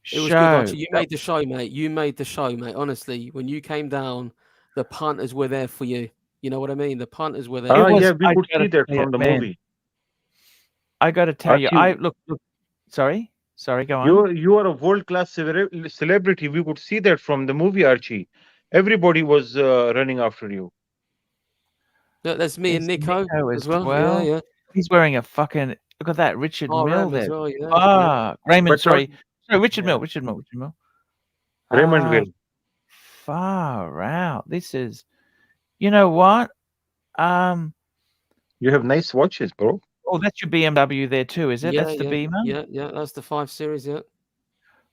show. It was good, Archie. You made the show, mate. You made the show, mate. Honestly, when you came down, the punters were there for you. You know what I mean? The punters were there. We could see that from the movie. I got to tell you, look. Sorry, go on. You are a world-class celebrity. We could see that from the movie, Archie. Everybody was running after you. There's me and Nico as well. Yeah. He's wearing a fucking look at that Richard Mill there. Well, yeah. Raymond. Sorry, Richard Mill. Raymond Mill. Far out. This is. You know what? You have nice watches, bro. Oh, that's your BMW there too, is it? Yeah, That's the yeah, Beamer? yeah. That's the 5 Series, yeah.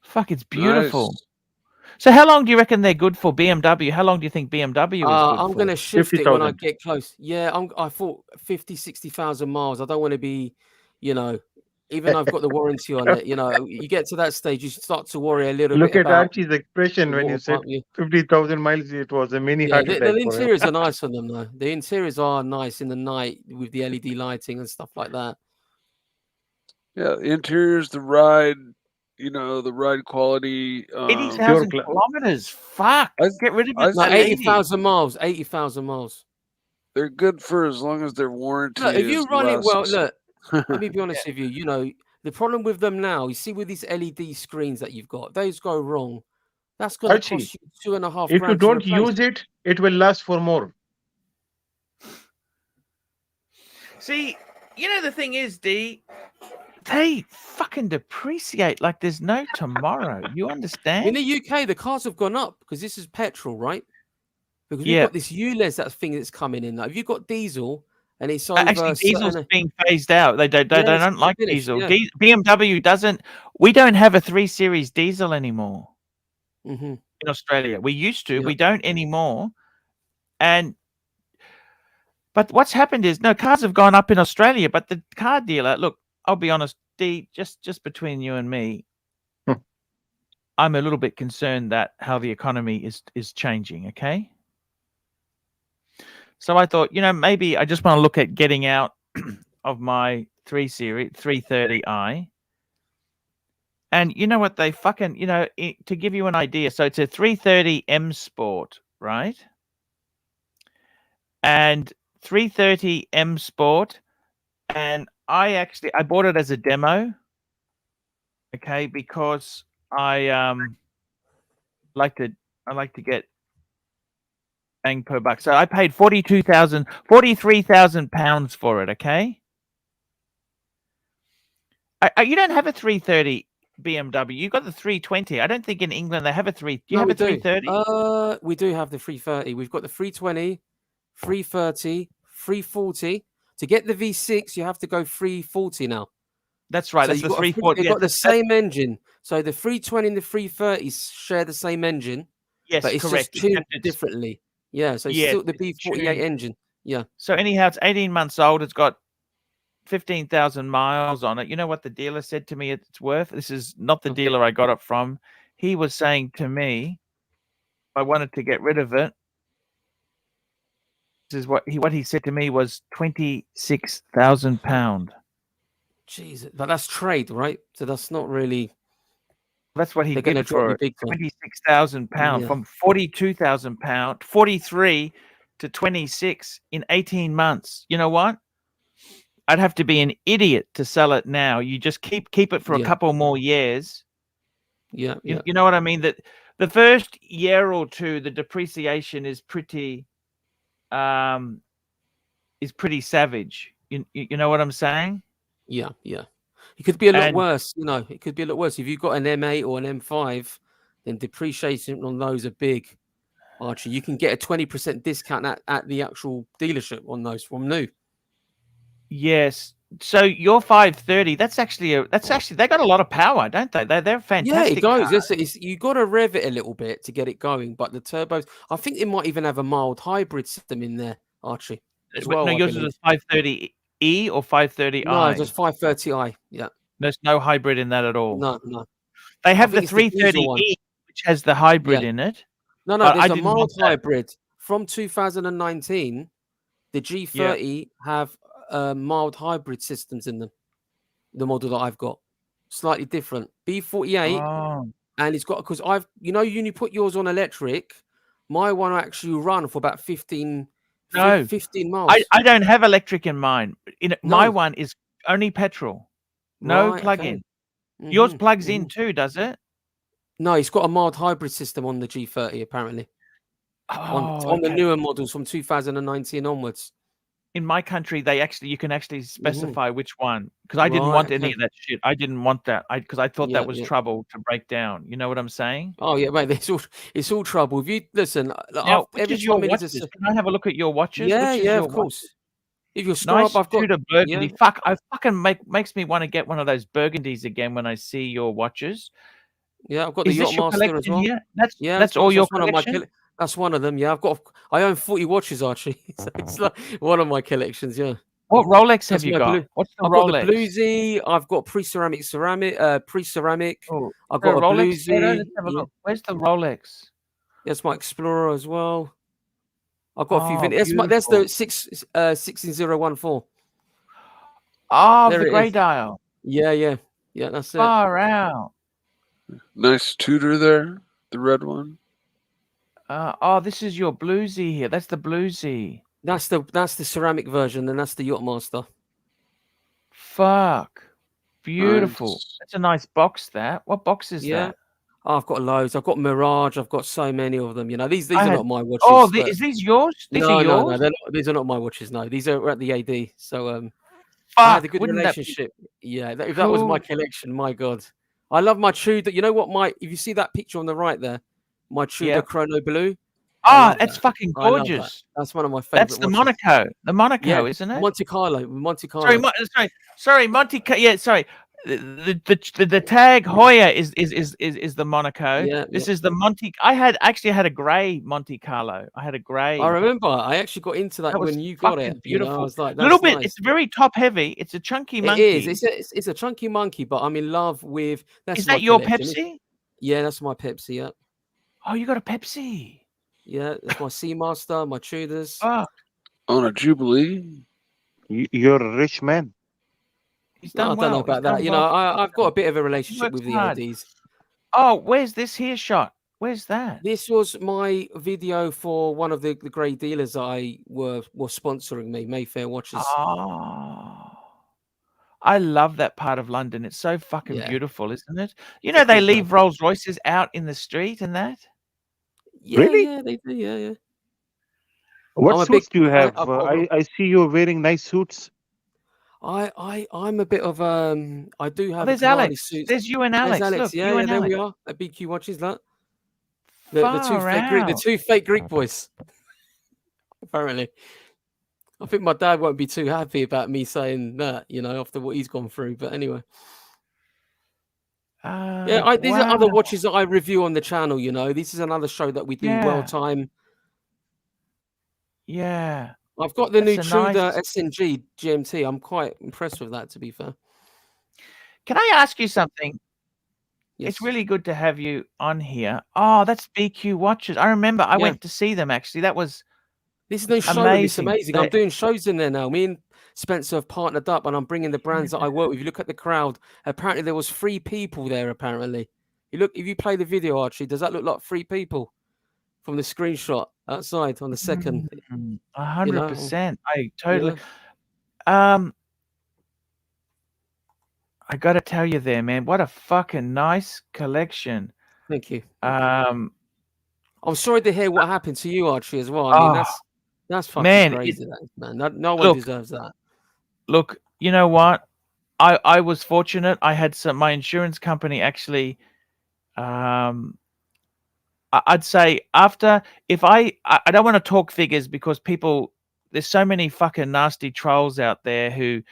Fuck, it's beautiful. Nice. So how long do you reckon they're good for BMW? How long do you think BMW is good I'm for? going to shift it when I 50,000. get close. Yeah, I thought 50, 60,000 miles. I don't want to be, you know, even though I've got the warranty on it, you know, you get to that stage, you start to worry a little Look bit at about Archie's expression the when you water said pump. 50,000 miles. It was a mini Yeah, heart the attack for him. interiors are nice on them, though. The interiors are nice in the night with the LED lighting and stuff like that. Yeah, interiors, the ride, you know, the ride quality. 80,000 kilometers. Fuck. Get rid of it. No, 80,000 miles. 80,000 miles. They're good for as long as their warranty Look, if you is run it well, lasts. look, let me be honest with you. You know, the problem with them now, you see with these LED screens that you've got, those go wrong. That's going to Archie, cost you $2.5 if you grand to don't replace. use it, it will last for more. See, you know the thing is, D, they fucking depreciate like there's no tomorrow. You understand? In the UK, the cars have gone up because this is petrol, right? Because we've Yeah. got this ULEZ, that thing that's coming in. Now, if you've got diesel and it's over Actually, diesel's certain... being phased out. They don't it's like finished, diesel. yeah. BMW doesn't. We don't have a 3 Series diesel anymore Mm-hmm. in Australia. We used to. Yep. We don't anymore. But what's happened is, no, cars have gone up in Australia, but the car dealer, look, I'll be honest, D, just between you and me, I'm a little bit concerned that how the economy is changing, okay? So I thought, you know, maybe I just want to look at getting out of my 3 Series 330i. And you know what they fucking, you know, to give you an idea, so it's a 330 M Sport, right? And 330 M Sport, and I bought it as a demo, okay, because I like to get bang per buck. So I paid 43,000 pounds for it, okay? You don't have a 330 BMW. You got the 320. I don't think in England they have a 3. Do you have a 330? We do have the 330. We've got the 320, 330, 340. To get the V6, you have to go 340 now. That's right. So That's the you've 340. They've got the same engine. So the 320 and the 330 share the same engine. Yes, but it's correct. just tuned differently. Yeah, so it's still the B48 engine. Yeah. So anyhow, it's 18 months old. It's got 15,000 miles on it. You know what the dealer said to me it's worth? This is not the dealer I got it from. He was saying to me, I wanted to get rid of it. This is what he said to me was £26,000. Jeez, but that's trade, right? So that's not really. That's what he did for it. £26,000 Yeah. from £42,000, 43 to 26 in 18 months. You know what? I'd have to be an idiot to sell it now. You just keep it for a couple more years. Yeah, you know what I mean? That the first year or two, the depreciation is pretty savage. You know what I'm saying? Yeah. It could be a lot worse, you know. It could be a lot worse. If you've got an M8 or an M5, then depreciation on those are big. Archie, you can get a 20% discount at the actual dealership on those from new. Yes. So your 530, that's actually they got a lot of power, don't they? They're fantastic. Yeah, it goes. You got to rev it a little bit to get it going, but the turbos, I think it might even have a mild hybrid system in there, Archie. As well, no, yours is a 530E or 530i? No, just 530i. Yeah. There's no hybrid in that at all. No. They have the 330E, which has the hybrid in it. No, there's a mild hybrid. From 2019, the G30 have mild hybrid systems in them. The model that I've got. Slightly different. B48. And it's got, because when you put yours on electric, my one actually run for about 15 miles. I don't have electric in mine. My one is only petrol. No plug-in. Yours plugs in too, does it? No, it's got a mild hybrid system on the G30 apparently. On the newer models from 2019 onwards. In my country, you can actually specify which one, because I didn't want any of that shit. I didn't want that because I thought that was trouble to break down. You know what I'm saying? Oh yeah, mate. It's all trouble. If you listen, which is your watches? Can I have a look at your watches? Yeah, of course. If you're store Nice up, I've got Tudor burgundy. yeah. Fuck, I fucking makes me want to get one of those burgundies again when I see your watches. Yeah, I've got the Is this your Yachtmaster as collection well. here? Yeah, That's all your one of my collection? that's one of them. Yeah, I own 40 watches, Archie. So it's like one of my collections. Yeah. What Rolex have That's you my got? What's the I've got the Rolex? bluesy. I've got pre-ceramic. Oh, I've the got a Rolex photo. bluesy. Let's have a Yeah. look. Where's the Rolex? That's my Explorer as well. I've got a few. Oh, That's the beautiful. 16014. Oh, There the it grey is. dial. Yeah. That's it. Far out. Nice Tudor there, the red one. Oh, this is your bluesy here. That's the bluesy. That's the ceramic version, and that's the Yachtmaster. Fuck. Beautiful. Nice. That's a nice box, that. What box is that? Oh, I've got loads. I've got Mirage. I've got so many of them. You know, these are not my watches. Oh, is these yours? These are yours? No, these are not my watches. No, these are at the AD. So Fuck, I had a good wouldn't relationship. Yeah, if cool. that was my collection, my God, I love my Tudor. You know what? If you see that picture on the right there, my Tudor Chrono Blue. Oh, that's fucking gorgeous. That's one of my favorite. That's the Monaco. The Monaco, isn't it? Monte Carlo. Monte Carlo. Sorry, Yeah, sorry. The tag Hoya is the Monaco. Yeah, this is the Monte. I actually had a grey Monte Carlo. I had a grey. I remember. I actually got into that when you got it. Beautiful. You know, I was like, a little bit. Nice. It's very top heavy. It's a chunky monkey. It is. It's a chunky monkey, but I'm in love with. Is that your Pepsi? Yeah, that's my Pepsi. Yeah. Oh, you got a Pepsi. Yeah, that's my Seamaster, my Tudors. Fuck. On a Jubilee. You're a rich man. He's done I don't know about that. You know, I've got a bit of a relationship with the ADs. Oh, where's this here shot? Where's that? This was my video for one of the great dealers that I were sponsoring me, Mayfair Watches. Oh, I love that part of London. It's so fucking beautiful, isn't it? You know, they leave Rolls Royces out in the street and that. Yeah, really? Yeah, they do. Yeah. What suits do you have? I see you're wearing nice suits. I'm a bit of I do have. There's Alex. Suits. There's you and Alex. Alex. Look, Yeah, there we are. At BQ Watches, that. The two fake Greek boys. Apparently, I think my dad won't be too happy about me saying that. You know, after what he's gone through. But anyway. These are other watches that I review on the channel. You know, this is another show that we do well time. Yeah. I've got the new Tudor SNG GMT. I'm quite impressed with that, to be fair. Can I ask you something? Yes. It's really good to have you on here. Oh, that's BQ Watches. I remember I went to see them, actually. This is no show. It's amazing. I'm doing shows in there now. Me and Spencer have partnered up, and I'm bringing the brands that I work with. If you look at the crowd, apparently there was 3 people there, apparently. If you play the video, Archie, does that look like 3 people from the screenshot outside on the second? 100%. I totally. I got to tell you there, man, what a fucking nice collection. Thank you. I'm sorry to hear what happened to you, Archie, as well. I mean, that's fucking crazy, man. No one deserves that. Look, you know what? I was fortunate. I had my insurance company actually. I'd say if I don't want to talk figures because there's so many fucking nasty trolls out there who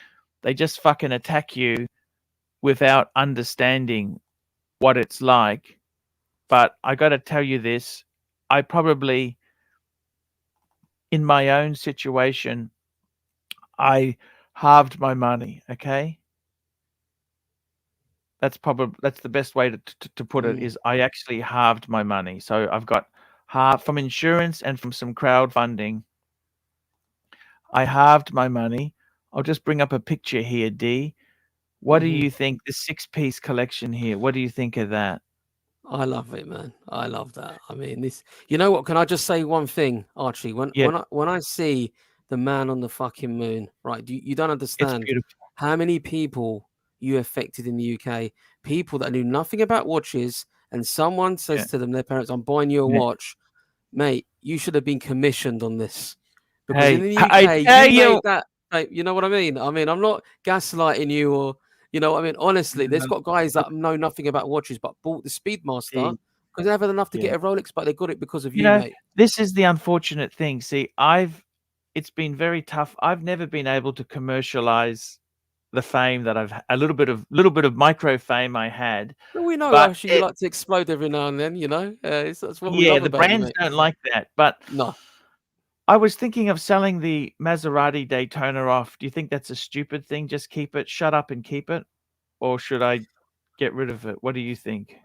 they just fucking attack you without understanding what it's like. But I got to tell you this, I probably, in my own situation, I halved my money. Okay. That's the best way to put it is I actually halved my money. So I've got half from insurance and from some crowdfunding. I halved my money. I'll just bring up a picture here, D. What do you think? The 6-piece collection here. What do you think of that? I love it, man. I love that. I mean, this. You know what? Can I just say one thing, Archie? When I see the man on the fucking moon, right? You don't understand how many people you affected in the UK. People that knew nothing about watches, and someone says to them, their parents, "I'm buying you a watch, mate. You should have been commissioned on this." Because in the UK, you made that. You know what I mean? I mean, I'm not gaslighting you or. You know, I mean, honestly, there's got guys that know nothing about watches but bought the Speedmaster because they haven't enough to get a Rolex, but they got it because of you, mate. This is the unfortunate thing. See, I've it's been very tough. I've never been able to commercialize the fame that I've a little bit of micro fame I had. Well, we know But actually you like to explode every now and then, you know. That's what we yeah, love the about you, brands mate. don't like that. But No. I was thinking of selling the Maserati Daytona off. Do you think that's a stupid thing? Just keep it, shut up and keep it? Or should I get rid of it? What do you think?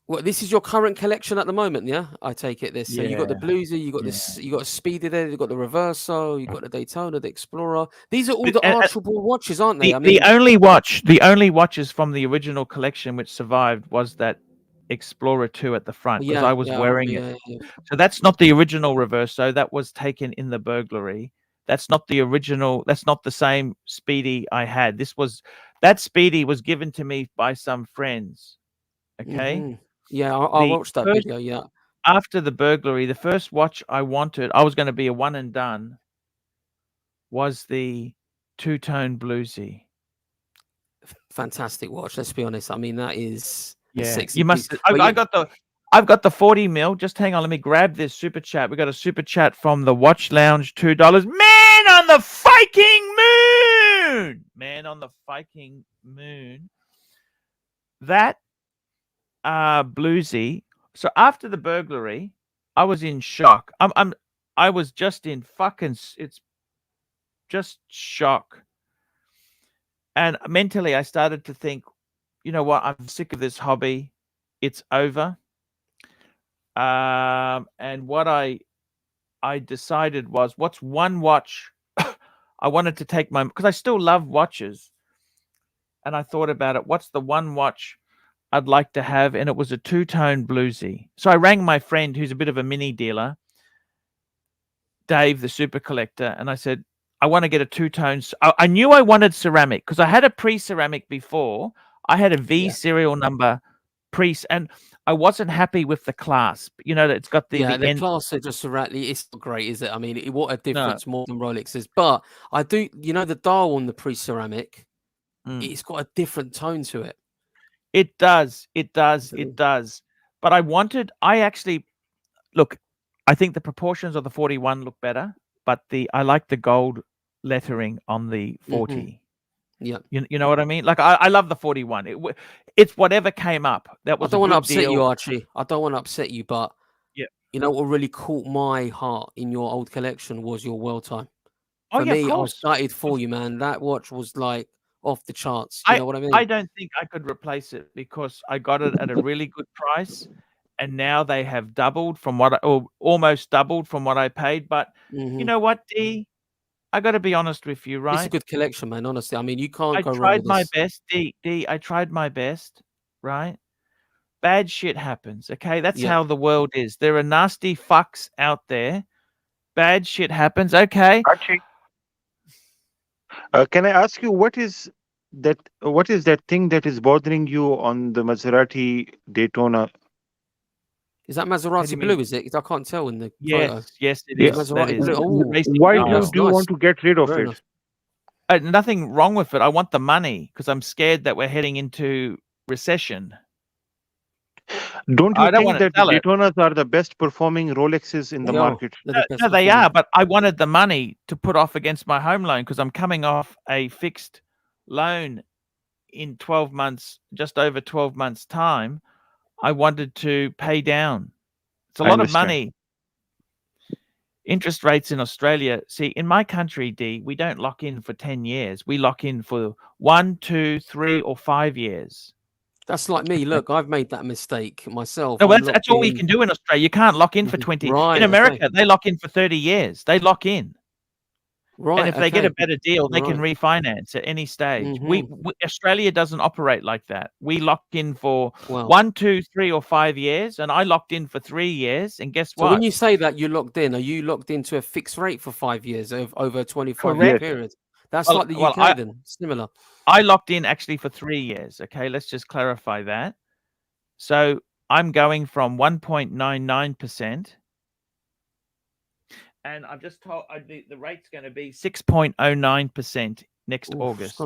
Well, this is your current collection at the moment, yeah? I take it this. So you got the Bluesy, you got this, you got a Speedy there, you got the Reverso, you got the Daytona, the Explorer. These are all the archable watches, aren't they? The only watches from the original collection which survived was that Explorer 2 at the front, because I was wearing it. So that's not the original Reverso. That was taken in the burglary. That's not the original. That's not the same Speedy I had. That Speedy was given to me by some friends. Okay. Yeah, I watched that video. Yeah. After the burglary, the first watch I wanted, I was going to be a one and done, was the two-tone Bluesy. Fantastic watch. Let's be honest. I mean, that is a sexy. You must. I've got the 40 mil. Just hang on. Let me grab this super chat. We got a super chat from the Watch Lounge, $2. Man on the fucking moon. Man on the fucking moon. That Bluesy. So after the burglary, I was in shock. I was just in fucking. It's just shock. And mentally, I started to think, you know what? I'm sick of this hobby. It's over. And what I decided was, what's one watch I wanted to take because I still love watches. And I thought about it. What's the one watch I'd like to have? And it was a two-tone Bluesy. So I rang my friend who's a bit of a mini dealer, Dave, the super collector. And I said, I want to get a two-tone. I knew I wanted ceramic because I had a pre-ceramic before. I had a V serial number and I wasn't happy with the clasp. You know, that it's got the end. Clasp are just ceramic. It's not great, is it? I mean, what a difference more than Rolexes. But I do, you know, the dial on the pre-ceramic, it's got a different tone to it. It does. But I actually look. I think the proportions of the 41 look better, but I like the gold lettering on the 40. Yeah, you know what I mean. Like I love the 41. It's whatever came up. That was. I don't want to upset you, Archie. I don't want to upset you, but yeah, you know what really caught my heart in your old collection was your World Time. For me, I was excited for you, man. That watch was like off the charts. You know what I mean? I don't think I could replace it because I got it at a really good price, and now they have doubled from almost doubled from what I paid. But you know what, D? I got to be honest with you, right? It's a good collection, man. Honestly, I mean, you can't go wrong with this. I tried my best, D. I tried my best, right? Bad shit happens, okay? That's how the world is. There are nasty fucks out there. Bad shit happens, okay? Archie, can I ask you what is that thing that is bothering you on the Maserati Daytona? Is that Maserati blue? Is it? I can't tell in the photo. Yes, it is. Maserati blue. Why do you want to get rid of it? Nothing wrong with it. I want the money because I'm scared that we're heading into recession. Don't you think that the Daytonas are the best performing Rolexes in the market? No, they are, but I wanted the money to put off against my home loan because I'm coming off a fixed loan in 12 months, just over 12 months' time. I wanted to pay down. It's a lot of money. Interest rates in Australia. See, in my country, D, we don't lock in for 10 years. We lock in for 1, 2, 3, or 5 years. That's like me. Look, I've made that mistake myself. No, that's all we can do in Australia. You can't lock in for 20. Right, in America, they lock in for 30 years. They lock in. Right. And if they get a better deal, they can refinance at any stage. Australia doesn't operate like that. We lock in for 1, 2, 3, or 5 years, and I locked in for 3 years. And guess what? So when you say that you locked in, are you locked into a fixed rate for 5 years over a 25-year period? That's like the UK then, similar. I locked in actually for 3 years. Okay, let's just clarify that. So I'm going from 1.99%. And I've just told the rate's going to be 6.09% next August.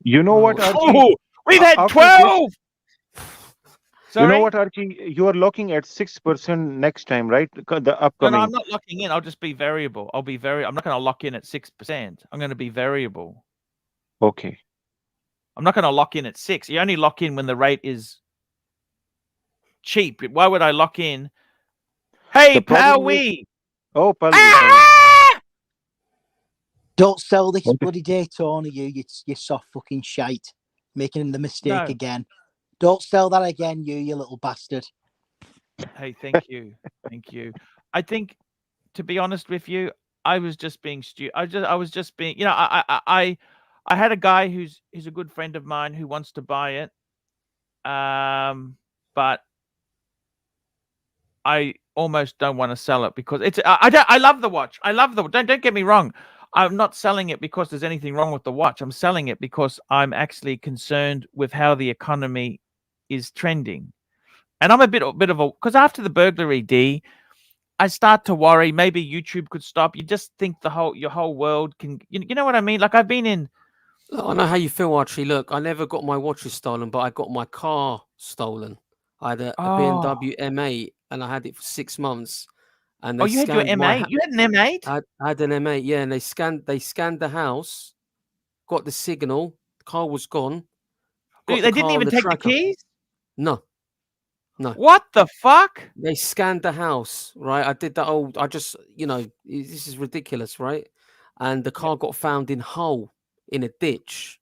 You know what? Archie? We've had 12. You know what, Archie? You are locking at 6% next time, right? The No, upcoming. I'm not locking in. I'll just be variable. I'm not going to lock in at 6%. I'm going to be variable. Okay. I'm not going to lock in at 6. You only lock in when the rate is cheap. Why would I lock in? Hey, Powie! Oh, Powie. Don't sell this bloody Daytona, you soft fucking shite. Making the mistake No. again. Don't sell that again, you little bastard. Hey, thank you. Thank you. I think, to be honest with you, I was just being stupid. I was just being, you know, I had a guy who's a good friend of mine who wants to buy it. But I almost don't want to sell it because it's I love the watch. I love the don't get me wrong. I'm not selling it because there's anything wrong with the watch. I'm selling it because I'm actually concerned with how the economy is trending. And I'm a bit of a, because after the burglary, D, I start to worry maybe YouTube could stop. You just think your whole world can, you know what I mean? Like I've been in. Look, I know how you feel, Archie. Look, I never got my watches stolen, but I got my car stolen. I had a BMW M8 and I had it for 6 months. And they you had your M8? You had an M8? I had an M8, yeah. And they scanned the house, got the signal, the car was gone. They didn't even take the keys? No. No. What the fuck? They scanned the house, right? I did that I just, this is ridiculous, right? And the car got found in Hull in a ditch.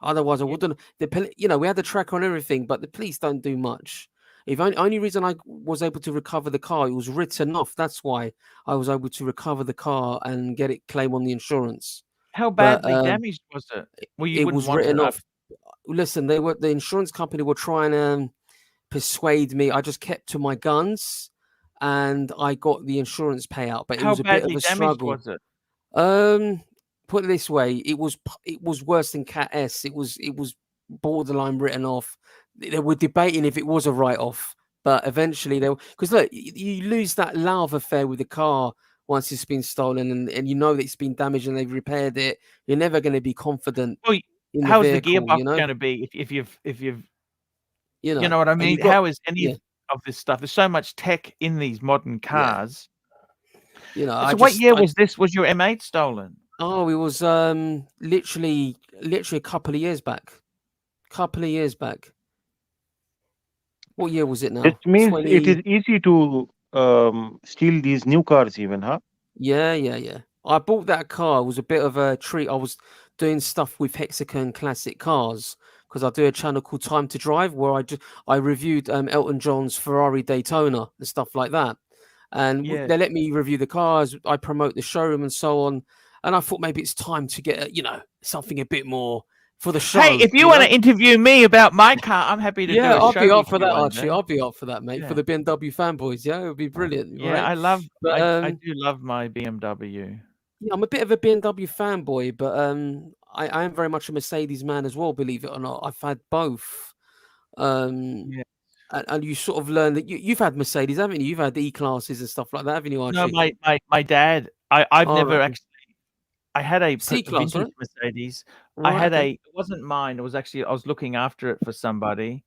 Otherwise, I wouldn't. We had the tracker on everything, but the police don't do much. Only reason I was able to recover the car, it was written off. That's why I was able to recover the car and get it claim on the insurance. How badly damaged was it? Well, it was written off. Listen, the insurance company were trying to persuade me. I just kept to my guns, and I got the insurance payout. But it was a bit of a struggle. Was it? Put it this way, it was worse than Cat S. It was borderline written off. They were debating if it was a write-off, but eventually because look, you lose that love affair with the car once it's been stolen, and you know that it's been damaged and they've repaired it. You're never going to be confident. Well, how's the gearbox going to be if you've you know what I mean? How is any of this stuff? There's so much tech in these modern cars. Yeah. So what year was this? Was your M8 stolen? Oh, it was literally a couple of years back. What year was it now? It means it is easy to steal these new cars even, huh? Yeah. I bought that car. It was a bit of a treat. I was doing stuff with Hexagon classic cars because I do a channel called Time to Drive where I reviewed Elton John's Ferrari Daytona and stuff like that. And they let me review the cars. I promote the showroom and so on. And I thought maybe it's time to get, something a bit more for the show. Hey, if you want to interview me about my car, I'm happy to do it. Yeah, I'll be up for that, Archie. I'll be up for that, mate. Yeah. For the BMW fanboys, yeah, it would be brilliant. Yeah, right? I do love my BMW. Yeah, I'm a bit of a BMW fanboy, but I am very much a Mercedes man as well, believe it or not. I've had both. And you sort of learn that you've had Mercedes, haven't you? You've had E-classes and stuff like that, haven't you, Archie? No, my dad. I've never actually. I had a C-class, vintage right? Mercedes. Right, I had okay. it wasn't mine. It was actually I was looking after it for somebody.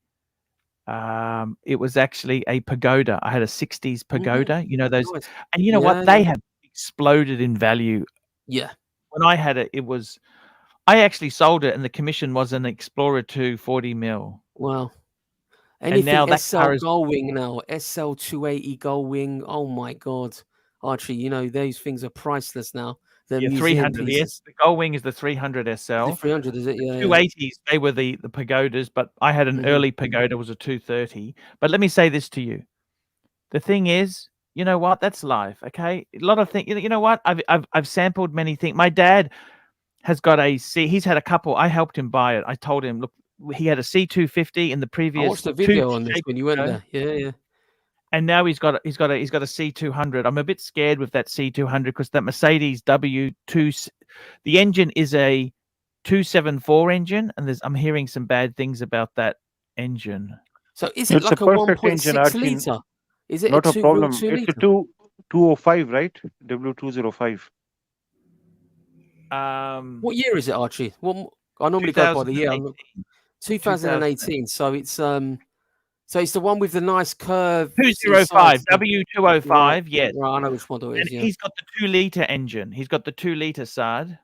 It was actually a Pagoda. I had a 60s Pagoda. You know those, Nice. and you know what? They have exploded in value. Yeah. When I had it, I actually sold it, and the commission was an Explorer 2 40 mil. Wow. And Anything now that SL car is Gullwing now, SL 280 Gullwing. Oh my God, Archie, those things are priceless now. The 300. The Gullwing is the 300 SL. The 300 is it? Yeah. 280s. They were the Pagodas, but I had an early Pagoda, was a 230. But let me say this to you: the thing is, you know what? That's life. Okay, a lot of things. You know what? I've sampled many things. My dad has got a C. He's had a couple. I helped him buy it. I told him, look, he had a C250 in the previous. I watched the video on this when you went there. Yeah. And now he's got a C200. I'm a bit scared with that C200 because that Mercedes W2, the engine is a 274 engine, and I'm hearing some bad things about that engine. So is it like a 1.6 liter? Is it not a a problem? It's a 205, right? W205. What year is it, Archie? I normally go by the year. 2018. So it's So it's the one with the nice curve. 205, W205, yes. Right, I know which model it is. And he's got the 2-liter engine. He's got the 2-liter Saad.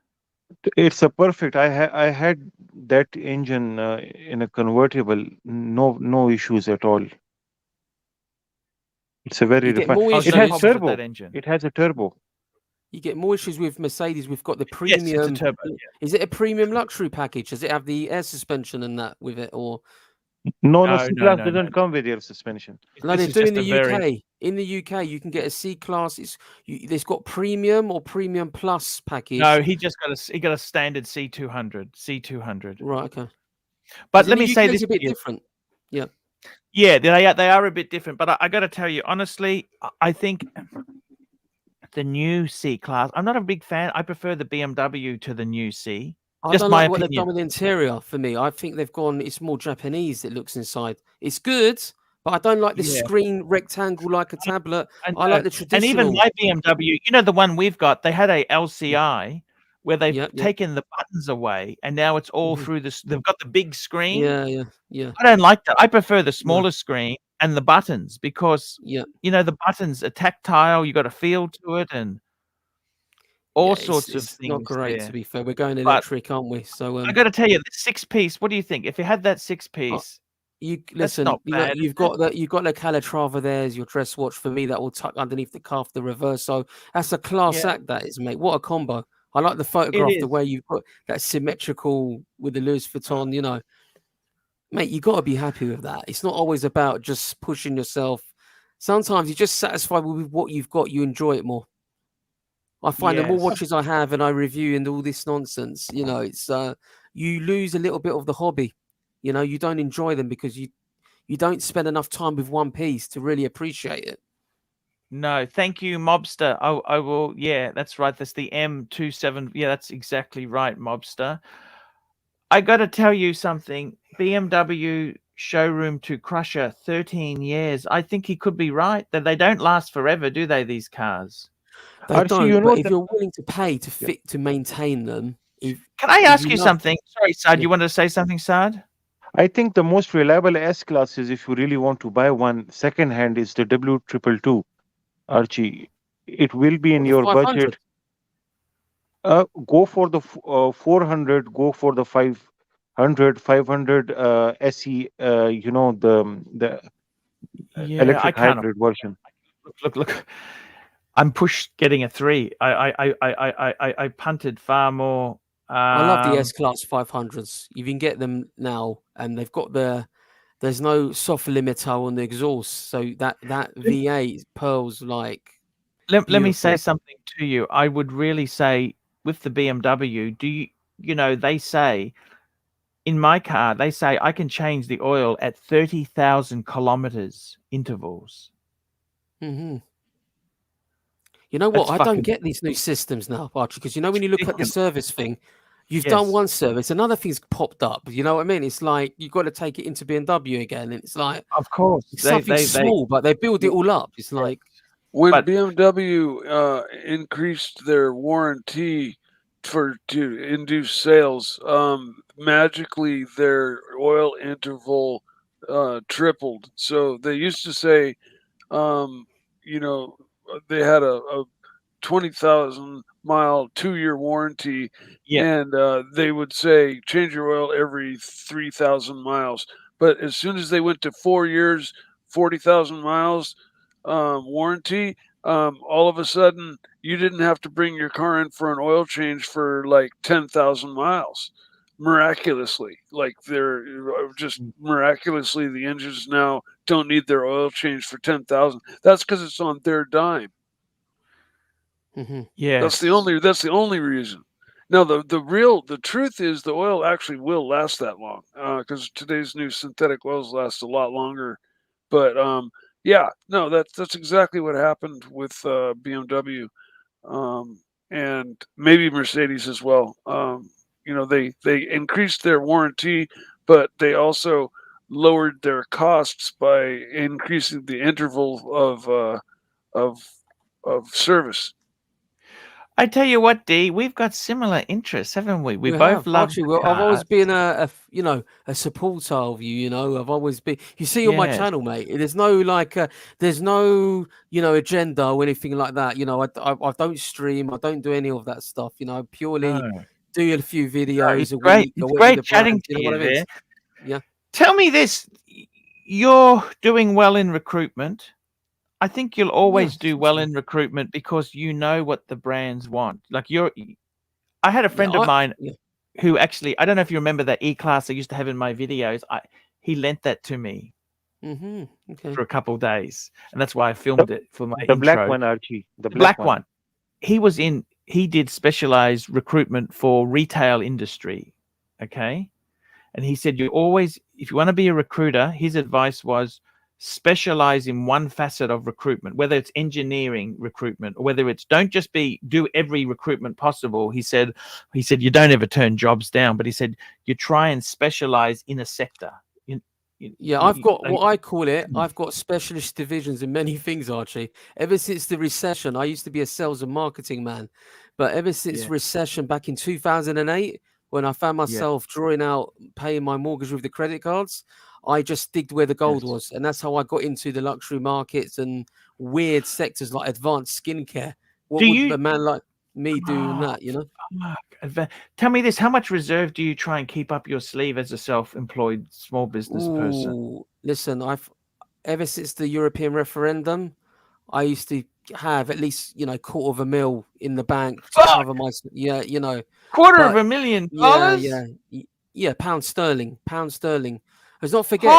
It's a perfect. I had that engine in a convertible. No issues at all. It's a very refined. It has turbo. It has a turbo. You get more issues with Mercedes. We've got the premium. Yes, it's a turbo. Yeah. Is it a premium luxury package? Does it have the air suspension and that with it, or? No, C-Class doesn't come with air suspension. No, they do in the UK. In the UK, you can get a C-Class. It's got premium or premium plus package. No, he got a standard C200. Right, okay. But let me say this: a bit different. Yeah. Yeah, they are a bit different. But I got to tell you honestly, I think the new C-Class. I'm not a big fan. I prefer the BMW to the new C. I don't like what they've done with the interior for me. I think they've gone, it's more Japanese, it looks inside. It's good, but I don't like the screen rectangle like a tablet. I like the traditional. And even my BMW, you know, the one we've got, they had a LCI where they've taken the buttons away and now it's all through this. They've got the big screen. Yeah. I don't like that. I prefer the smaller screen and the buttons because, you know, the buttons are tactile. You got a feel to it and all sorts of things. Not great, to be fair. We're going electric, aren't we? So I got to tell you, this 6-piece. What do you think? If you had that 6-piece, listen. not bad, you've got the Calatrava there as your dress watch. For me, that will tuck underneath the cuff, the reverse. So that's a class act. That is, mate. What a combo! I like the photograph, the way you've got that symmetrical with the Louis Vuitton. You know, mate, you got to be happy with that. It's not always about just pushing yourself. Sometimes you're just satisfied with what you've got. You enjoy it more. I find the more watches I have and I review and all this nonsense, you know, it's you lose a little bit of the hobby. You know, you don't enjoy them because you don't spend enough time with one piece to really appreciate it. No, thank you, Mobster. I will. Yeah, that's right. That's the M27. Yeah, that's exactly right, Mobster. I got to tell you something. BMW showroom to crusher, 13 years. I think he could be right. That they don't last forever, do they? These cars. They don't, but if you're willing to pay to maintain them, can I ask you something? Sorry, Saad, you wanted to say something, Saad? I think the most reliable S-Class is, if you really want to buy one second-hand, is the W222, Archie. It will be in your budget. Go for the 400. Go for the 500 SE. You know, the electric hybrid version. Look. I'm pushed getting a 3. I punted far more. I love the S-Class 500s. You can get them now, and they've got there's no soft limiter on the exhaust, so that V8 pearls like. Let me say something to you. I would really say with the BMW, you know, they say in my car, they say I can change the oil at 30,000 kilometers intervals. Mm-hmm. You know what? I don't get these new systems now, Archie, because you know when you look at the service thing, you've done one service, another thing's popped up. You know what I mean? It's like you've got to take it into BMW again, and it's like, of course, it's something small, but they build it all up. It's like when BMW increased their warranty to induce sales, magically their oil interval tripled. So they used to say, you know, they had a 20,000 mile 2-year warranty, and they would say change your oil every 3,000 miles. But as soon as they went to 4 years, 40,000 miles warranty, all of a sudden you didn't have to bring your car in for an oil change for like 10,000 miles. Miraculously, like they're just miraculously, the engines now don't need their oil change for 10,000. That's because it's on their dime. Mm-hmm. Yeah, that's the only reason. Now the truth is the oil actually will last that long because today's new synthetic oils last a lot longer. But that's exactly what happened with BMW and maybe Mercedes as well. You know, they increased their warranty, but they also lowered their costs by increasing the interval of service. I tell you what, D, we've got similar interests, haven't we? We both love Archie, the well, I've always cars. been a supporter of you. You know, I've always been. You see on my Yes. channel, mate. There's no there's no agenda or anything like that. You know, I don't stream. I don't do any of that stuff. You know, purely No. do a few No, videos it's a great. week. It's With great the chatting brands, you to know what you I mean? there. Yeah. Tell me this: you're doing well in recruitment. I think you'll always do well in recruitment because you know what the brands want. Like I had a friend of mine who actually, I don't know if you remember that E-Class I used to have in my videos. He lent that to me Okay. for a couple of days, and that's why I filmed it for my The intro. black one, Archie. The black black one. He did specialized recruitment for retail industry. Okay. And he said, if you want to be a recruiter, his advice was specialize in one facet of recruitment, whether it's engineering recruitment or whether it's don't just do every recruitment possible. He said, you don't ever turn jobs down, but he said, you try and specialize in a sector. I've got what I call it. I've got specialist divisions in many things, Archie. Ever since the recession, I used to be a sales and marketing man, but ever since recession back in 2008, when I found myself drawing out, paying my mortgage with the credit cards, I just digged where the gold was, and that's how I got into the luxury markets and weird sectors like advanced skincare. What would a man like me do in that? You know. Tell me this: how much reserve do you try and keep up your sleeve as a self-employed small business person? Listen, ever since the European referendum, I used to have at least $250,000 in the bank to cover my $250,000. Pound sterling. Let's not forget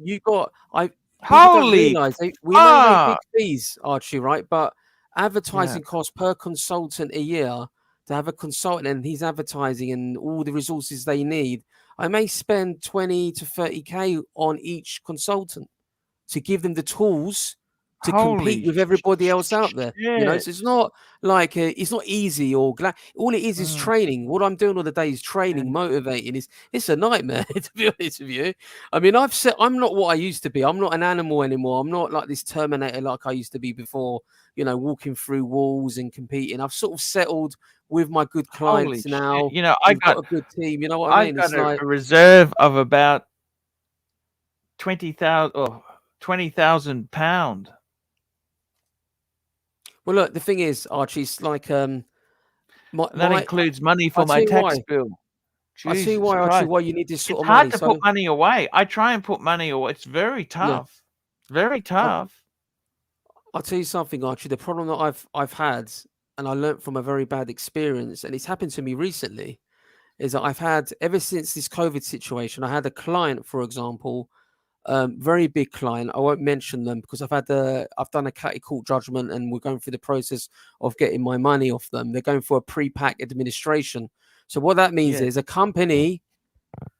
people don't realize we may make big fees, Archie, right? But advertising costs per consultant a year to have a consultant and he's advertising and all the resources they need. I may spend 20 to 30K on each consultant to give them the tools to compete with everybody else out there. You know, so it's not like it's not easy or all it is training. What I'm doing all the day is training, motivating. It's a nightmare, to be honest with you. I mean, I'm not what I used to be. I'm not an animal anymore. I'm not like this Terminator like I used to be before, walking through walls and competing. I've sort of settled with my good clients now. I've got a good team. You know what I mean? I've got a reserve of about £20,000. Well, look, the thing is, Archie, it's like that includes money for my tax bill. I see why, Archie, why you need this sort of money. It's hard to put money away. I try and put money away. It's very tough. Very tough. I'll tell you something, Archie. The problem that I've had, and I learned from a very bad experience, and it's happened to me recently, is that I've had, ever since this COVID situation, I had a client, for example, very big client. I won't mention them because I've done a catty court judgment and we're going through the process of getting my money off them. They're going for a pre-pack administration. So what that means is a company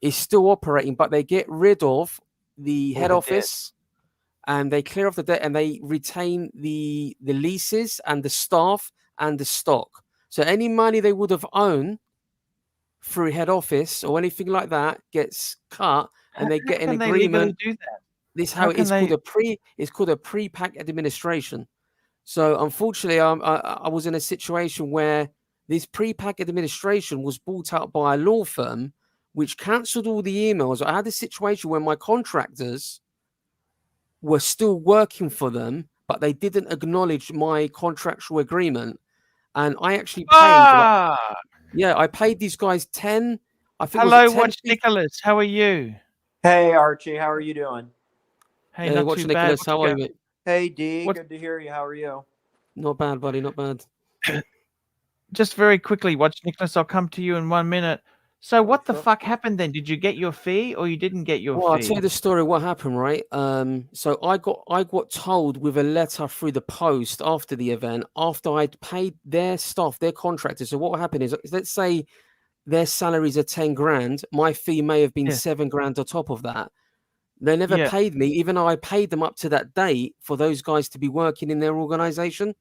is still operating, but they get rid of the head office and they clear off the debt and they retain the leases and the staff and the stock. So any money they would have owned through head office or anything like that gets cut. And they get an agreement. Do that? This how it's called a pre-pack administration. So unfortunately, I was in a situation where this pre-pack administration was bought out by a law firm, which cancelled all the emails. I had a situation where my contractors were still working for them, but they didn't acknowledge my contractual agreement, and I actually paid. I paid these guys 10. I think. Hello, Watch Nicholas. How are you? Hey, Archie, how are you doing? Hey, not Watch too Nicholas, bad. how are you? Hey, D, good to hear you. How are you? Not bad, buddy, not bad. Just very quickly, Watch Nicholas, I'll come to you in 1 minute. So what the fuck happened then? Did you get your fee or you didn't get your fee? I'll tell you the story, what happened, right? So I got told with a letter through the post after the event, after I'd paid their staff, their contractors. So what happened is, let's say their salaries are 10 grand, my fee may have been 7 grand on top of that. They never paid me, even though I paid them up to that date for those guys to be working in their organization.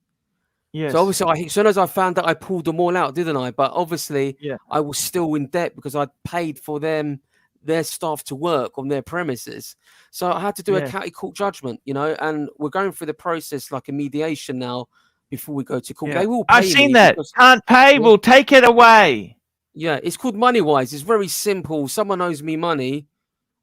Yes. So obviously, as soon as I found out, I pulled them all out, didn't I? But obviously, I was still in debt because I'd paid for their staff to work on their premises. So I had to do a county court judgment, and we're going through the process like a mediation now before we go to court. Yeah. They will pay I've seen me that. because- Can't pay, we'll take it away. Yeah, it's called MoneyWise. It's very simple. Someone owes me money.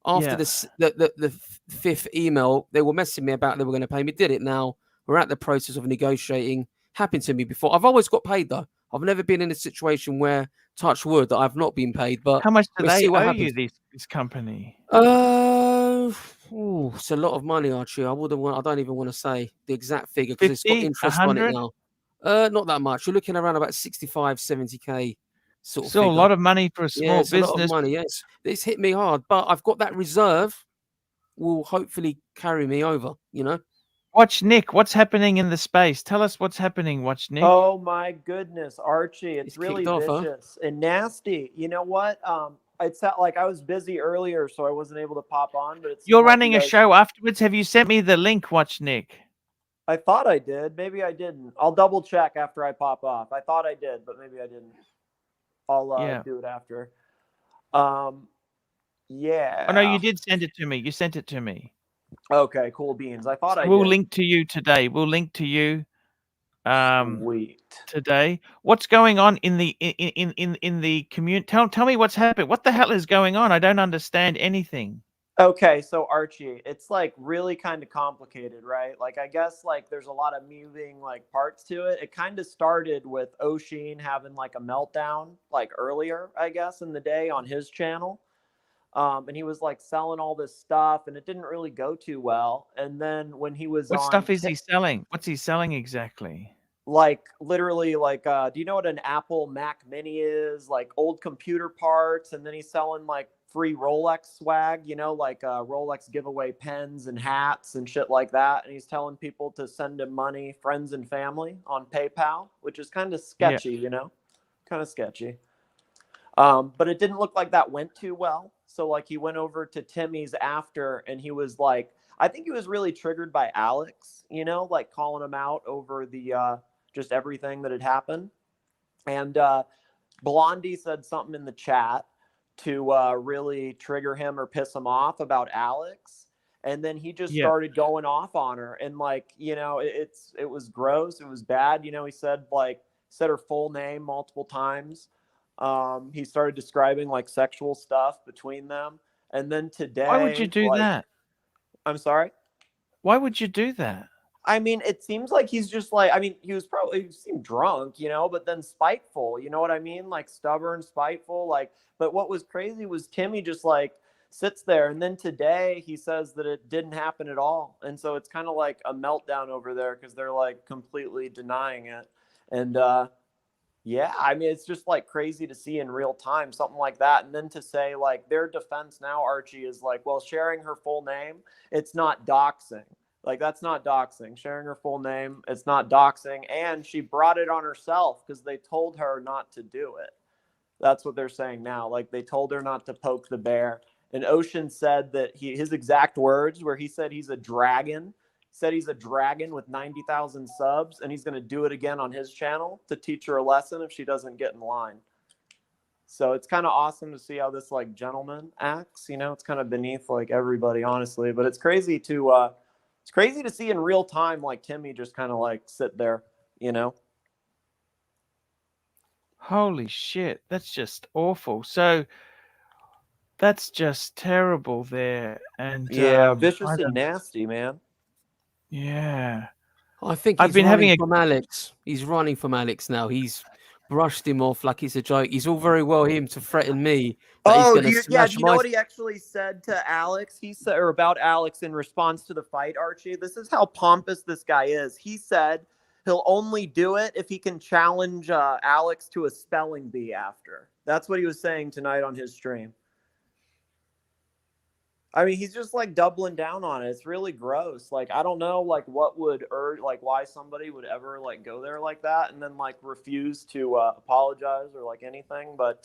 After the fifth email, they were messing me about they were going to pay me. Did it now. We're at the process of negotiating. Happened to me before. I've always got paid though. I've never been in a situation where, touch wood, that I've not been paid. But how much do we'll they see what owe happens. you, this company? It's a lot of money, Archie. I don't even want to say the exact figure because it's got 50, interest on it 100? now. Not that much. You're looking around about 65, 70k sort of Still figure. a lot of money for a small it's a lot of business. money. Yes, it's hit me hard, but I've got that reserve. Will hopefully carry me over. You know. Watch Nick. What's happening in the space? Tell us what's happening. Watch Nick. Oh my goodness, Archie, it's really kicked off, huh? vicious and nasty. You know what? It's not like I was busy earlier, so I wasn't able to pop on. But You're running a show afterwards. Have you sent me the link? Watch Nick. I thought I did. Maybe I didn't. I'll double check after I pop off. I thought I did, but maybe I didn't. I'll do it after. Yeah. Oh no, you did send it to me. You sent it to me. Okay, cool beans. I thought I We'll did. link to you today. We'll link to you Sweet. today. What's going on in the community? Tell me what's happening. What the hell is going on? I don't understand anything. Okay, so Archie, it's like really kind of complicated, right? Like I guess like there's a lot of moving like parts to it. It kind of started with O'Sheen having like a meltdown like earlier, I guess, in the day on his channel. And he was like selling all this stuff and it didn't really go too well. And then when he was What on stuff is he selling? What's he selling exactly? like literally like do you know what an Apple Mac Mini is? Like old computer parts, and then he's selling like free Rolex swag, you know, like Rolex giveaway pens and hats and shit like that. And he's telling people to send him money, friends and family, on PayPal, which is kind of sketchy, you know, kind of sketchy. But it didn't look like that went too well. So like he went over to Timmy's after, and he was like, I think he was really triggered by Alex, you know, like calling him out over the just everything that had happened. And Blondie said something in the chat to really trigger him or piss him off about Alex. And then he just started going off on her. And like, you know, it was gross. It was bad. You know, he said her full name multiple times. He started describing like sexual stuff between them. And then today, why would you do that? I'm sorry? Why would you do that? I mean, it seems like he's just like, I mean, he seemed drunk, you know, but then spiteful, you know what I mean? Like stubborn, spiteful, like, but what was crazy was Timmy just like sits there. And then today he says that it didn't happen at all. And so it's kind of like a meltdown over there because they're like completely denying it. And, yeah, I mean, it's just like crazy to see in real time, something like that. And then to say like their defense now, Archie, is like, well, sharing her full name, it's not doxing. Like, that's not doxing. Sharing her full name, it's not doxing. And she brought it on herself because they told her not to do it. That's what they're saying now. Like, they told her not to poke the bear. And Ocean said that his exact words where he said he's a dragon, said he's a dragon with 90,000 subs, and he's going to do it again on his channel to teach her a lesson if she doesn't get in line. So it's kind of awesome to see how this like gentleman acts. You know, it's kind of beneath like everybody, honestly. But it's crazy to see in real time, like Timmy just kind of like sit there, you know. Holy shit, that's just awful. So that's just terrible there. And yeah, vicious and nasty, man. Yeah. I think I've been having from Alex. He's running from Alex now. He's brushed him off like it's a joke. He's all very well him to threaten me. Oh, do you know what he actually said to Alex? He said, or about Alex in response to the fight, Archie. This is how pompous this guy is. He said he'll only do it if he can challenge Alex to a spelling bee after. That's what he was saying tonight on his stream. I mean, he's just like doubling down on it. It's really gross. Like, I don't know, like what would urge, like why somebody would ever like go there like that and then like refuse to apologize or like anything. But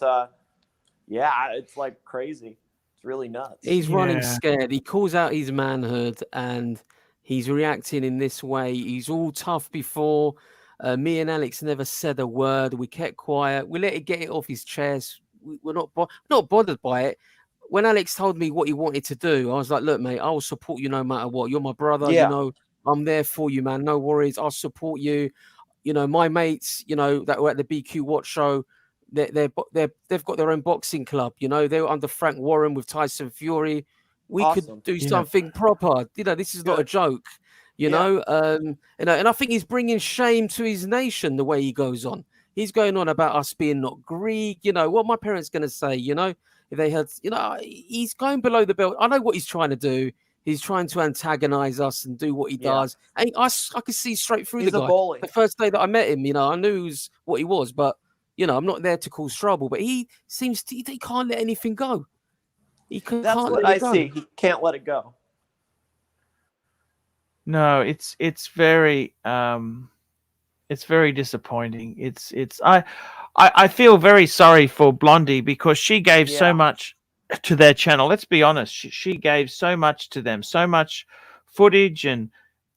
yeah, it's like crazy. It's really nuts. He's running scared. He calls out his manhood and he's reacting in this way. He's all tough before. Me and Alex never said a word. We kept quiet. We let it get it off his chest. We're not bothered by it. When Alex told me what he wanted to do, I was like, look, mate, I will support you no matter what. You're my brother. Yeah. You know, I'm there for you, man. No worries. I'll support you. my mates, that were at the BQ Watch show, they've got their own boxing club. They were under Frank Warren with Tyson Fury. We Awesome. could do something proper. This is not a joke. And I think he's bringing shame to his nation the way he goes on. He's going on about us being not Greek. What my parents going to say. If they had, he's going below the belt. I know what he's trying to do. He's trying to antagonize us and do what he does. And I could see straight through He's the a guy. bully. The first day that I met him, I knew what he was, but I'm not there to cause trouble. But he seems he can't let anything go. That's what I see. He can't let it go. No, it's very disappointing. I feel very sorry for Blondie because she gave so much to their channel. Let's be honest. She gave so much to them, so much footage, and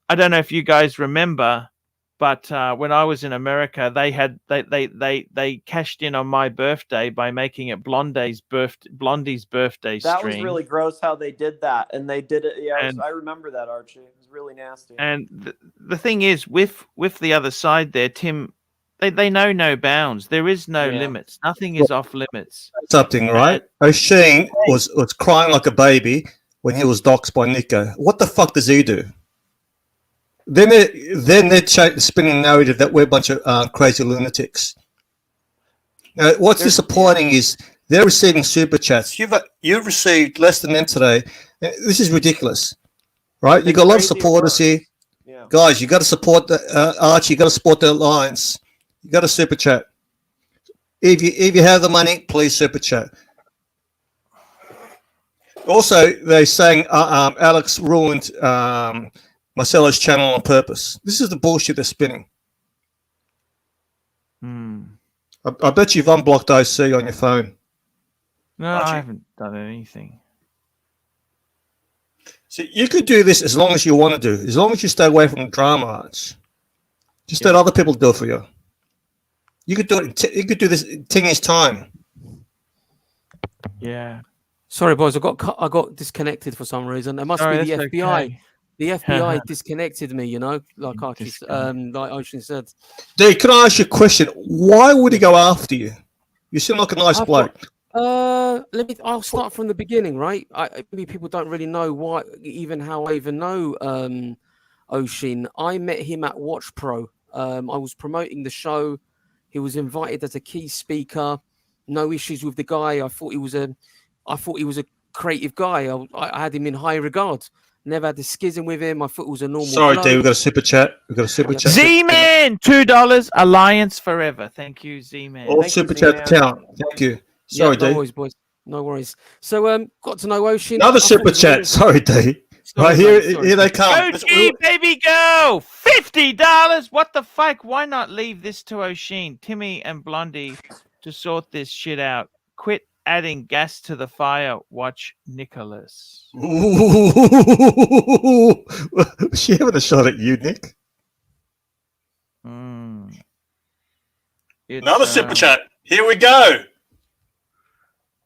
I don't know if you guys remember, but when I was in America, they cashed in on my birthday by making it Blondie's birthday That stream. was really gross how they did that, and they did it. Yeah, I remember that, Archie. It was really nasty. And the thing is, with the other side there, Tim, they know no bounds. There is no limits. Nothing is off limits. Something, right? O'Sheen was crying like a baby when he was doxxed by Nico. What the fuck does he do? Then they're spinning narrative that we're a bunch of crazy lunatics. Now, what's disappointing is they're receiving super chats. You've received less than them today. This is ridiculous, right? You got a lot of supporters here, guys. You got to support the Archie. You got to support the Alliance. You got to super chat. If you have the money, please super chat. Also, they're saying Alex ruined Marcelo's channel on purpose. This is the bullshit they're spinning. I bet you've unblocked OC on your phone. No, Archie. I haven't done anything. So you could do this as long as you want to do, as long as you stay away from the drama arts. Just let other people do it for you. You could do it. You could do this in 10 years' time. Yeah. Sorry, boys. I got disconnected for some reason. It must be the FBI. Okay. The FBI disconnected me. Like Archie, like Ocean said. Dave, can I ask you a question? Why would he go after you? You seem like a nice bloke. I'll start from the beginning, right? Maybe people don't really know how I even know Oshin. I met him at Watch Pro. I was promoting the show. He was invited as a key speaker. No issues with the guy. I thought he was a creative guy. I had him in high regard. Never had a schism with him. I thought it was a normal. Sorry, bloke. Dave. We've got a super chat. Z-Man, $2. Alliance forever. Thank you, Z-Man. All super chat count. Thank you. Sorry, Dave. No worries, boys. No worries. So, got to know Ocean. Another super chat. Sorry, Dave. Right here they come. OG, baby girl, $50. What the fuck? Why not leave this to O'Sheen, Timmy, and Blondie to sort this shit out? Quit adding gas to the fire. Watch Nicholas. Ooh. She having a shot at you, Nick? Another super chat. Here we go.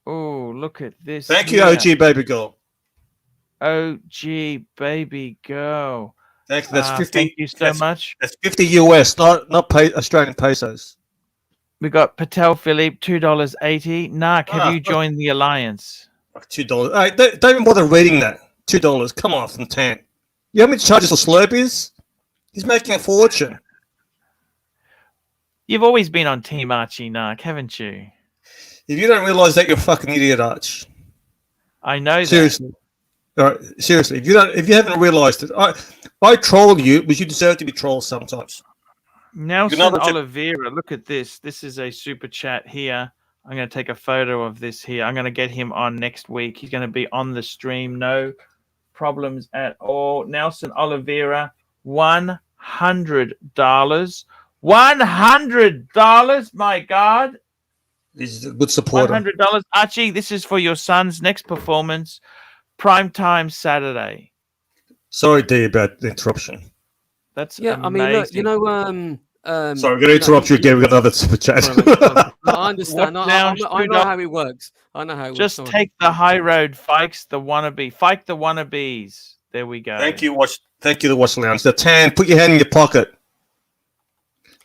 Oh, look at this. Thank you, OG baby girl. OG baby girl. Thank you. That's 50. Thank you so much. That's 50 US, not Australian pesos. We got Patel Philippe, $2.80. Narc, have you joined the Alliance? $2. Hey, don't even bother reading that. $2. Come on, from Tan. You know how many charges for Slurpees? He's making a fortune. You've always been on Team Archie, Narc, haven't you? If you don't realize that, you're a fucking idiot, Arch. I know that. Seriously. All right, seriously. If you haven't realized it, I troll you, but you deserve to be trolled sometimes. Nelson Oliveira, look at this. This is a super chat here. I'm going to take a photo of this here. I'm going to get him on next week. He's going to be on the stream. No problems at all. Nelson Oliveira, $100. $100. My God. He's a good supporter. $100. Archie, this is for your son's next performance. Primetime Saturday. Sorry, D, about the interruption. That's amazing. I mean, look, you know, sorry, we're going to interrupt you again. We've got another super chat. I understand. I know how it works. I know how it Just works. take the high road, Fikes the wannabe. Fike the wannabes. There we go. Thank you, the Watch Lounge. The Tan, put your hand in your pocket.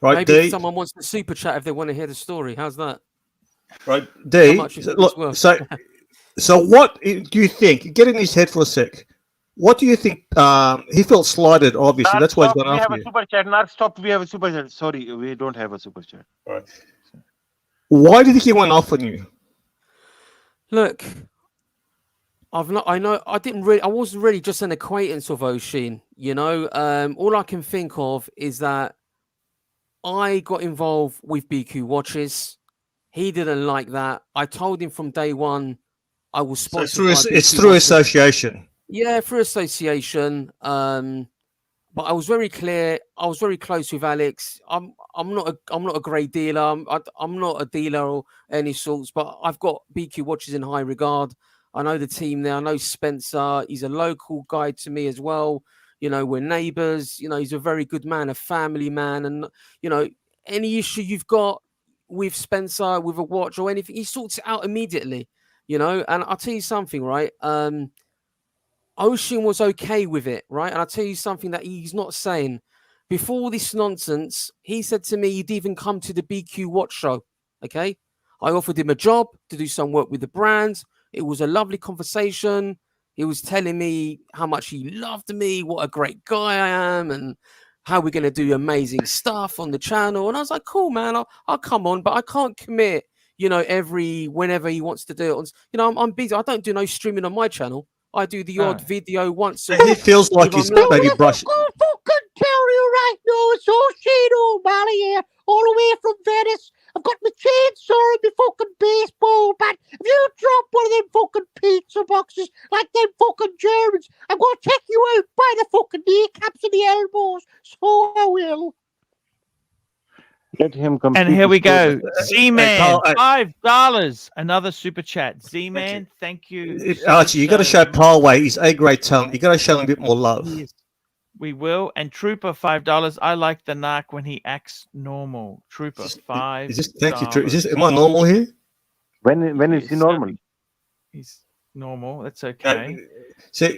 Right, Maybe D. if someone wants to super chat if they want to hear the story. How's that? Right, D. How much is Look, worth? so what do you think? Get in his head for a sec. What do you think? He felt slighted, obviously. That's why he's gone We have after a you. super chat. Not stop. We have a super chat. Sorry, we don't have a super chat. Right. Why do you think he went off on you? Look, I wasn't really just an acquaintance of Oshin, you know. All I can think of is that I got involved with BQ Watches. He didn't like that. I told him from day one I was sponsored by BQ It's through Watches. association. Yeah, through association. But I was very clear. I was very close with Alex. I'm not a great dealer. I'm not a dealer or any sorts. But I've got BQ Watches in high regard. I know the team there. I know Spencer. He's a local guy to me as well. You know, we're neighbours. You know, he's a very good man, a family man. And you know, any issue you've got with Spencer, with a watch or anything, he sorts it out immediately. You know, and I'll tell you something, right? Oshin was okay with it, right? And I'll tell you something that he's not saying. Before all this nonsense, he said to me he'd even come to the BQ Watch show, okay? I offered him a job to do some work with the brand. It was a lovely conversation. He was telling me how much he loved me, what a great guy I am, and how we're going to do amazing stuff on the channel. And I was like, cool, man, I'll come on, but I can't commit, you know, whenever he wants to do it. You know, I'm busy. I don't do no streaming on my channel. I do the odd video once a He week. feels like he's maybe brushed. I fucking tell you right now, it's Oshin O'Malley here, all the way from Venice. I've got my chainsaw and my fucking baseball bat. If you drop one of them fucking pizza boxes like them fucking Germans, I'm going to take you out by the fucking kneecaps and the elbows. So I will. Let him complete. And here we go. his Z-Man, $5. Another super chat. Z-Man, thank you. Archie, you got to show Palway his A-grade talent. You got to show him a bit more love. Yes, we will. And Trooper, $5. I like the narc when he acts normal. Trooper, $5. Is this, thank you, Is this, am I normal here? When is he normal? He's normal. That's okay. So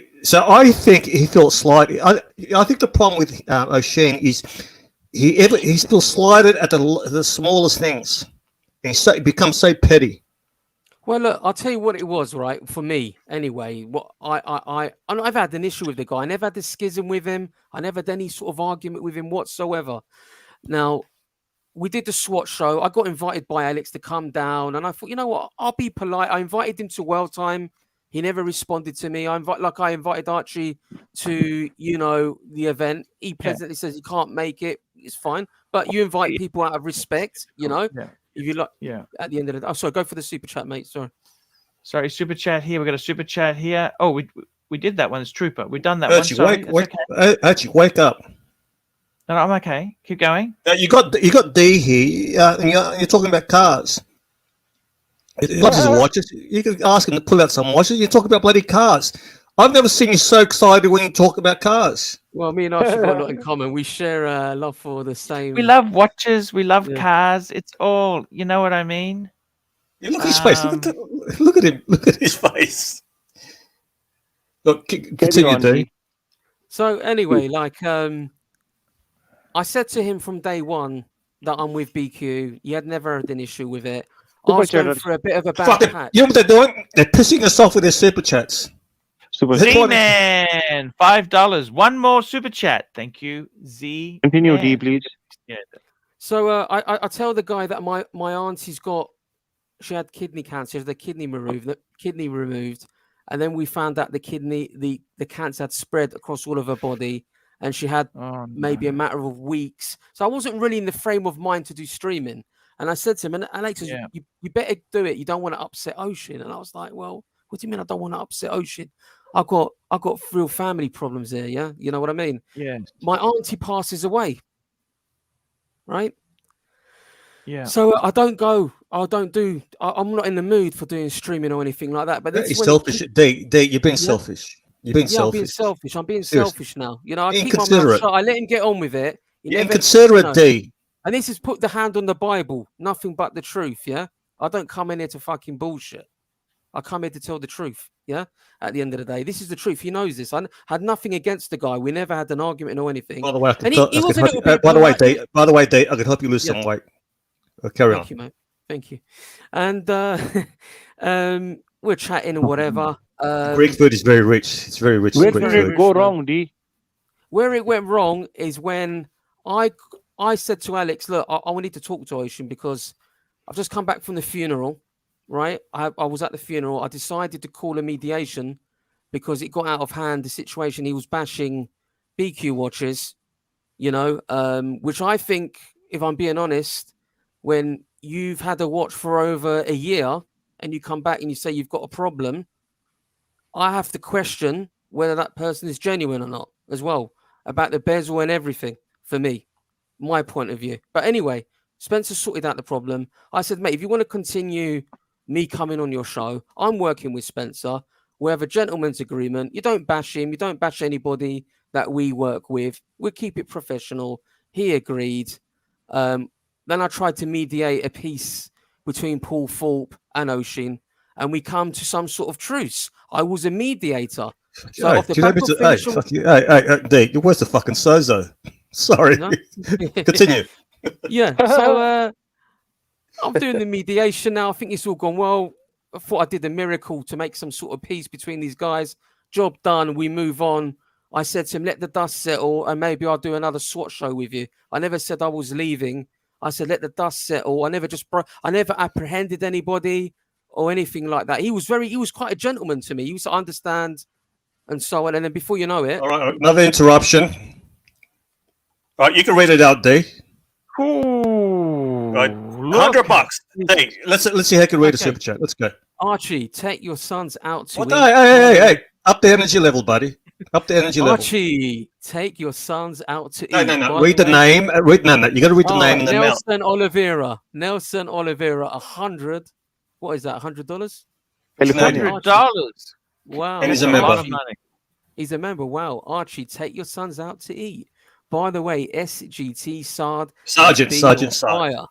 I think he felt slighted. I think the problem with Oshin is he still slighted at the smallest things. He becomes so petty. Well, look, I'll tell you what it was, right? For me, anyway. What I've had an issue with the guy. I never had this schism with him. I never had any sort of argument with him whatsoever. Now, we did the SWAT show. I got invited by Alex to come down, and I thought, you know what? I'll be polite. I invited him to World Time. He never responded to me. I invited Archie to, you know, the event. He pleasantly says he can't make it. It's fine. But you invite people out of respect, you know. Yeah. If you like, yeah. At the end of the day, sorry, go for the super chat, mate. Sorry, super chat here. We got a super chat here. Oh, we did that one. It's Trooper. We've done that Archie, one. Sorry, Archie, wake up. No, I'm okay. Keep going. You got D here, and you're talking about cars. Not just watches. You can ask him to pull out some watches. You talk about bloody cars. I've never seen you so excited when you talk about cars. Well, me and Archie got a lot in common. We share a love for the same. We love watches. We love cars. It's all, you know what I mean? Yeah, look at his face. Look at him. Look at his face. Look, continue, D. So anyway, I said to him from day one that I'm with BQ. He had never had an issue with it. I was going for a bit of a bad patch. You know what they're doing? They're pissing us off with their super chats. Z-Man, $5. One more super chat. Thank you, Z. Continue, D, please. Yeah. So I tell the guy that my auntie's she had kidney cancer. She had the kidney removed, and then we found out the cancer had spread across all of her body, and she had maybe a matter of weeks. So I wasn't really in the frame of mind to do streaming. And I said to him, and Alex says, you better do it. You don't want to upset Oshin. And I was like, well, what do you mean I don't want to upset Oshin? I've got real family problems here, yeah? You know what I mean? Yeah. My auntie passes away, right? Yeah. So I don't go. I'm not in the mood for doing streaming or anything like that. But You're selfish. D, you've been selfish. You've been selfish. I'm being selfish. I'm being Seriously. selfish now. You know, I keep my mouth Inconsiderate. shut. I let him get on with it. Inconsiderate, D. And this is put the hand on the Bible. Nothing but the truth, yeah? I don't come in here to fucking bullshit. I come here to tell the truth, Yeah. At the end of the day, this is the truth. He knows this. I had nothing against the guy. We never had an argument or anything. By the way, And he was a little bit. by the way, Dave, I can help you lose some weight. Carry on. Thank you, mate. Thank you. And we're chatting and whatever. Greek food is very rich. It's very rich. Where did it go wrong, D? Where it went wrong is when I said to Alex, look, I need to talk to Ocean because I've just come back from the funeral, right? I was at the funeral. I decided to call a mediation because it got out of hand, the situation. He was bashing BQ watches, you know, which I think, if I'm being honest, when you've had a watch for over a year and you come back and you say you've got a problem, I have to question whether that person is genuine or not as well, about the bezel and everything, for me, my point of view. But anyway, Spencer sorted out the problem. I said, mate, if you want to continue me coming on your show, I'm working with Spencer. We have a gentleman's agreement. You don't bash him. You don't bash anybody that we work with. We keep it professional. He agreed. Then I tried to mediate a peace between Paul Thorpe and Ocean, and we come to some sort of truce. I was a mediator. So off the back of Dave, you're worse than fucking Sozo. Sorry. No? Continue. Yeah. So I'm doing the mediation now. I think it's all gone well. I thought I did a miracle to make some sort of peace between these guys. Job done. We move on. I said to him, let the dust settle and maybe I'll do another SWAT show with you. I never said I was leaving. I said, let the dust settle. I never apprehended anybody or anything like that. He was quite a gentleman to me. He used to understand and so on. And then before you know it. All right, another interruption. All right, you can read it out, D. Ooh, right, $100. Hey, let's see how you can read a super chat. Let's go. Archie, take your sons out to eat. Hey, up the energy level, buddy. Up the energy level. Archie, take your sons out to eat. No. Read the name. You got to read the name and the amount. Nelson Oliveira, 100. What is that? $100? $100. Wow. And he's a member. A lot of money. He's a member. Wow. Archie, take your sons out to eat. By the way, SGT Sergeant. Fire.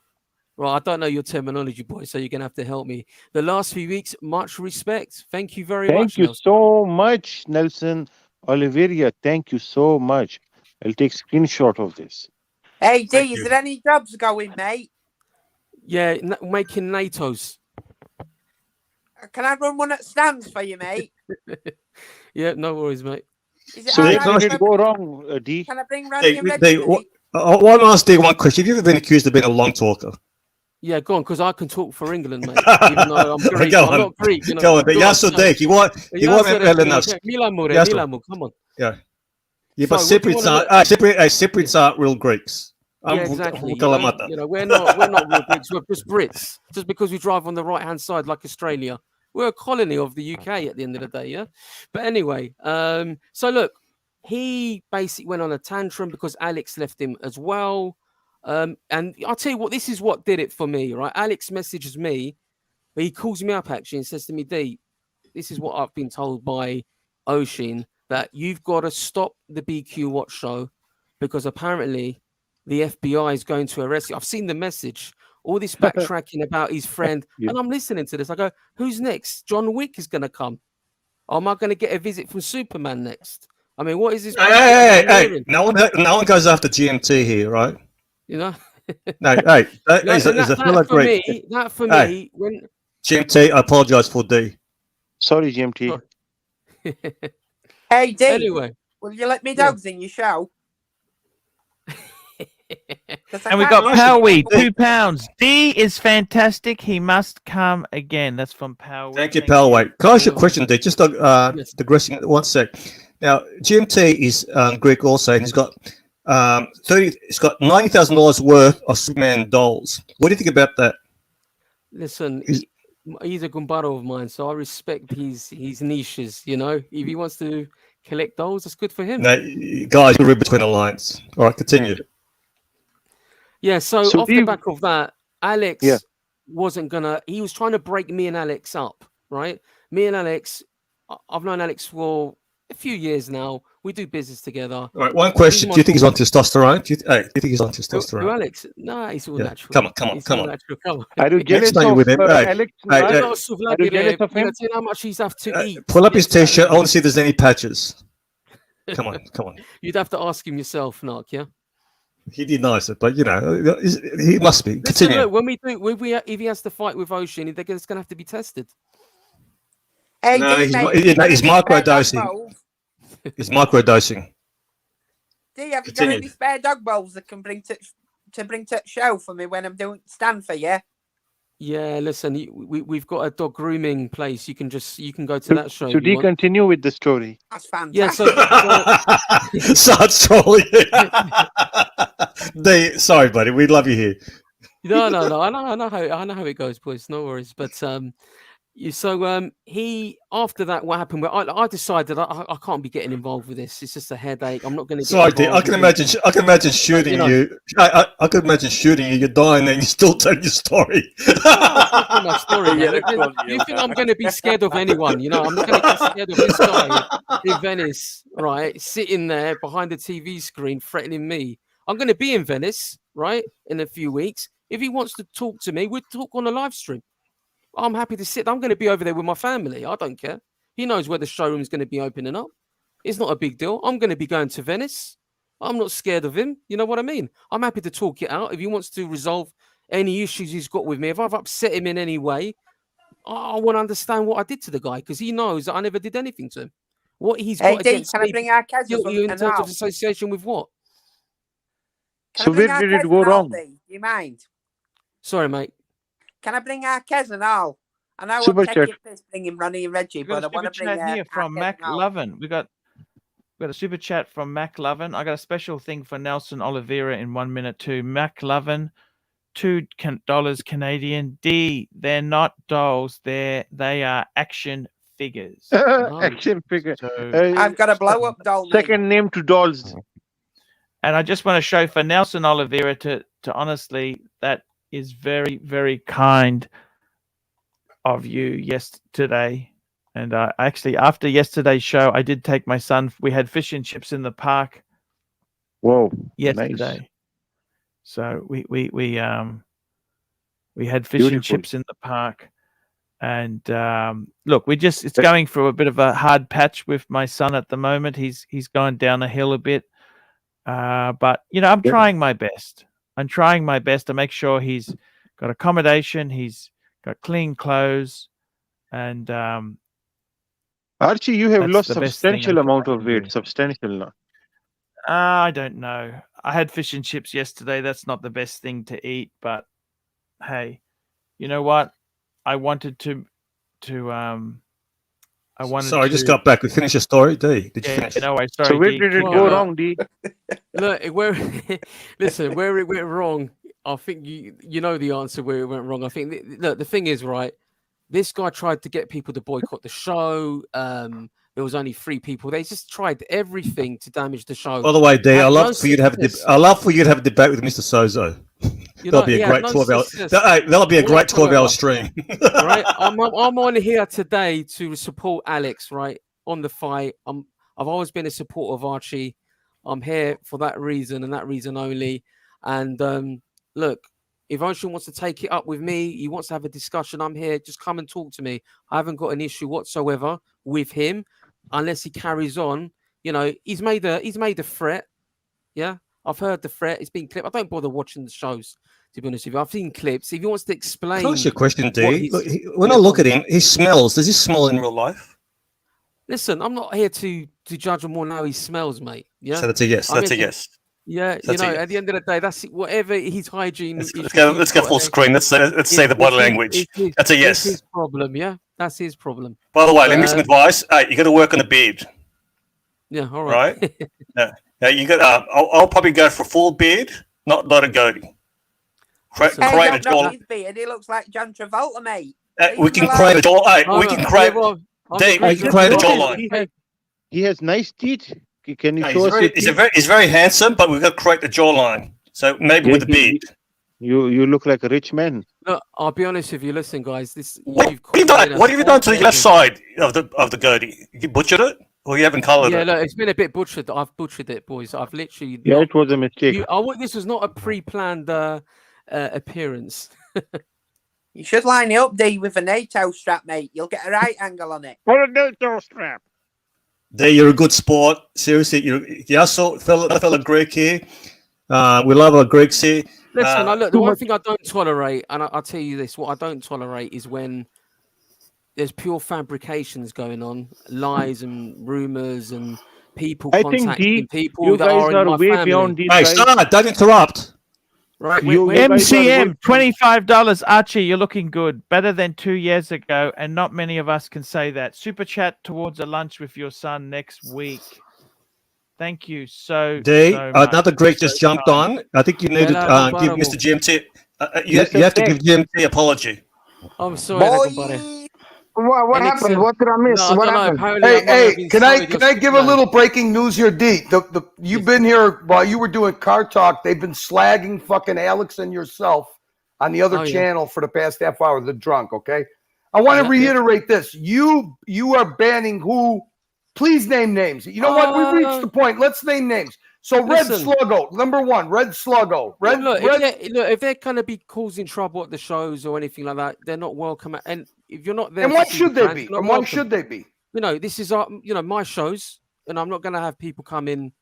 Right, I don't know your terminology, boy, so you're going to have to help me. The last few weeks, much respect. Thank you very much. Thank you so much, Nelson Oliveira. Thank you so much. I'll take screenshot of this. Hey, D, is there any jobs going, mate? Yeah, making NATOs. Can I run one at stands for you, mate? Yeah, no worries, mate. So where did it go wrong, D? Can I bring Randy and Reggie? I want to ask D one question. Have you ever been accused of being a long talker? Yeah, go on, because I can talk for England, mate. Even though I'm Greek. Go I'm on. not Greek. You know. Go on. Yasso, you want Milan more, come on. Yeah. Yeah, but Cypriots aren't real Greeks. Yeah, exactly. We're not real Greeks. We're just Brits. Just because we drive on the right-hand side like Australia. We're a colony of the UK at the end of the day, yeah? But anyway, so look, he basically went on a tantrum because Alex left him as well. And I'll tell you what, this is what did it for me, right? Alex messages me, but he calls me up actually and says to me, D, this is what I've been told by Ocean, that you've got to stop the BQ Watch show because apparently the FBI is going to arrest you. I've seen the message, all this backtracking about his friend, and I'm listening to this. I go, who's next? John Wick is going to come. Or am I going to get a visit from Superman next? I mean, what is this? Hey, no one goes after GMT here, right? You know? No, hey, that for me, when GMT, I apologize for D. Sorry, GMT. Hey, D. Anyway, will you let me dogs in your show? And we got Powie, £2. D is fantastic. He must come again. That's from Powie. Thank you, Palway. Can I ask you a question, D? Just digressing 1 sec. Now, GMT is Greek also, and he's got it's got $90,000 worth of Superman dolls. What do you think about that? Listen, he's a gumbaro of mine, so I respect his niches. You know, if he wants to collect dolls, that's good for him. No, guys, you read between the lines. All right, continue. Yeah, so off the back of that, Alex wasn't gonna. He was trying to break me and Alex up, right? Me and Alex, I've known Alex for a few years now. We do business together. All right, one question. Do you think he's on testosterone? Do you think he's on Who, testosterone? Alex? No, he's all Yeah. natural. Come on. He's all natural. Come on. Are you jealous Next time you're of with him, Alex? hey, Are I'm hey, not so are you jealous of you know, him? do you know how much he's have to eat? pull up his Yes, t-shirt. I want to see if there's any patches. Come on. You'd have to ask him yourself, Narc, yeah? He denies it, but you know, he must be. Listen, Continue. look, if he has to fight with Ocean, they're going to have to be tested. Hey, No, D, mate, he's have you got any spare dog microdosing. bowls? He's microdosing. D, have you got Continue. any spare dog bowls that can bring to show for me when I'm doing stand for you? Yeah, listen, we've got a dog grooming place. You can go to that show. Should he continue with the story? That's fantastic. Yeah, so Sad story. Sorry, buddy. We love you here. no. I know how it goes, boys. No worries. But he after that, what happened? I decided I can't be getting involved with this. It's just a headache. I'm not going to. Sorry, Dick. I can imagine shooting you. I could imagine shooting you. You're dying, and you still tell your story. My story. You think I'm going to be scared of anyone? You know, I'm not going to get scared of this guy in Venice, right? Sitting there behind the TV screen, threatening me. I'm going to be in Venice, right, in a few weeks. If he wants to talk to me, we'll talk on a live stream. I'm happy to sit. I'm going to be over there with my family. I don't care. He knows where the showroom's going to be opening up. It's not a big deal. I'm going to be going to Venice. I'm not scared of him. You know what I mean? I'm happy to talk it out. If he wants to resolve any issues he's got with me, if I've upset him in any way, I want to understand what I did to the guy because he knows that I never did anything to him. What he's got against can me, I bring our kids in terms of association with what? So where did it go wrong? Do you mind? Sorry, mate. Can I bring our kids and all? I know Super I'm taking chat. piss bringing Ronnie and Reggie, We've got but I a want super to bring chat here from our Mac kids and all. Lovin. We got a super chat from Mac Lovin. I got a special thing for Nelson Oliveira in 1 minute too. Mac Lovin, $2 Canadian. D, they're not dolls. They are action figures. Action figure. So, I've got a blow up doll. Second name to dolls. and I just want to show for Nelson Oliveira to honestly, that is very, very kind of you yesterday. And actually, after yesterday's show, I did take my son. We had fish and chips in the park. Whoa! Yesterday, Nice. so we had fish and chips in the park, and look, it's going through a bit of a hard patch with my son at the moment. He's gone down a hill a bit, but you know, I'm trying my best. I'm trying my best to make sure he's got accommodation, he's got clean clothes, and Archie, you have that's lost the best thing substantial I amount can of weight. do. Substantial now. I don't know. I had fish and chips yesterday. That's not the best thing to eat, but hey, you know what? I wanted to. Sorry, I just got back. We finished your story, D. Did you Yeah, finish? no way. Sorry, So where D. did it Keep go going. wrong, D? Look, listen, where it went wrong, I think you know the answer where it went wrong. I think look, the thing is, right, this guy tried to get people to boycott the show. There was only 3 people. They just tried everything to damage the show. By the way, D, Had I no love for you to have success. I love for you to have a debate with Mr. Sozo. That'll be a great 12-hour. That'll be a great 12-hour stream. Right, I'm on here today to support Alex. Right, on the fight. I've always been a supporter of Archie. I'm here for that reason and that reason only. And look, if Ocean wants to take it up with me, he wants to have a discussion, I'm here. Just come and talk to me. I haven't got an issue whatsoever with him, unless he carries on. You know, he's made a threat. Yeah, I've heard the threat. It's been clipped. I don't bother watching the shows, to be honest with you. I've seen clips. If he wants to explain, Can I ask you a question, D? Look, when I look at him, he smells. Does he smell in real life? Listen, I'm not here to judge him on how he smells, mate. Yeah, So that's a yes. That's a yes. Yeah, That's you know, a yes. at the end of the day, that's whatever his hygiene. Let's go full screen. Let's say the body language. That's a yes. That's his problem. Yeah, that's his problem. By the way, let me give some advice. You got to work on the beard. Yeah, all right. Right? Yeah, you got. I'll probably go for full beard, not a goatee. Create a jawline. Beard. He looks like John Travolta, mate. We can create a jawline. We can create. Dave, we can create a jawline. He has nice teeth. Can you No, show us? he's very handsome, but we've got to create the jawline. So maybe with the beard. You look like a rich man. Look, I'll be honest with you. Listen, guys, this. What have you done to the left side of the goatee? You butchered it, Well, you haven't coloured Yeah, it. look, it's been a bit butchered. I've butchered it, boys. I've literally. Yeah, it was a mistake. This was not a pre-planned appearance. You should line it up, D, with a NATO strap, mate. You'll get a right angle on it. Or a NATO strap. Dave, you're a good sport. Seriously, you're also fellow Greek here. We love our Greeks here. Listen, look, the one thing I don't tolerate, and I'll tell you this, what I don't tolerate is when there's pure fabrications going on, lies and rumors and people contacting people that are in my family. Hey, stop! Don't interrupt. Right, MCM, $25. Archie, you're looking good. Better than 2 years ago, and not many of us can say that. Super chat towards a lunch with your son next week. Thank you so much. Another Greek just jumped on. I think you need to give Mr. GMT. You have to give GMT apology. I'm sorry, buddy. What happened? What did I miss? No, what happened? Hey, can I give a little breaking news here, D? You've been here while you were doing Car Talk. They've been slagging fucking Alex and yourself on the other channel for the past half hour. The drunk, okay? I want to reiterate this. You are banning who? Please name names. You know what? We've reached the point. Let's name names. So Red Sluggo, number one. Red Sluggo. If they're going to be causing trouble at the shows or anything like that, they're not welcome. And if you're not there, and what should they be? And what should they be? You know, this is my shows, and I'm not going to have people come in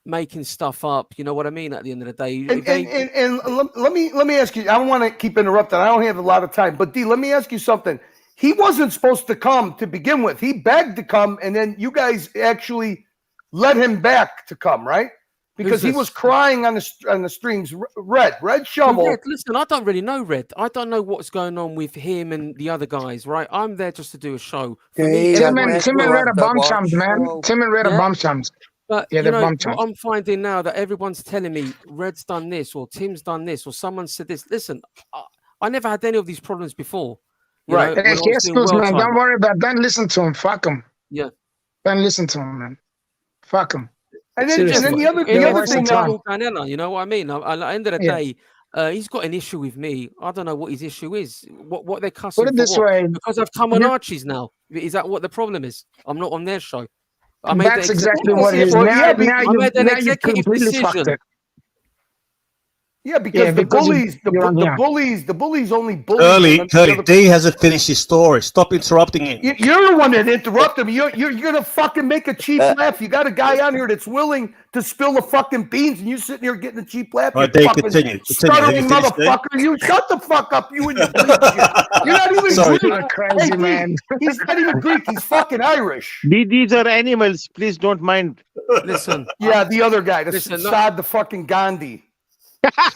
making stuff up. You know what I mean? At the end of the day, and let me ask you. I don't want to keep interrupting. I don't have a lot of time, but D, let me ask you something. He wasn't supposed to come to begin with. He begged to come, and then you guys actually let him back to come, right? Because he was crying on the streams. Red Shovel. Red, listen, I don't really know Red. I don't know what's going on with him and the other guys, right? I'm there just to do a show. Tim and Red are bum chums, man. Tim and Red are bum chums. But yeah, you know, what I'm finding now that everyone's telling me Red's done this or Tim's done this or someone said this. Listen, I never had any of these problems before. Right. Hey, man, don't worry about it. Don't listen to him. Fuck him. Yeah. Don't listen to him, man. Fuck him. And then the other thing, you know what I mean? At the end of the day, he's got an issue with me. I don't know what his issue is. What they're cussing Put it this for. way. Because I've come on Archie's now. Is that what the problem is? I'm not on their show. That's exactly what it is. Now you completely fucked it. Yeah, because the bullies only bully. Curly, D hasn't finished his story. Stop interrupting him. You're the one that interrupted me. You're gonna fucking make a cheap laugh. You got a guy on here that's willing to spill the fucking beans, and you sitting here getting a cheap laugh. All right, Dave, continue. Stuttering motherfucker. You shut the fuck up. You and your Greek shit. You're not even Greek. You're crazy, man. He's not even Greek. He's fucking Irish. These are animals. Please don't mind. Listen. Yeah, the other guy. Saad the fucking Gandhi.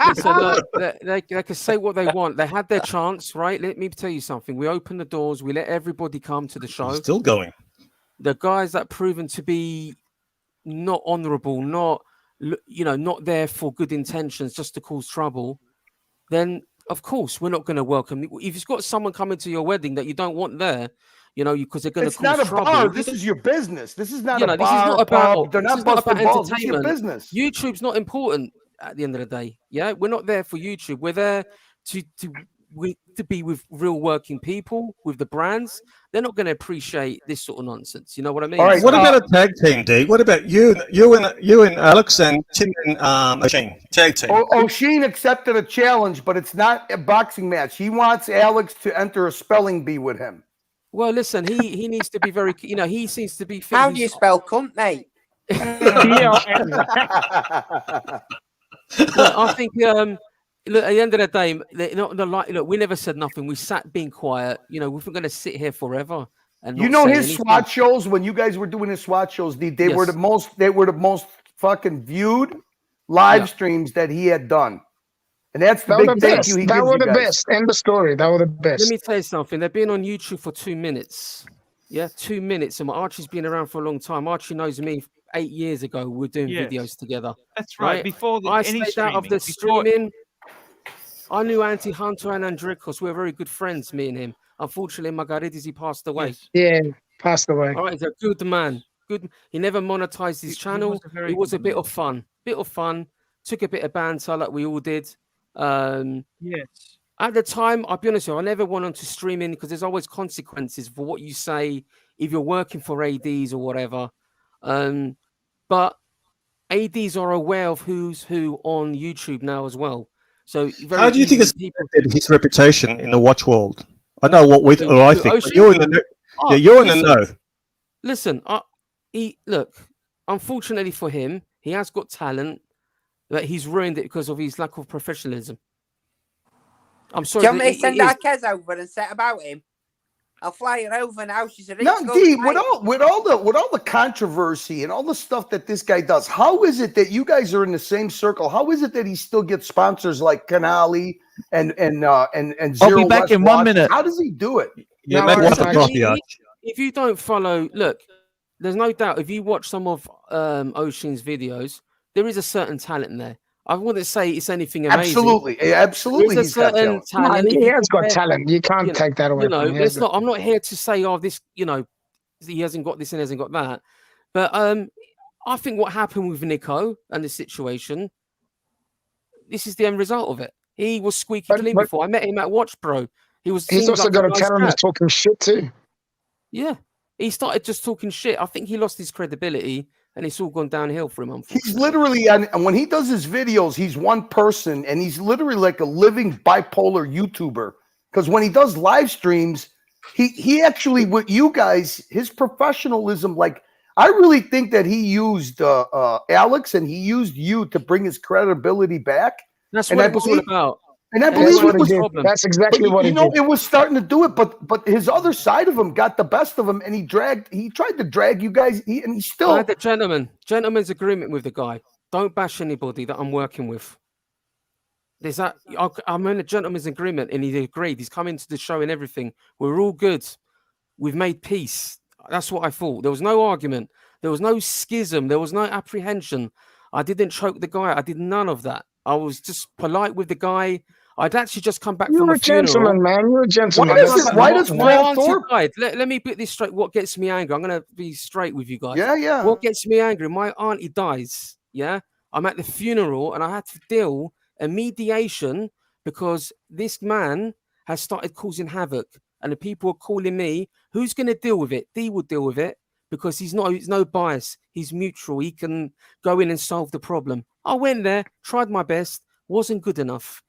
Listen, look, they can say what they want. They had their chance, right? Let me tell you something. We open the doors. We let everybody come to the show. Still going. The guys that proven to be not honourable, not there for good intentions, just to cause trouble, then of course we're not going to welcome. If you've got someone coming to your wedding that you don't want there, because they're going to cause trouble. It's not a bar. This is your business. This is not a bar. This is not about. They're not busting balls. This is your business. YouTube's not important. At the end of the day, we're not there for YouTube. We're there to be with real working people, with the brands. They're not going to appreciate this sort of nonsense. You know what I mean? All right. What about a tag team, D? What about you and Alex and Tim and O'Sheen tag team? O'Sheen accepted a challenge, but it's not a boxing match. He wants Alex to enter a spelling bee with him. Well, listen, he needs to be very. He seems to be. How do you spell cunt, mate? Look, I think look, at the end of the day, look, we never said nothing. We sat being quiet. We're going to sit here forever. And his anything. SWAT shows, when you guys were doing his SWAT shows, they were the most fucking viewed live streams that he had done. And that's the big thank you he gives you guys. That were the best. End the story. That were the best. Let me tell you something. They've been on YouTube for 2 minutes. Yeah, 2 minutes. And Archie's been around for a long time. Archie knows me. 8 years ago, we were doing videos together. That's right. Before I stayed out of the streaming. I knew Auntie Hunter and Andrikos. We were very good friends, me and him. Unfortunately, Margaridis, he passed away. Yeah, passed away. All right, he's a good man. Good. He never monetized his channel. It was a bit of fun. Took a bit of banter like we all did. Yes. At the time, I'll be honest with you, I never went on to streaming because there's always consequences for what you say if you're working for ADs or whatever. But ADs are aware of who's who on YouTube now as well. So how do you think it's affected his reputation in the watch world? I know what I think. But you're in the you're in the know. Listen, look. Unfortunately for him, he has got talent, but he's ruined it because of his lack of professionalism. I'm sorry. Do you want me to send Archie's over and set about him? I'll fly her over now. She's a No, D, with all the controversy and all the stuff that this guy does, how is it that you guys are in the same circle? How is it that he still gets sponsors like Canali and Zero I'll be back West in 1 Watches? minute. How does he do it? If you don't follow, look, there's no doubt. If you watch some of Ocean's videos, there is a certain talent there. I wouldn't say it's anything amazing. Absolutely. There's a certain talent. He has got talent. You can't take that away from him. It's not. I'm not here to say, oh, this, he hasn't got this and hasn't got that. But I think what happened with Nico and the situation, this is the end result of it. He was squeaky clean before. I met him at Watch Pro. He's also got a talent of talking shit too. Yeah, he started just talking shit. I think he lost his credibility. And it's all gone downhill for him. He's literally, and when he does his videos, he's one person, and he's literally like a living bipolar YouTuber. Because when he does live streams, he actually, with you guys, his professionalism, like, I really think that he used Alex and he used you to bring his credibility back. That's what it was all about. And I believe it was. That's exactly what he did. It was starting to do it, but his other side of him got the best of him, and he tried to drag you guys, and he still. I had the gentleman's agreement with the guy. Don't bash anybody that I'm working with. There's that. I'm in a gentleman's agreement, and he agreed. He's coming to the show and everything. We're all good. We've made peace. That's what I thought. There was no argument. There was no schism. There was no apprehension. I didn't choke the guy. I did none of that. I was just polite with the guy. I'd actually just come back from a funeral. Gentleman, man. You're a gentleman. Why does Paul Thorpe? Let me put this straight. What gets me angry? I'm going to be straight with you guys. Yeah. What gets me angry? My auntie dies. Yeah. I'm at the funeral and I had to deal a mediation because this man has started causing havoc, and the people are calling me. Who's going to deal with it? D will deal with it because he's no bias. He's neutral. He can go in and solve the problem. I went there, tried my best, wasn't good enough.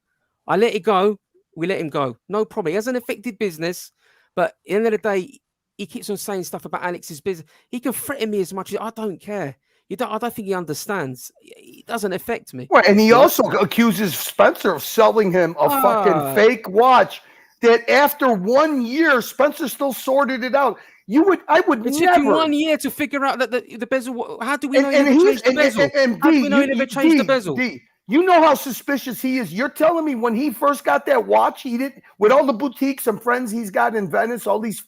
I let it go. We let him go. No problem. He hasn't affected business, but at the end of the day, he keeps on saying stuff about Alex's business. He can threaten me as much as I don't care. I don't think he understands. It doesn't affect me. Right, and he also accuses Spencer of selling him a fucking fake watch that after 1 year, Spencer still sorted it out. I would It never. took him 1 year to figure out that the bezel. How do we know he never changed the bezel? How do we know he never changed the bezel? You know how suspicious he is. You're telling me when he first got that watch, he didn't, with all the boutiques and friends he's got in Venice, all these,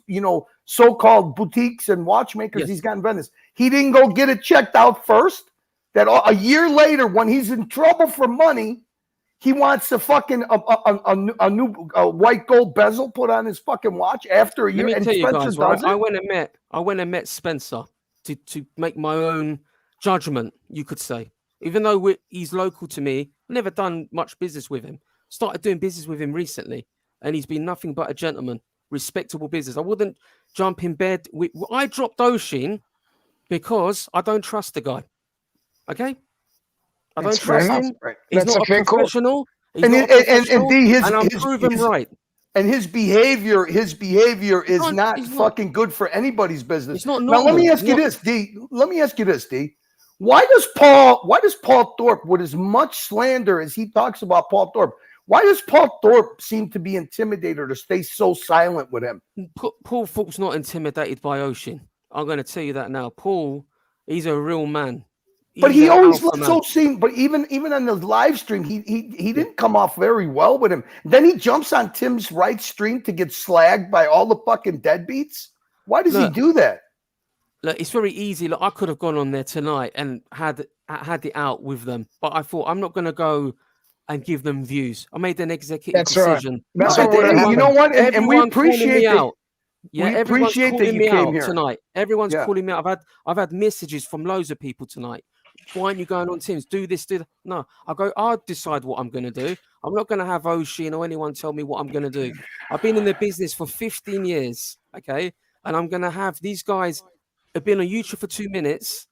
so-called boutiques and watchmakers he's got in Venice, he didn't go get it checked out first? That a year later, when he's in trouble for money, he wants a fucking a new white gold bezel put on his fucking watch after a year. Let me tell you guys, does it? I went and met Spencer to make my own judgment, you could say. Even though he's local to me, I've never done much business with him. Started doing business with him recently, and he's been nothing but a gentleman, respectable business. I wouldn't jump in bed. I dropped Oshin because I don't trust the guy. Okay? I don't trust him. He's not a professional. And I'm proven right. And his behavior is not fucking good for anybody's business. It's not normal. Now let me ask you this, D. Why does Paul Thorpe, with as much slander as he talks about Paul Thorpe, why does Paul Thorpe seem to be intimidated or to stay so silent with him? Paul Thorpe's not intimidated by Oshin. I'm going to tell you that now. Paul, he's a real man. But he always looks so seen. But even on the live stream, he didn't come off very well with him. Then he jumps on Tim's right stream to get slagged by all the fucking deadbeats. Why does he do that? Look, it's very easy. Look, I could have gone on there tonight and had it out with them, but I thought I'm not going to go and give them views. I made an executive decision. Right. That's right. You know what? And we appreciate it. Yeah, we appreciate that you came here tonight. Everyone's calling me out. I've had messages from loads of people tonight. Why aren't you going on Tim's? Do this, do that. No, I'll decide what I'm going to do. I'm not going to have Oshin or anyone tell me what I'm going to do. I've been in the business for 15 years, okay? And I'm going to have these guys have been on YouTube for 2 minutes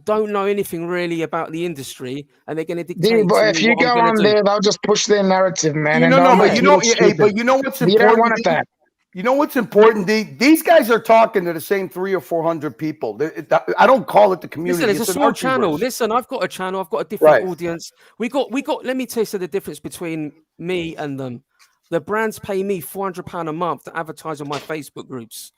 don't know anything really about the industry, and they're going to dictate But to if me you what go I'm going on to do. there, they'll just push their narrative, man. You and know, no, they'll but make you know, look hey, but stupid. you know what's You don't important? want that. You know what's important? These guys are talking to the same 300 or 400 people. I don't call it the community. Listen, it's a an small Archie channel. verse. Listen, I've got a channel. I've got a different Right. audience. We got. Let me tell you the difference between me and them. The brands pay me £400 a month to advertise on my Facebook groups.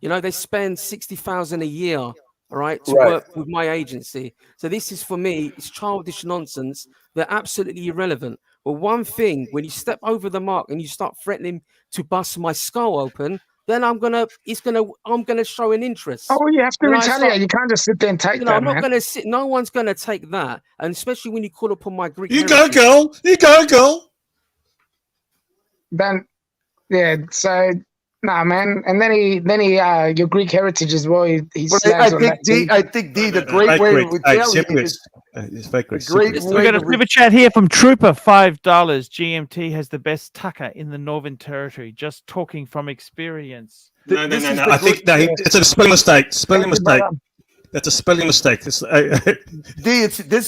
You know, they spend 60,000 a year, all right, to work with my agency. So this is for me. It's childish nonsense. They're absolutely irrelevant. But one thing, when you step over the mark and you start threatening to bust my skull open, then I'm gonna show an interest. Oh, you have to When I retaliate. start- You can't just sit there and take You know, that, I'm not man. going to sit. No one's going to take that, and especially when you call upon my Greek. You go, heritage. girl. You go, girl. Then, yeah. So, nah, man. And then your Greek heritage as well. He But snags on that too. I think the great way to retaliate is it's fake the great We way got to a super chat here from Trooper, $5. GMT has the best tucker in the Northern Territory. Just talking from experience. No. I think it's a spelling mistake. Spelling mistake. That's a spelling mistake. this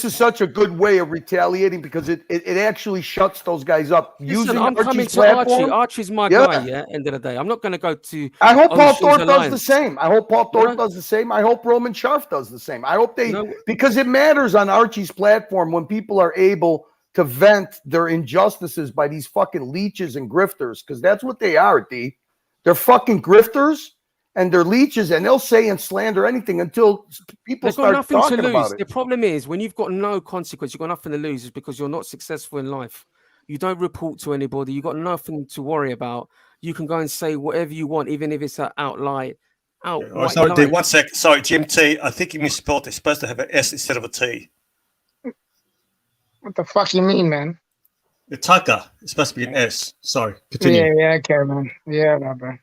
is such a good way of retaliating because it actually shuts those guys up. Listen, Using I'm coming Archie's to Archie. platform, Archie's my guy. Yeah. End of the day, I'm not going to go to. I hope Paul Ocean's Thorpe does the Alliance. same. I hope Paul Thorpe does the same. I hope Roman Scharf does the same. I hope they because it matters on Archie's platform when people are able to vent their injustices by these fucking leeches and grifters because that's what they are. D. They're fucking grifters. And they're leeches, and they'll say and slander anything until people They've got start nothing talking to lose. about it. The problem is when you've got no consequence, you've got nothing to lose, is because you're not successful in life. You don't report to anybody. You've got nothing to worry about. You can go and say whatever you want, even if it's an outright. Oh, sorry, D. 1 sec. Sorry, GMT. I think you misspelled. It's supposed to have an S instead of a T. What the fuck you mean, man? The tucker. It's supposed to be an S. Sorry. Continue. Yeah, okay, man. Yeah, no, bro.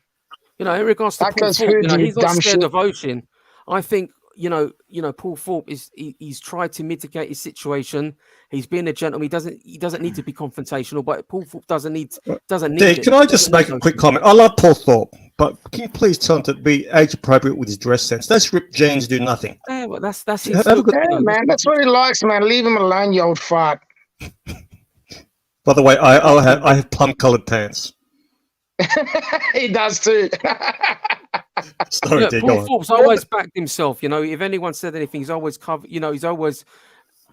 You know, in regards to Paul Thorpe, he's not scared of Ocean. I think, you know, Paul Thorpe he's tried to mitigate his situation. He's been a gentleman. He doesn't need to be confrontational, but Paul Thorpe doesn't need it. Can I just make a quick comment? I love Paul Thorpe, but can you please tell him to be age appropriate with his dress sense? Those ripped jeans do nothing. Yeah, well, that's his man. That's what he likes, man. Leave him alone, you old fart. By the way, I have plum-colored pants. He does too. Sorry, Paul Thorpe's always backed himself. You know, if anyone said anything, he's always covered. You know, he's always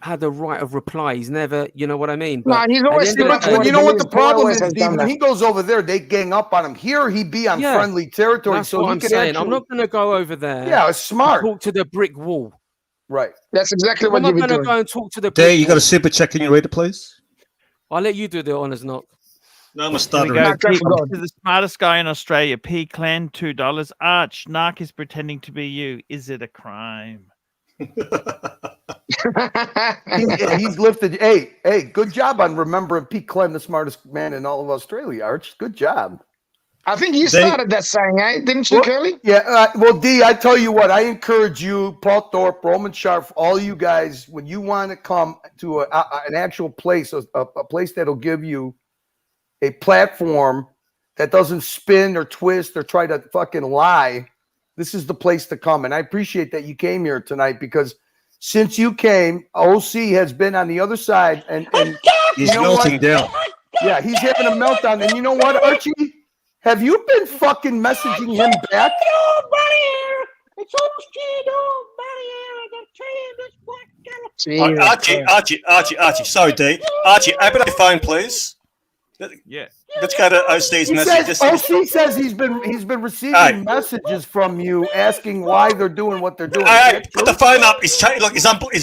had the right of reply. He's never, you know what I mean? But he's always. You know what the problem is? When he goes over there, they gang up on him. Here, he'd be on friendly territory, That's so what he I'm can saying. actually. I'm not going to go over there. Yeah, it's smart. Talk to the brick wall. Right. That's exactly I'm what not you'd be going to doing. go and talk to the. There, you got a super check. Can you read it, please? I'll let you do the honors, knock. No, I'm Here we stuttering. go. Pete, to the smartest guy in Australia, P Clan, $2. Arch, Narc is pretending to be you. Is it a crime? He's lifted. Hey, good job on remembering Pete Clem, the smartest man in all of Australia, Arch. Good job. I think you started that saying, didn't you, Curly? Yeah. Well, D, I tell you what, I encourage you, Paul Thorpe, Roman Scharf, all you guys, when you want to come to an actual place, a place that'll give you a platform that doesn't spin or twist or try to fucking lie, this is the place to come. And I appreciate that you came here tonight because since you came, OC has been on the other side and he's melting down. Yeah, he's having a meltdown. And you know what, Archie? Have you been fucking messaging him back? It's Archie. Sorry, D. Archie, open up your phone, please. Yeah. Let's go to OC's message. OC says he's been receiving messages from you asking why they're doing what they're doing. Hey, put the phone up. He's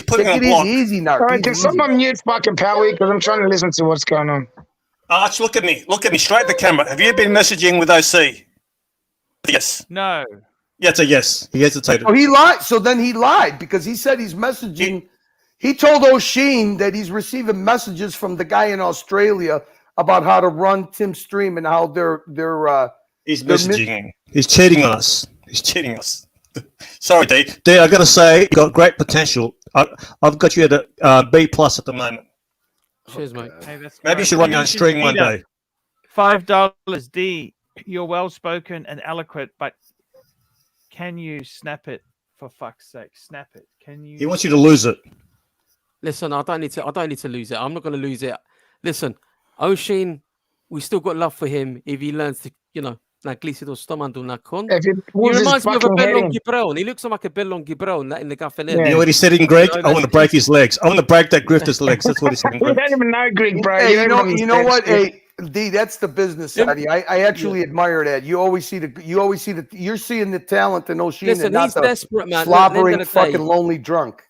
putting on block. Easy, Narc. All right, can someone mute fucking Powie because I'm trying to listen to what's going on. Arch, look at me. Look at me straight at the camera. Have you been messaging with OC? Yes. No. Yeah, it's a yes. He hesitated. Oh, he lied. So then he lied because he said he's messaging. He told O'Sheen that he's receiving messages from the guy in Australia about how to run Tim's stream and how they're he's messaging. He's cheating on us. Sorry, D. D, I got to say, you got great potential. I've got you at a B+ at the moment. Cheers, mate. Hey, that's Maybe you should run your own stream one day. $5. D, you're well spoken and eloquent, but can you snap it for fuck's sake, snap it. Can you? He wants you to lose it. Listen, I don't need to lose it. I'm not going to lose it. Listen, Oshin, we still got love for him if he learns to, na glisido stomando na con. If he He pulls his reminds me of a fucking head in. Bellon Gibron. He looks like a Bellon Gibron in the Gaffanel. You know what he said in Greek? I want to break his legs. I want to break that Grifter's legs. That's what he said in You Greek. don't even know Greek, bro. Hey, don't you know understand what? shit. Hey, D, that's the business side. I actually admire that. You always see you're seeing the talent in Oshin. Listen, and not he's the desperate, man. slobbering, Look, at the end of the fucking day, lonely drunk.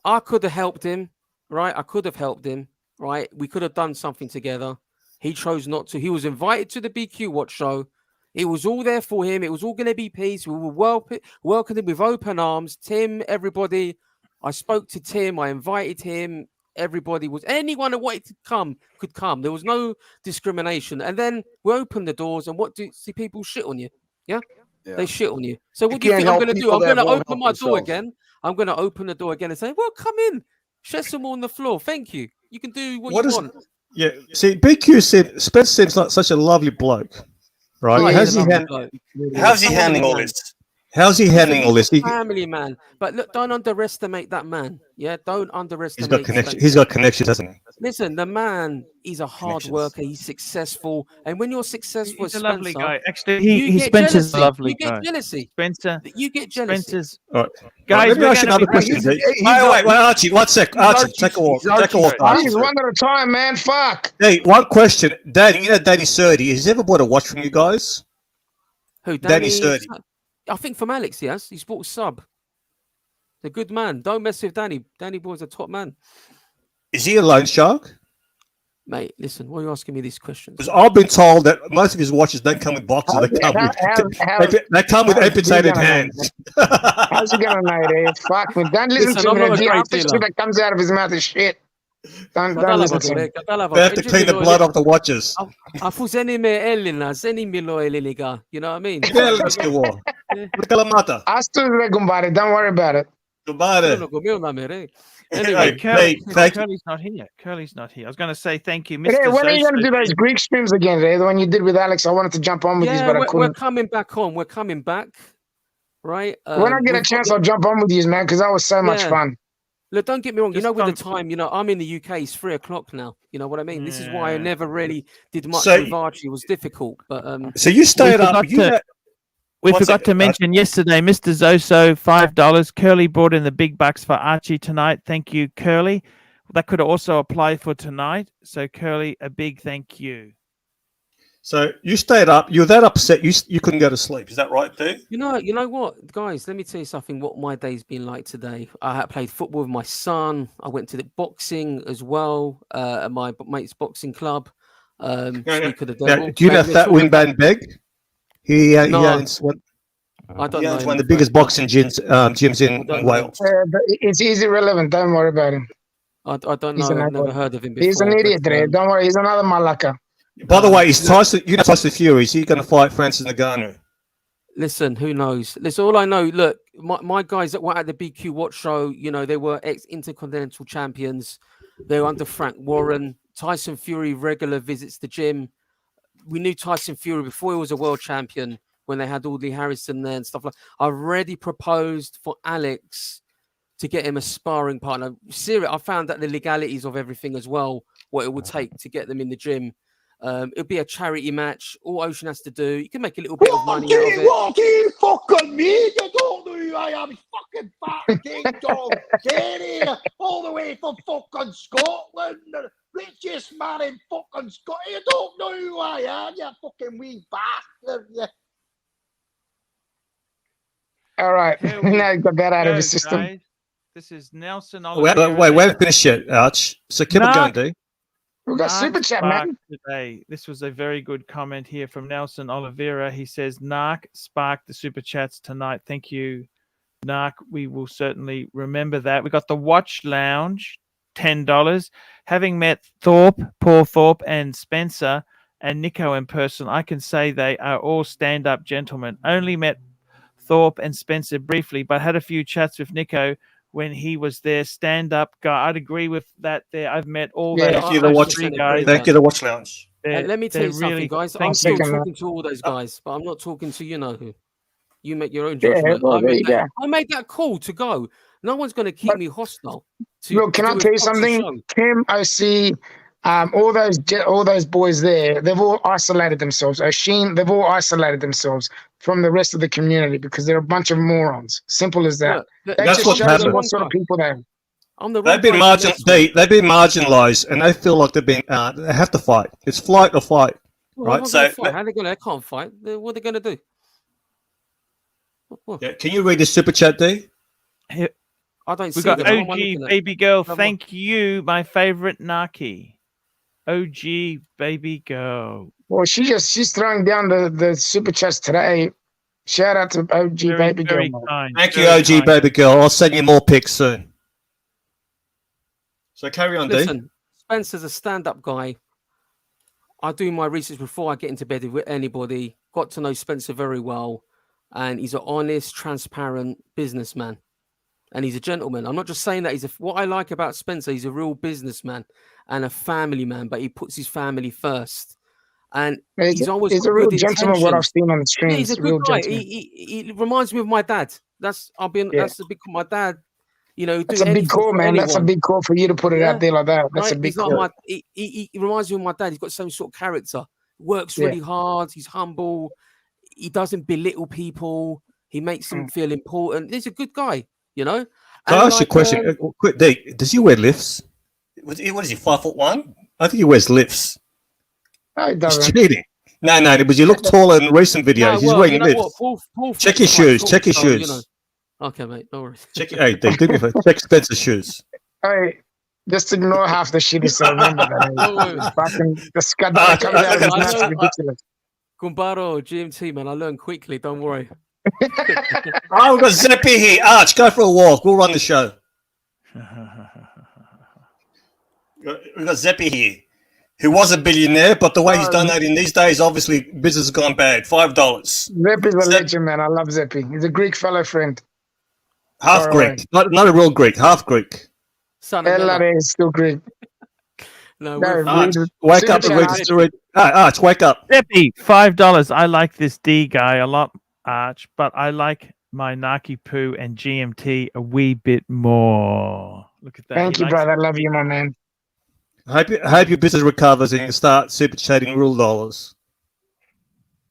I could have helped him, right? I could have helped him, right? We could have done something together. He chose not to. He was invited to the BQ Watch show. It was all there for him. It was all going to be peace. We were welcomed him with open arms. Tim, everybody. I spoke to Tim. I invited him. Everybody was anyone that wanted to come could come. There was no discrimination. And then we opened the doors, and what do you see? People shit on you. Yeah, they shit on you. So what do you think I'm going to do? I'm going to open my door again. I'm going to open the door again and say, "Well, come in, shed some more on the floor. Thank you. You can do what you want." Yeah, see, BQ said Spence seems like such a lovely bloke, right? Oh, How's he handling all this? How's he handling all this? Family man, but look, don't underestimate that man. Yeah, don't underestimate. He's got connections. He's got connections, hasn't he? Listen, the man, he's a hard worker. He's successful, and when you're successful, He's a Spencer, lovely guy. Actually, you get Spencer's jealousy. a lovely You guy. get jealousy. Spencer, You get jealousy. Spencer's All right. guys. Let me We're ask you gonna another be- question. Wait, Archie, one sec. Archie, take a walk. Take a walk. Please, one at a time, man. Fuck. Hey, one question. Danny, you know Danny Surdy. Has he ever bought a watch from you guys? Who? Danny Surdy. I think from Alex, he has. He's bought a sub. The good man. Don't mess with Danny. Danny Boy's a top man. Is he a loan shark? Mate, listen, why are you asking me these questions? Because I've been told that most of his watches don't come with boxes. They come with amputated hands. How's he gonna know, dude? Fuck me. Don't listen Listen, to I'm him. not a The great after dealer. shit that comes out of his mouth is shit. Don't listen to him. They have to clean the blood off the watches. You know what I mean? I still kumbare. Don't worry about it. Anyway, thank you. Curly's not here. Curly's not here. I was going to say thank you, Hey, Mr. when are you gonna Zoso. do those Greek streams again, Ray? The one you did with Alex. I wanted to jump on with you, but I we're couldn't. coming back on. We're coming back. Right? When I get a chance, I'll jump on with you, man, because that was so much fun. Look, don't get me wrong. With the time, I'm in the UK. It's 3 o'clock now. You know what I mean? This is why I never really did much with Archie. It was difficult, but So you stayed up. We forgot to mention yesterday, Mr. Zoso, $5. Curly brought in the big bucks for Archie tonight. Thank you, Curly. That could also apply for tonight. So, Curly, a big thank you. So you stayed up. You were that upset. You couldn't go to sleep. Is that right, dude? You know what, guys? Let me tell you something. What my day's been like today. I had played football with my son. I went to the boxing as well at my mate's boxing club. Speak of the devil. Do you know Fat Winban Beg? He No. owns one. I don't He know owns him, one of the but- biggest boxing gyms in Wales. But it's easy relevant. Don't worry about him. I don't He's know. an I've never idiot. heard of him before. He's an idiot, but, Ray. Don't worry. He's another malaka. By the way, he's Tyson. You know Tyson Fury. Is he going to fight Francis Ngannou? Listen, who knows? Listen, all I know, look, my guys that were at the BQ Watch show, they were ex-intercontinental champions. They were under Frank Warren. Tyson Fury regular visits the gym. We knew Tyson Fury before he was a world champion when they had Audley Harrison there and stuff like that. I've already proposed for Alex to get him a sparring partner. Seriously, I found out the legalities of everything as well, what it would take to get them in the gym. It'll be a charity match. All Ocean has to do, you can make a little bit of money out of it. What do you fucking mean? You don't know who I am. Fucking fat King Dog. Get here all the way from fucking Scotland. The richest man in fucking Scotland. You don't know who I am, you fucking wee bastard. You. All right. Now you got that out of the system. Guys. This is Nelson Wait, Oliveira. we haven't finished yet, Arch. So keep it going, D. We've got Narc super chat, Spark man. Today. This was a very good comment here from Nelson Oliveira. He says, Narc sparked the super chats tonight. Thank you, Narc. We will certainly remember that. We got the Watch Lounge, $10. Having met Paul Thorpe, and Spencer and Nico in person, I can say they are all stand-up gentlemen. Only met Thorpe and Spencer briefly, but had a few chats with Nico when he was there. Stand-up guy. I'd agree with that there. I've met all those Thank you, the Watch. three guys. Thank you, the Watch Lounge. Let me tell you something, guys. I'm thank still you. talking to all those guys, but I'm not talking to you know who. You make your own Yeah, judgment. well, there you go. I made that call to go. No one's going to keep me hostile. Look, can I tell you something? Kim, OC, all those boys there, they've all isolated themselves. Oshin, they've all isolated themselves from the rest of the community because they're a bunch of morons. Simple as that. Look, That that's just what's shows you happened. what sort of people they are. I'm the They've been marginalized, and they feel like they've been. They have to fight. It's flight or fight, right? So, fight. How are they going to? They can't fight. What are they going to do? yeah, can you read the super chat, D? I don't We see got them. What am I OG looking at? baby girl. Come on. Thank you, my favorite Naki. OG baby girl. Well, she's throwing down the super chats today. Shout out to OG baby girl. Man. Kind, Thank you, OG baby girl. I'll send you more pics soon. So carry on, D. Listen, Spencer's a stand-up guy. I do my research before I get into bed with anybody. Got to know Spencer very well, and he's an honest, transparent businessman, and he's a gentleman. I'm not just saying that. What I like about Spencer, he's a real businessman and a family man, but he puts his family first. And he's always he's got a real good gentleman. What I've intentions. seen on the streams, Yeah, he's a real good guy. gentleman. He reminds me of my dad. That's the big my dad. You know, That's a big call, man. That's a big call for you to put it out there like that. That's a big call. He reminds me of my dad. He's got the same sort of character. Works Yeah. really hard. He's humble. He doesn't belittle people. He makes them feel important. He's a good guy, you know. Can I ask you a question? Quick, D, does he wear lifts? What is he, 5'1"? I think he wears lifts. No, he He's doesn't. cheating. No, because you look taller in recent videos. He's wearing you know lifts. what? Paul Check your Fleck's quite shoes. tall, Check your so, you shoes. know. Okay, mate. No worries. Check. Hey, D, do me a favor. Check Spencer's shoes. Hey, just ignore half the shit he said. Remember that. Fucking the scud that comes out of his mouth is ridiculous. Gumbaro, GMT, man. I learned quickly. Don't worry. Oh, we've got Zeppy here. Arch, go for a walk. We'll run the show. We've got Zeppy here, who was a billionaire, but the way he's donating these days, obviously, business has gone bad. $5. Zeppy's a legend, man. I love Zeppy. He's a Greek fellow friend. Half Far Greek. Not a real Greek. Half Greek. LRA is still Greek. No, Arch, wake up and read. Arch, wake up. Zeppy, $5. I like this D guy a lot, Arch, but I like my Naki Poo and GMT a wee bit more. Look at that. Thank you, brother. I love you, my man. I hope your business recovers and you start super chatting real dollars.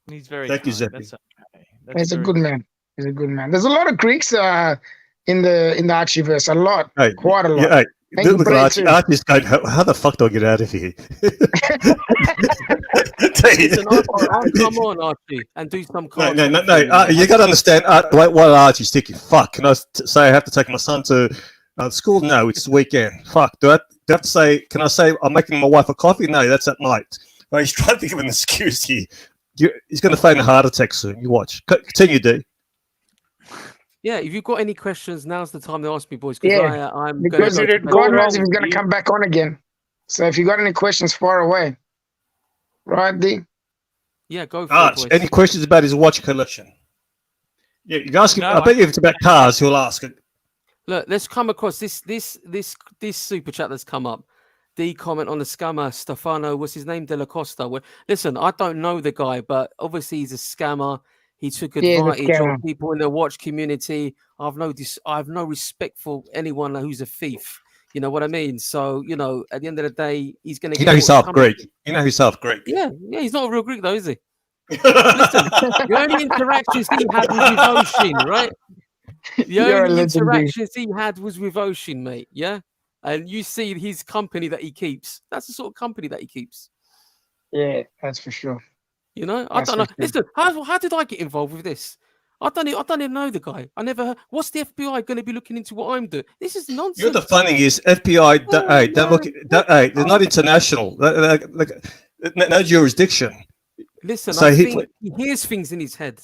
He's very Thank you, kind. Zeppy. That's okay. He's a good man. He's a good man. There's a lot of Greeks in the Archieverse. A lot. Hey, Quite a lot. Yeah, hey, Thank you, look Brady, at Archie. too. Archie's going, how the fuck do I get out of here? Listen, I'll come on, Archie, and do some cards. No. You got to understand what Archie's thinking. Fuck, can I say I have to take my son to school? No, it's the weekend. Fuck, do I have to say, can I say I'm making my wife a coffee? No, that's at night. Well, he's trying to think of an excuse here. He's going to feign a heart attack soon. You watch. Continue, D. Yeah, if you've got any questions, now's the time to ask me, boys. Yeah, I'm because gonna God knows if he's going to come back on again. So if you got any questions, far away. Right, D? Yeah, go for Arch, it, boys. any questions about his watch collection? Yeah, you can ask him. No, I bet you if it's about cars, he'll ask it. Look, let's come across this super chat that's come up. The comment on the scammer Stefano, what's his name, De La Costa. Listen, I don't know the guy, but obviously he's a scammer. He took advantage of people in the watch community. I've no respect for anyone who's a thief. You know what I mean? So, you know, at the end of the day, he's going to. You know he's half Greek. You know he's half Greek. Yeah, he's not a real Greek though, is he? Listen, the only interactions he had was with Ocean, right? The only interactions he had was with Ocean, mate. Yeah, and you see his company that he keeps. That's the sort of company that he keeps. Yeah, that's for sure. You know, I don't know. Listen, how did I get involved with this? I don't even know the guy. I never heard. What's the FBI going to be looking into what I'm doing? This is nonsense. You know the funny thing is, FBI, don't look. They're not international. No jurisdiction. Listen, So I think he hears things in his head.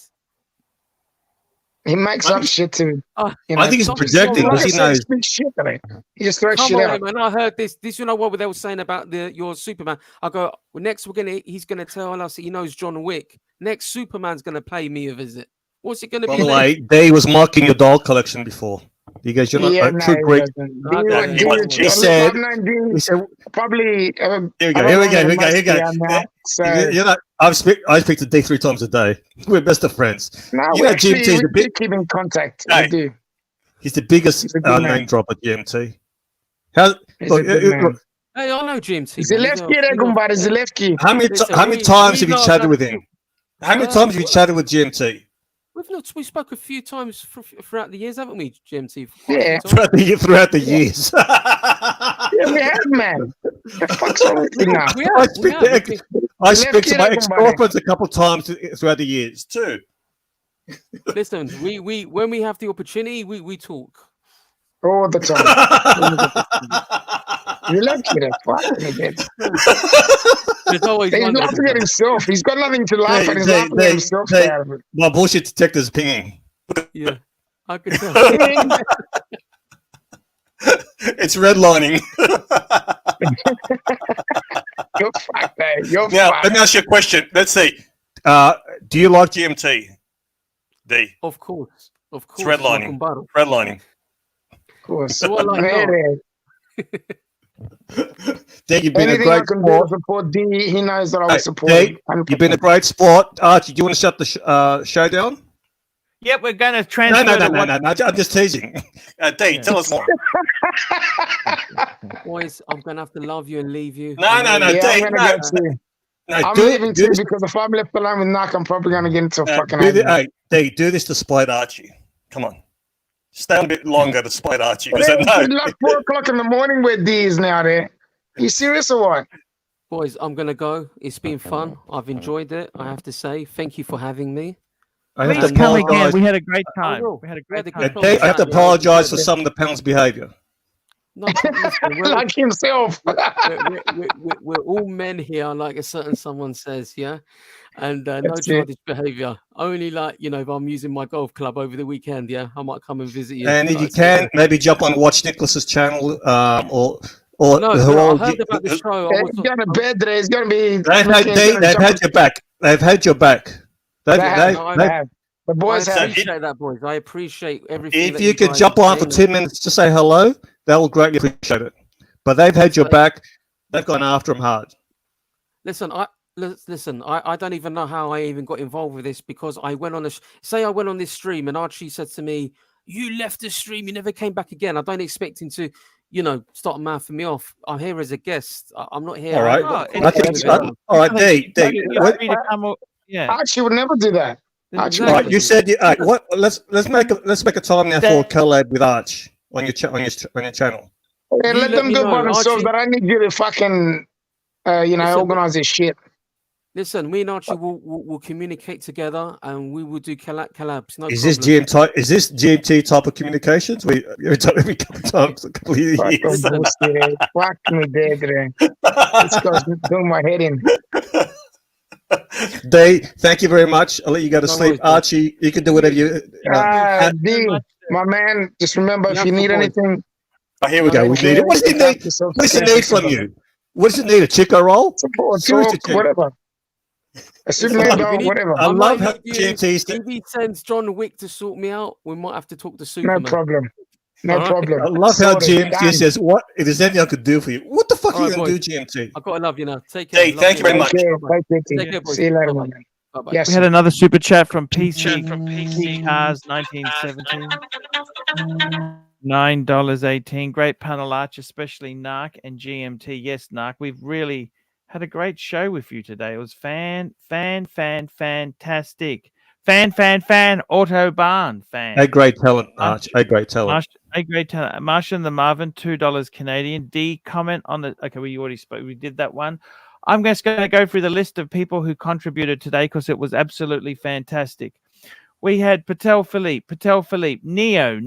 He makes up shit too. I think he's projecting because he knows. He just throws Come shit on, out. man. I heard this. You know what they were saying about your Superman. I go, well, next he's gonna tell us that he knows John Wick. Next Superman's gonna pay me a visit. What's it gonna By be? the way, Day was marking your doll collection before. He goes, "You're not Yeah, a no, true he Greek." doesn't. He said, Probably. "Here we go. Here we go. Here we go. Here we go." So You know, I speak to D 3 times a day. We're best of friends. no, You we know, actually GMT is the we big. keep in contact. Hey, We do. He's the biggest He's a good man. name dropper, GMT. How? He's a good man. Look, Hey, I know GMT. Zelevsky, Gumbara, Zelevsky. how many times have you chatted with him? How many times have you chatted with GMT? We spoke a few times throughout the years, haven't we, GMT? Yeah, throughout the years. Yeah, we have, man. The fuck's wrong with you now? I speak to my ex-girlfriends a couple of times throughout the years too. Listen, we when we have the opportunity, we talk all the time. You like it, fucking again. There's always He's one laughing at himself. He's got nothing to laugh at. He's laughing at himself. My bullshit detector's pinging. Yeah, I could tell. It's redlining. You're fucked, man. You're Now, fucked. let me ask you a question. Let's see. Do you like GMT? D. Of course. It's redlining. Redlining. Of course. So I like D, you've been Anything a great I can sport. do to support D, he knows that I will Hey, support D, him. you've been a great sport. Archie, do you want to shut the show down? Yep, we're going to transfer. No. I'm just teasing. D, tell us more. Boys, I'm gonna have to love you and leave you. No, Yeah, D, I'm gonna go too. No, I'm leaving too because if I'm left alone with Knock, I'm probably gonna get into a fucking argument. Hey, D, do this to spite Archie. Come on. Stay a bit longer to spite Archie. Hey, it's like 4 o'clock in the morning where D is now there. You serious or what? Boys, I'm gonna go. It's been fun. I've enjoyed it. I have to say, thank you for having me. Please come again. We had a great time. We had a great time. I have to apologise for some of the panel's behaviour. No, listen, like himself. we're all men here, like a certain someone says, yeah, and no That's it. childish behaviour. Only like if I'm using my golf club over the weekend, yeah, I might come and visit you. And if you Like, can, maybe jump on Watch Nicholas's channel, or No, I heard about the show. I He's gonna bed there. He's gonna be. They've had your back. They've had your back. They have. The boys I have. appreciate that, boys. I appreciate everything. If that you could guys jump are on for saying. 10 minutes to say hello, they will greatly appreciate it. But they've had your back. They've gone after him hard. Listen, I don't even know how I even got involved with this because I went on I went on this stream and Archie said to me, "You left the stream, you never came back again." I don't expect him to, start mouthing me off. I'm here as a guest. I'm not here. All right. All right, D. Archie would never do that. Archie would Right, never you do said what? Let's make a time now for a collab with Arch on your channel. that. Yeah, let them do it by themselves. But I need you to fucking, organize this shit. Listen, me and Archie will communicate together and we will do collabs. No Is problem. this GMT type of communications? Every couple of times, a couple of years. Fuck me dead. This guy's doing my head in. D, thank you very much. I'll let you go to sleep. Archie, you can do whatever you. D, my man, just remember if you need anything. Oh, here we go. We need it. What does he need? What does he need from you? What does it need? A Chico roll? Talk, whatever. A Superman doll, whatever. I love how GMT's. If he sends John Wick to sort me out, we might have to talk to Superman. No problem. No problem. I love how Sorted. GMT says, "What if there's anything I could do for you? What the fuck are you Alright, going to do, GMT?" I've got to love you now. Take care. Hey, thank you very much. Take care, boys. See you later, man. Bye-bye. Yes, We had another super chat from PC Cars 1917. $9.18. Great panel, Arch, especially Narc and GMT. Yes, Narc, we've really had a great show with you today. It was fantastic. Fan, Autobahn fan. A great talent, Arch. A great talent. A great talent. Martian the Marvin, $2 Canadian. D, comment on the. Okay, we already spoke. We did that one. I'm just going to go through the list of people who contributed today because it was absolutely fantastic. We had Patel Philippe, Neo,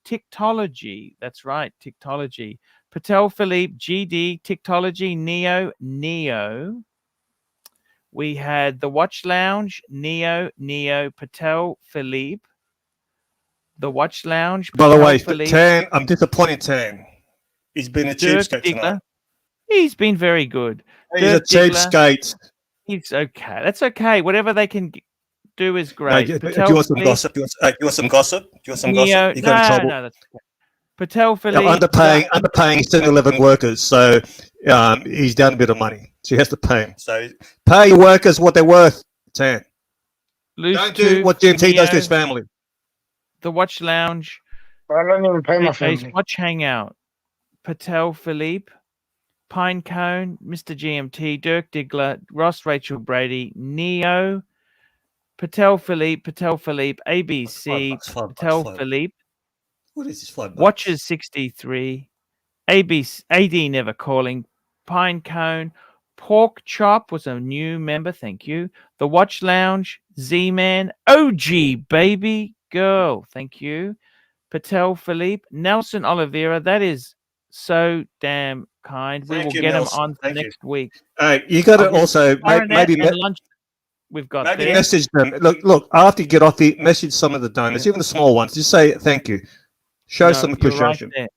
Tiktology. That's right, Tiktology. Patel Philippe, GD, Tiktology, Neo. We had the Watch Lounge, Neo, Patel Philippe. The Watch Lounge. By the way, Philippe. Tan, I'm disappointed. Tan, he's been a cheapskate tonight. He's been very good. He's a cheapskate. He's okay. That's okay. Whatever they can Stu is No, great. do Patel you want some Philippe, gossip? Do you want some gossip? Do you want some Neo. gossip? You got in trouble. No, that's okay. Patel Now, Philippe. underpaying 7-Eleven workers, so he's down a bit of money. So he has to pay them. So pay your workers what they're worth, Tan. Don't do what GMT does to his family. The Watch Lounge. I don't even pay my Ace family. Watch Hangout. Patel Philippe. Pinecone. Mr. GMT. Dirk Diggler. Ross Rachel Brady. Neo. Patel Philippe. ABC. Patel Philippe. What is this, $5? Watches 63. ABC, AD Never Calling. Pinecone. Pork Chop was a new member. Thank you. The Watch Lounge. Z-Man. OG Baby Girl. Thank you. Patel Philippe. Nelson Oliveira. That is so damn kind. We will get him on for next week. You got to also maybe lunch. We've got maybe there. message them. Look. After you get off, message some of the donors, even the small ones. Just say thank you. Show some appreciation. Right,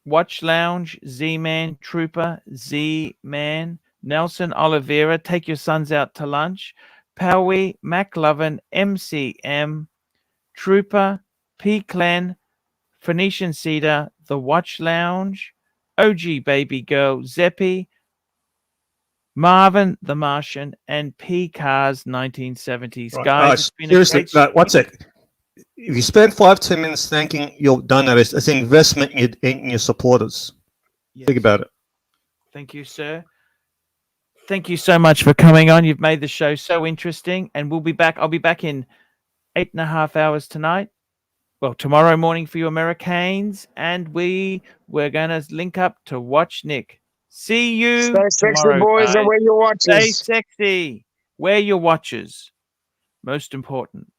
Watch Lounge, Z-Man, Trooper, Z-Man, Nelson Oliveira, Take Your Sons Out to Lunch, Powie, McLovin, MCM, Trooper, P. Clan, Phoenician Cedar, The Watch Lounge, OG Baby Girl, Zeppy, Marvin the Martian, and P. Cars 1970s. Right. Guys, it's been Seriously, a great 1 sec. If you spend 5-10 minutes thanking your donors, it's an investment in your supporters. Yes. Think about it. Thank you, sir. Thank you so much for coming on. You've made the show so interesting, and we'll be back. I'll be back in 8.5 hours tonight. Well, tomorrow morning for you Americans, and we're going to link up to watch Nick. See you Stay sexy, tomorrow, boys, guys. and wear your watches. Stay sexy. Wear your watches. Most important.